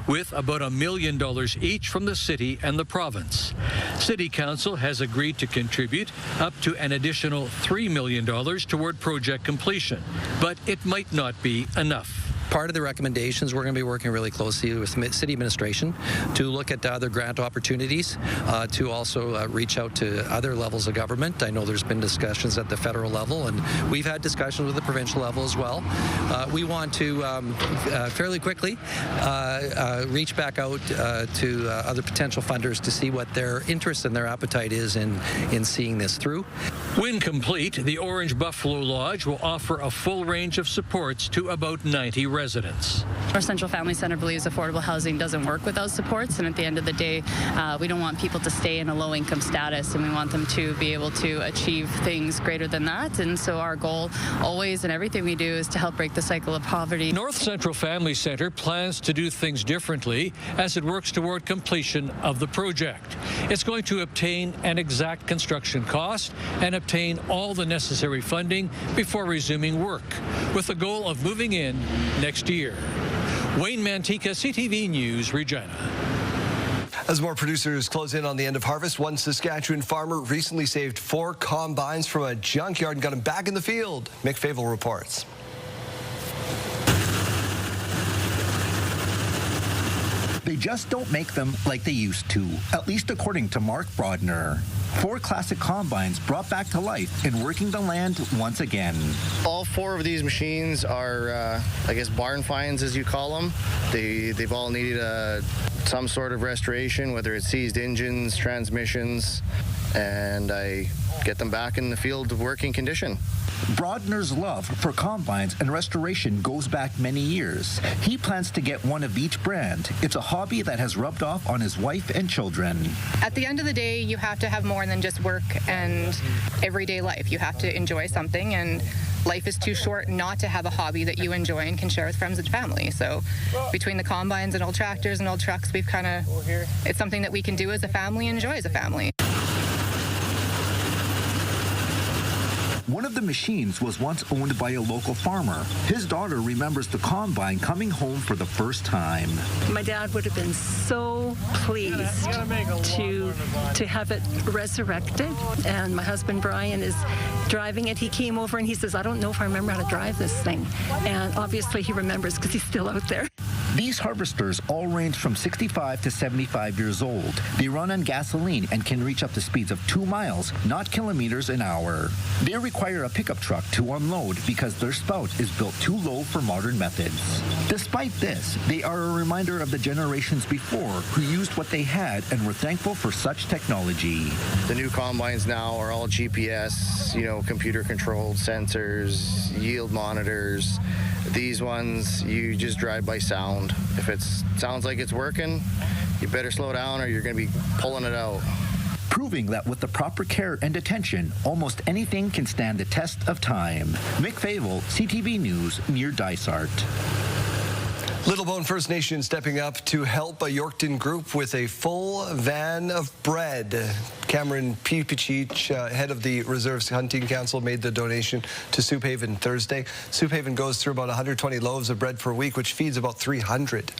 with about $1 million each from the city and the province. City Council has agreed to contribute up to an additional $3 million toward project completion, but it might not be enough. Part of the recommendations, we're going to be working really closely with city administration to look at other grant opportunities, to also reach out to other levels of government. I know there's been discussions at the federal level, and we've had discussions with the provincial level as well. We want to fairly quickly reach back out to other potential funders to see what their interest and their appetite is in seeing this through. When complete, the Orange Buffalo Lodge will offer a full range of supports to about 90 residents. Our Central Family Centre believes affordable housing doesn't work without supports, and at the end of the day, we don't want people to stay in a low-income status, and we want them to be able to achieve things greater than that. And so our goal always and everything we do is to help break the cycle of poverty. North Central Family Centre plans to do things differently as it works toward completion of the project. It's going to obtain an exact construction cost and obtain all the necessary funding before resuming work, with the goal of moving in next year. Wayne Mantica, CTV News, Regina. As more producers close in on the end of harvest, one Saskatchewan farmer recently saved 4 combines from a junkyard and got them back in the field. Mick Favel reports. They just don't make them like they used to, at least according to Mark Brodner. 4 classic combines brought back to life and working the land once again. All 4 of these machines are, I guess, barn finds, as you call them. They've all needed some sort of restoration, whether it's seized engines, transmissions, and I get them back in the field of working condition. Brodner's love for combines and restoration goes back many years. He plans to get one of each brand. It's a hobby that has rubbed off on his wife and children. At the end of the day, you have to have more than just work and everyday life. You have to enjoy something, and life is too short not to have a hobby that you enjoy and can share with friends and family. So between the combines and old tractors and old trucks, it's something that we can do as a family and enjoy as a family. One of the machines was once owned by a local farmer. His daughter remembers the combine coming home for the first time. My dad would have been so pleased to have it resurrected. And my husband Brian is driving it. He came over and he says, I don't know if I remember how to drive this thing. And obviously he remembers because he's still out there. These harvesters all range from 65 to 75 years old. They run on gasoline and can reach up to speeds of 2 miles, not kilometers an hour. They require a pickup truck to unload because their spout is built too low for modern methods. Despite this, they are a reminder of the generations before who used what they had and were thankful for such technology. The new combines now are all GPS, computer-controlled sensors, yield monitors. These ones, you just drive by sound. If it sounds like it's working, you better slow down or you're going to be pulling it out. Proving that with the proper care and attention, almost anything can stand the test of time. Mick Favel, CTV News, near Dysart. Littlebone First Nation stepping up to help a Yorkton group with a full van of bread. Cameron Pipachich, head of the Reserves Hunting Council, made the donation to Soup Haven Thursday. Soup Haven goes through about 120 loaves of bread per week, which feeds about 300.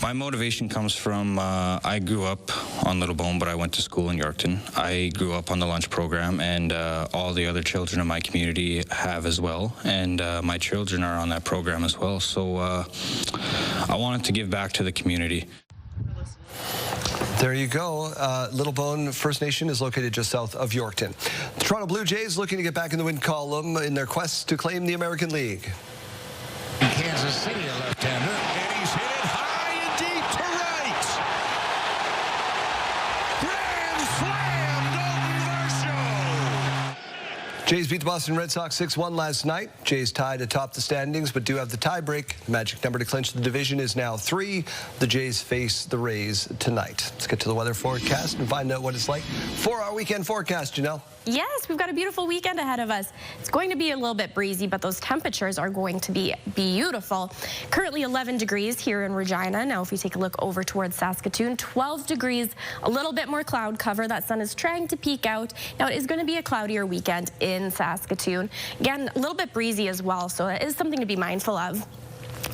My motivation comes from I grew up on Littlebone, but I went to school in Yorkton. I grew up on the lunch program, and all the other children in my community have as well. And my children are on that program as well. So I wanted to give back to the community. There you go. Littlebone First Nation is located just south of Yorkton. The Toronto Blue Jays looking to get back in the win column in their quest to claim the American League. Kansas City, a left-hander, and he's hit it high and deep to right. Grand slam, Dalton Varsho. Jays beat the Boston Red Sox 6-1 last night. Jays tied atop the standings, but do have the tiebreak. The magic number to clinch the division is now 3. The Jays face the Rays tonight. Let's get to the weather forecast and find out what it's like for our weekend forecast, Janelle. Yes, we've got a beautiful weekend ahead of us. It's going to be a little bit breezy, but those temperatures are going to be beautiful. Currently 11 degrees here in Regina. Now, if we take a look over towards Saskatoon, 12 degrees, a little bit more cloud cover. That sun is trying to peek out. Now, it is going to be a cloudier weekend in Saskatoon. Again, a little bit breezy as well, so it is something to be mindful of.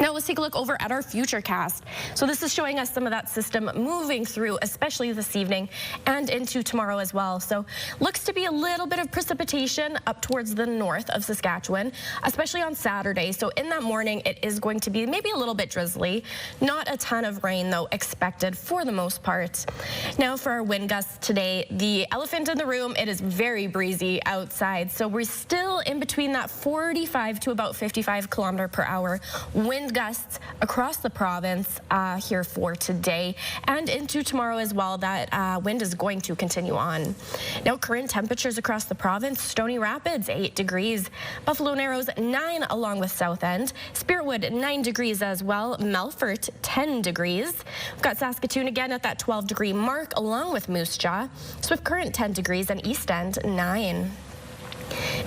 Now let's take a look over at our futurecast. So this is showing us some of that system moving through, especially this evening and into tomorrow as well. So looks to be a little bit of precipitation up towards the north of Saskatchewan, especially on Saturday. So in that morning, it is going to be maybe a little bit drizzly. Not a ton of rain, though, expected for the most part. Now for our wind gusts today, the elephant in the room, it is very breezy outside. So we're still in between that 45 to about 55 kilometer per hour wind gusts across the province here for today and into tomorrow as well. That wind is going to continue on. Now, current temperatures across the province: Stony Rapids 8 degrees, Buffalo Narrows 9 along with South End, Spiritwood 9 degrees as well, Melfort 10 degrees. We've got Saskatoon again at that 12-degree mark along with Moose Jaw, Swift Current 10 degrees, and East End 9.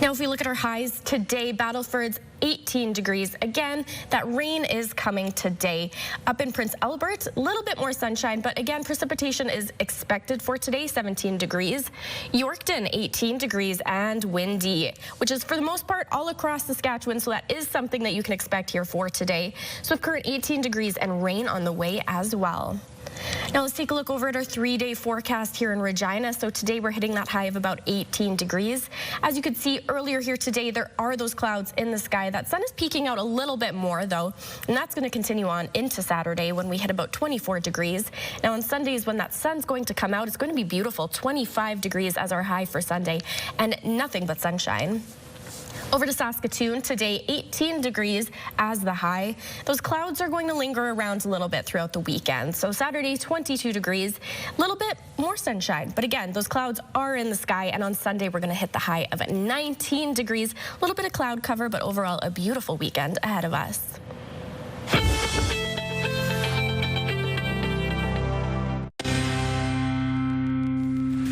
Now, if we look at our highs today, Battleford's 18 degrees. Again, that rain is coming today. Up in Prince Albert, a little bit more sunshine, but again, precipitation is expected for today, 17 degrees. Yorkton, 18 degrees and windy, which is for the most part all across Saskatchewan, so that is something that you can expect here for today. Swift Current, 18 degrees and rain on the way as well. Now let's take a look over at our 3-day forecast here in Regina. So today we're hitting that high of about 18 degrees. As you could see earlier here today, there are those clouds in the sky. That sun is peeking out a little bit more though, and that's going to continue on into Saturday when we hit about 24 degrees. Now on Sundays, when that sun's going to come out, it's going to be beautiful. 25 degrees as our high for Sunday and nothing but sunshine. Over to Saskatoon today, 18 degrees as the high. Those clouds are going to linger around a little bit throughout the weekend. So Saturday, 22 degrees, a little bit more sunshine. But again, those clouds are in the sky. And on Sunday, we're going to hit the high of 19 degrees. A little bit of cloud cover, but overall a beautiful weekend ahead of us.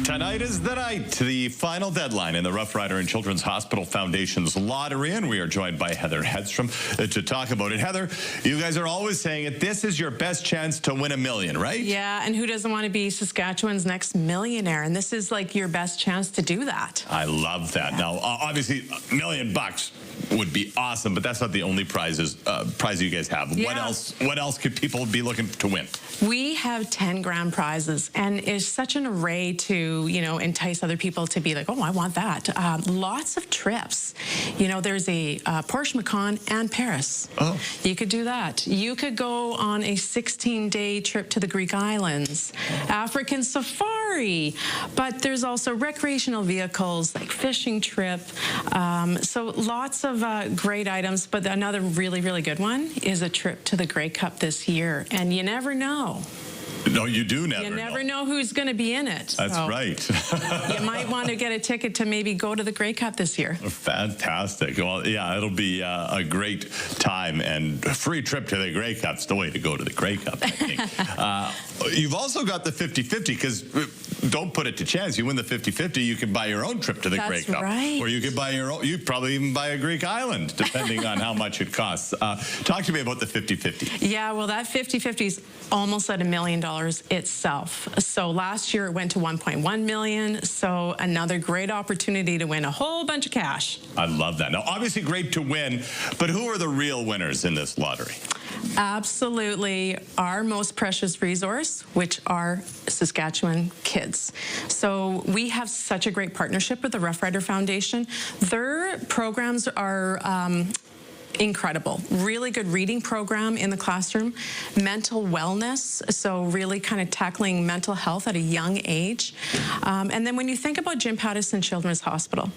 Tonight is the night, the final deadline in the Rough Rider and Children's Hospital Foundation's lottery, and we are joined by Heather Hedstrom to talk about it. Heather, you guys are always saying it. This is your best chance to win $1 million, right? Yeah, and who doesn't want to be Saskatchewan's next millionaire? And this is like your best chance to do that. I love that. Now, obviously, $1 million would be awesome, but that's not the only prize you guys have. Yeah. What else could people be looking to win? We have 10 grand prizes, and it's such an array to, entice other people to be like, oh, I want that. Lots of trips. There's a Porsche Macan and Paris. Oh. You could do that. You could go on a 16-day trip to the Greek islands, African safari, but there's also recreational vehicles like fishing trip. So lots of great items, but another really, really good one is a trip to the Grey Cup this year, and you never know. No, you do never know. You never know who's going to be in it. That's right. You might want to get a ticket to maybe go to the Grey Cup this year. Fantastic. Well, yeah, it'll be a great time, and a free trip to the Grey Cup's the way to go to the Grey Cup, I think. You've also got the 50-50, because don't put it to chance. You win the 50-50, you can buy your own trip to the Grey Cup. Right. Or you could buy your own, you'd probably even buy a Greek island, depending on how much it costs. Talk to me about the 50-50. Yeah, well, that 50-50 is almost at $1 million itself. So last year it went to 1.1 million. So another great opportunity to win a whole bunch of cash. I love that. Now, obviously great to win, but who are the real winners in this lottery? Absolutely our most precious resource, which are Saskatchewan kids. So we have such a great partnership with the Rough Rider Foundation. Their programs are incredible. Really good reading program in the classroom, mental wellness, so really kind of tackling mental health at a young age. And then when you think about Jim Pattison Children's Hospital,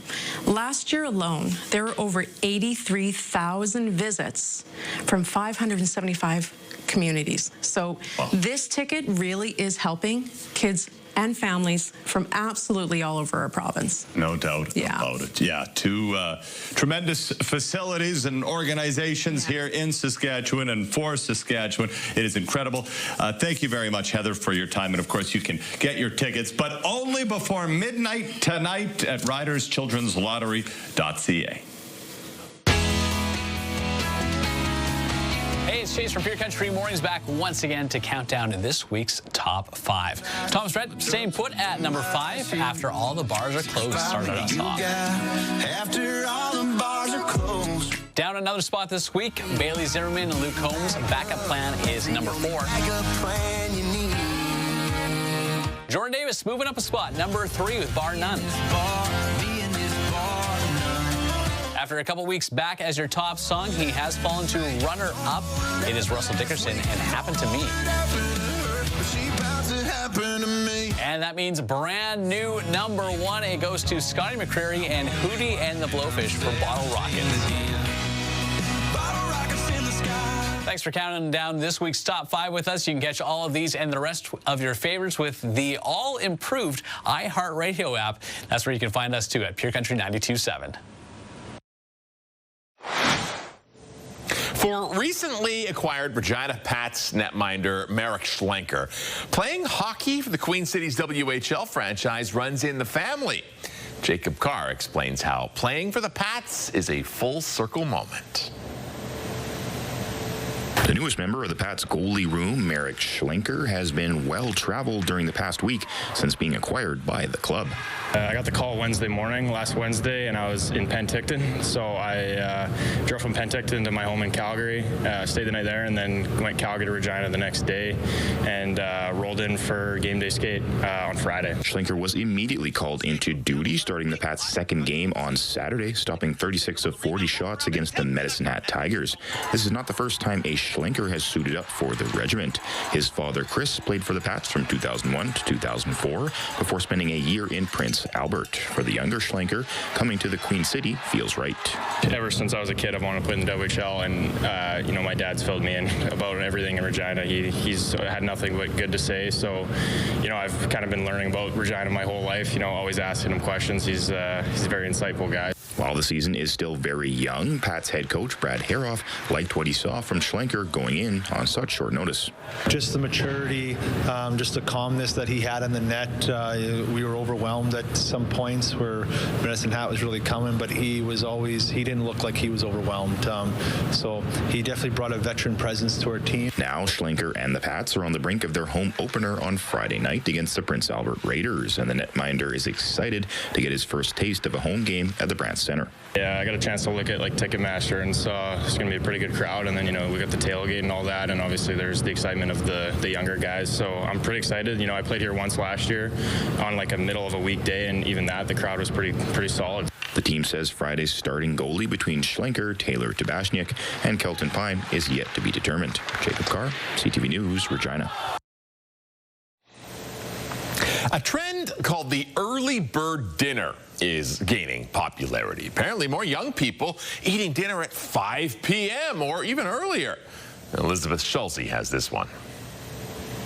last year alone, there were over 83,000 visits from 575 communities. So this ticket really is helping kids and families from absolutely all over our province. No doubt about it. Yeah, two tremendous facilities and organizations here in Saskatchewan and for Saskatchewan. It is incredible. Thank you very much, Heather, for your time. And of course, you can get your tickets, but only before midnight tonight at riderschildrenslottery.ca. Hey, it's Chase from Pure Country Mornings back once again to count down to this week's top 5. Thomas Brett staying put at number 5 after all the bars are closed started us off. After all the bars are closed. Down another spot this week, Bailey Zimmerman and Luke Combs' Backup Plan is number 4. Jordan Davis moving up a spot, number 3 with Bar None. After a couple weeks back as your top song, he has fallen to runner-up. It is Russell Dickerson and Happened to Me. And that means brand new number 1. It goes to Scotty McCreery and Hootie and the Blowfish for Bottle Rocket. Thanks for counting down this week's top 5 with us. You can catch all of these and the rest of your favorites with the all-improved iHeartRadio app. That's where you can find us, too, at Pure Country 92.7. For recently acquired Regina Pats netminder Marek Schlenker, playing hockey for the Queen City's WHL franchise runs in the family. Jacob Carr explains how playing for the Pats is a full-circle moment. The newest member of the Pats goalie room, Marek Schlenker, has been well-traveled during the past week since being acquired by the club. I got the call Wednesday morning, last Wednesday, and I was in Penticton. So I drove from Penticton to my home in Calgary, stayed the night there, and then went Calgary to Regina the next day, and rolled in for game day skate on Friday. Schlenker was immediately called into duty, starting the Pats' second game on Saturday, stopping 36 of 40 shots against the Medicine Hat Tigers. This is not the first time a Schlenker has suited up for the regiment. His father, Chris, played for the Pats from 2001 to 2004 before spending a year in Prince Albert. For the younger Schlenker, coming to the Queen City feels right. Ever since I was a kid, I've wanted to play in the WHL, and my dad's filled me in about everything in Regina. He's had nothing but good to say. So, I've kind of been learning about Regina my whole life. Always asking him questions. He's a very insightful guy. While the season is still very young, Pat's head coach Brad Haroff liked what he saw from Schlenker going in on such short notice. Just the maturity, just the calmness that he had in the net. We were overwhelmed at some points where Medicine Hat was really coming, but he didn't look like he was overwhelmed. So he definitely brought a veteran presence to our team. Now Schlenker and the Pats are on the brink of their home opener on Friday night against the Prince Albert Raiders, and the netminder is excited to get his first taste of a home game at the Brant Center. Yeah, I got a chance to look at Ticketmaster and saw it's going to be a pretty good crowd, and then we got the tailgate and all that, and obviously there's the excitement of the younger guys. So I'm pretty excited. I played here once last year on a middle of a weekday, and even that the crowd was pretty solid. The team says Friday's starting goalie between Schlenker, Taylor Tabashniak, and Kelton Pine is yet to be determined. Jacob Carr, CTV News, Regina. A trend called the early bird dinner is gaining popularity. Apparently, more young people eating dinner at 5 p.m. or even earlier. Elizabeth Schulze has this one.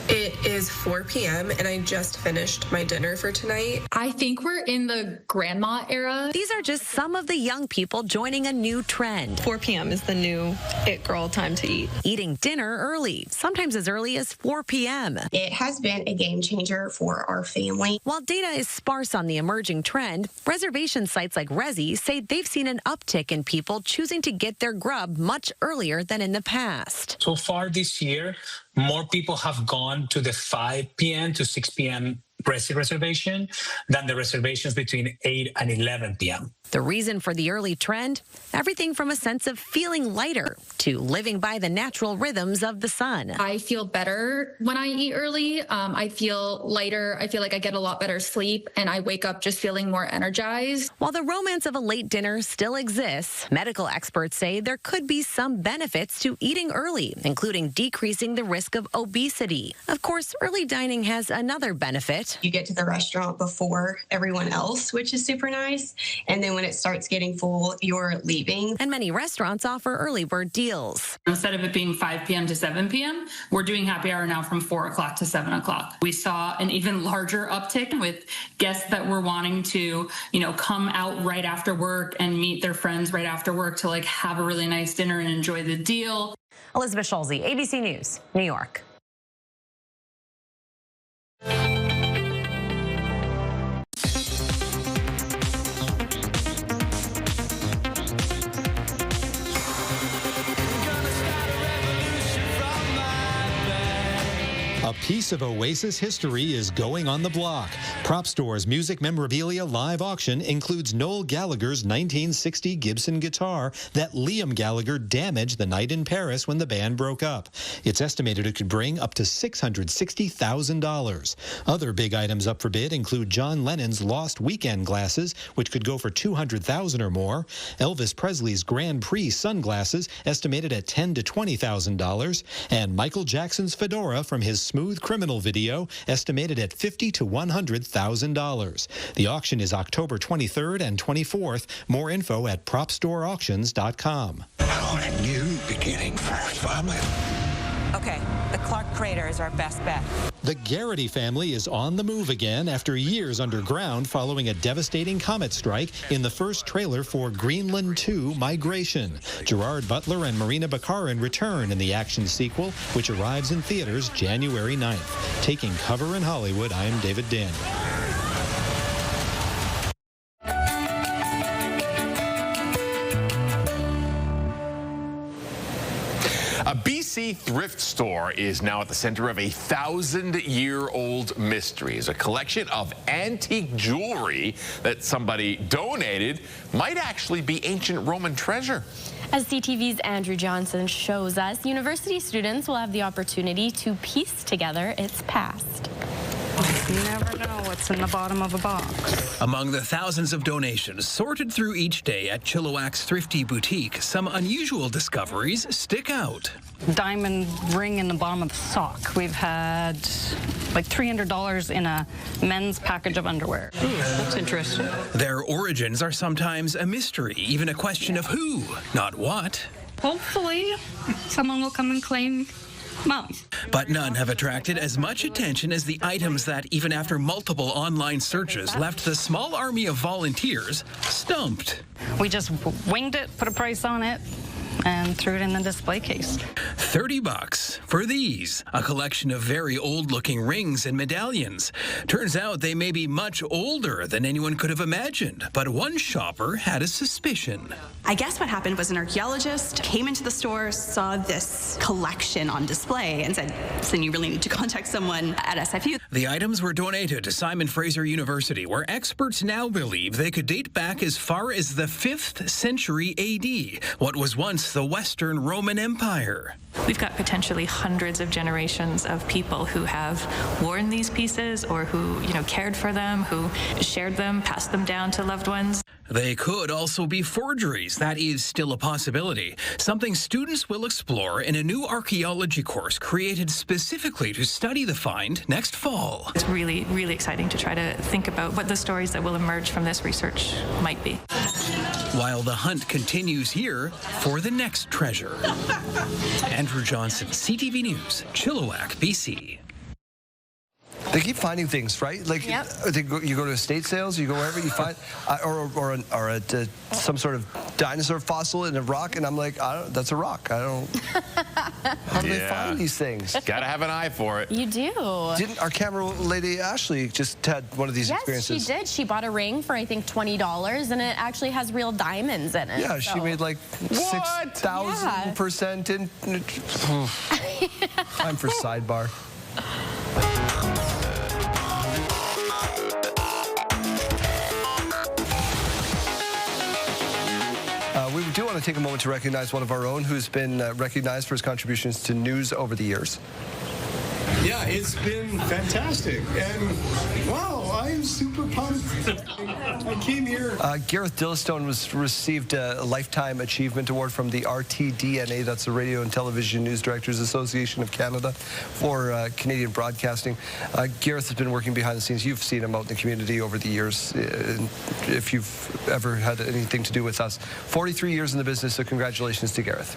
It is 4 p.m. and I just finished my dinner for tonight. I think we're in the grandma era. These are just some of the young people joining a new trend. 4 p.m. is the new it girl time to eat. Eating dinner early, sometimes as early as 4 p.m. It has been a game changer for our family. While data is sparse on the emerging trend, reservation sites like Resy say they've seen an uptick in people choosing to get their grub much earlier than in the past. So far this year, more people have gone to the 5 p.m. to 6 p.m. reservation than the reservations between 8 and 11 p.m. The reason for the early trend? Everything from a sense of feeling lighter to living by the natural rhythms of the sun. I feel better when I eat early. I feel lighter. I feel like I get a lot better sleep, and I wake up just feeling more energized. While the romance of a late dinner still exists, medical experts say there could be some benefits to eating early, including decreasing the risk of obesity. Of course, early dining has another benefit. You get to the restaurant before everyone else, which is super nice. And then when it starts getting full, you're leaving. And many restaurants offer early bird deals. Instead of it being 5 p.m. to 7 p.m., we're doing happy hour now from 4 o'clock to 7 o'clock. We saw an even larger uptick with guests that were wanting to, come out right after work and meet their friends right after work to have a really nice dinner and enjoy the deal. Elizabeth Schulze, ABC News, New York. A piece of Oasis history is going on the block. Prop Store's music memorabilia live auction includes Noel Gallagher's 1960 Gibson guitar that Liam Gallagher damaged the night in Paris when the band broke up. It's estimated it could bring up to $660,000. Other big items up for bid include John Lennon's Lost Weekend glasses, which could go for $200,000 or more, Elvis Presley's Grand Prix sunglasses, estimated at $10,000 to $20,000, and Michael Jackson's fedora from his Smooth Criminal video, estimated at $50,000 to $100,000. The auction is October 23rd and 24th. More info at propstoreauctions.com. A new beginning for our family. Okay, the Clark crater is our best bet. The Garrity family is on the move again after years underground following a devastating comet strike in the first trailer for Greenland 2 Migration. Gerard Butler and Marina Baccarin return in the action sequel, which arrives in theaters January 9th. Taking cover in Hollywood, I'm David Daniel. A BC thrift store is now at the center of a 1,000-year-old mysteries. A collection of antique jewelry that somebody donated might actually be ancient Roman treasure. As CTV's Andrew Johnson shows us, university students will have the opportunity to piece together its past. You never know what's in the bottom of a box. Among the thousands of donations sorted through each day at Chilliwack's Thrifty Boutique, some unusual discoveries stick out. Diamond ring in the bottom of the sock. We've had like $300 in a men's package of underwear. Ooh, that's interesting. Their origins are sometimes a mystery, even a question of who, not what. Hopefully, someone will come and claim Mom. But none have attracted as much attention as the items that, even after multiple online searches, left the small army of volunteers stumped. We just winged it, put a price on it, and threw it in the display case. $30 for these, a collection of very old-looking rings and medallions. Turns out they may be much older than anyone could have imagined, but one shopper had a suspicion. I guess what happened was an archaeologist came into the store, saw this collection on display, and said, "Then you really need to contact someone at SFU." The items were donated to Simon Fraser University, where experts now believe they could date back as far as the 5th century AD, what was once the Western Roman Empire. We've got potentially hundreds of generations of people who have worn these pieces or who, cared for them, who shared them, passed them down to loved ones. They could also be forgeries. That is still a possibility. Something students will explore in a new archaeology course created specifically to study the find next fall. It's really, really exciting to try to think about what the stories that will emerge from this research might be. While the hunt continues here for the next treasure. Andrew Johnson, CTV News, Chilliwack, BC. They keep finding things, right? Like, yep. You go to estate sales, you go wherever you find, or at some sort of dinosaur fossil in a rock, and I'm like, that's a rock. I don't. How do they find these things? Gotta have an eye for it. You do. Didn't our camera lady Ashley just had one of these experiences? Yes, she did. She bought a ring for I think $20, and it actually has real diamonds in it. Yeah, she made like 6,000% in. Time for sidebar. want to take a moment to recognize one of our own who's been recognized for his contributions to news over the years. Yeah, it's been fantastic, and wow, I'm super pumped. I came here. Gareth Dillistone received a Lifetime Achievement Award from the RTDNA, that's the Radio and Television News Directors Association of Canada, for Canadian broadcasting. Gareth has been working behind the scenes. You've seen him out in the community over the years, if you've ever had anything to do with us. 43 years in the business, so congratulations to Gareth.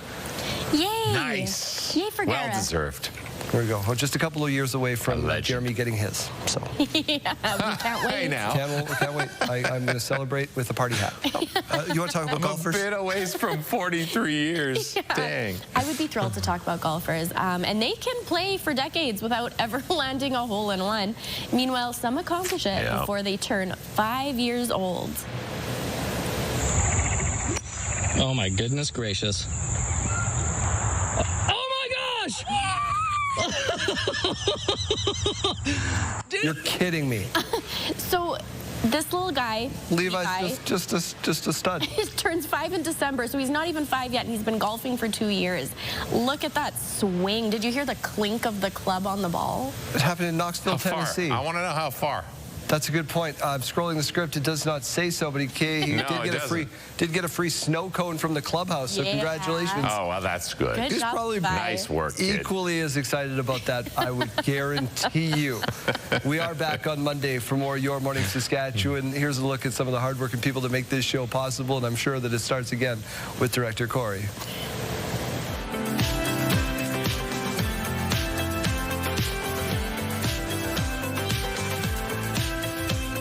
Yay! Nice. Yay for Gareth. Well deserved. There we go. Well, just a couple of years away from Jeremy getting his. So. Yeah, we can't wait. Hey now. Can't wait. I'm going to celebrate with a party hat. You want to talk about golfers? A bit away from 43 years. Yeah. Dang. I would be thrilled to talk about golfers. And they can play for decades without ever landing a hole-in-one. Meanwhile, some accomplish it before they turn 5 years old. Oh, my goodness gracious. Oh, my gosh! You're kidding me. So this little guy, Levi's just a stud. He turns 5 in December, so he's not even 5 yet, and he's been golfing for 2 years. Look at that swing. Did you hear the clink of the club on the ball? It happened in Knoxville, Tennessee. I want to know how far. That's a good point. I'm scrolling the script. It does not say so, but he did get a free snow cone from the clubhouse. So congratulations. Oh, well, that's good. He's probably nice work, kid. Equally as excited about that, I would guarantee you. We are back on Monday for more Your Morning Saskatchewan. Here's a look at some of the hardworking people that make this show possible, and I'm sure that it starts again with Director Corey.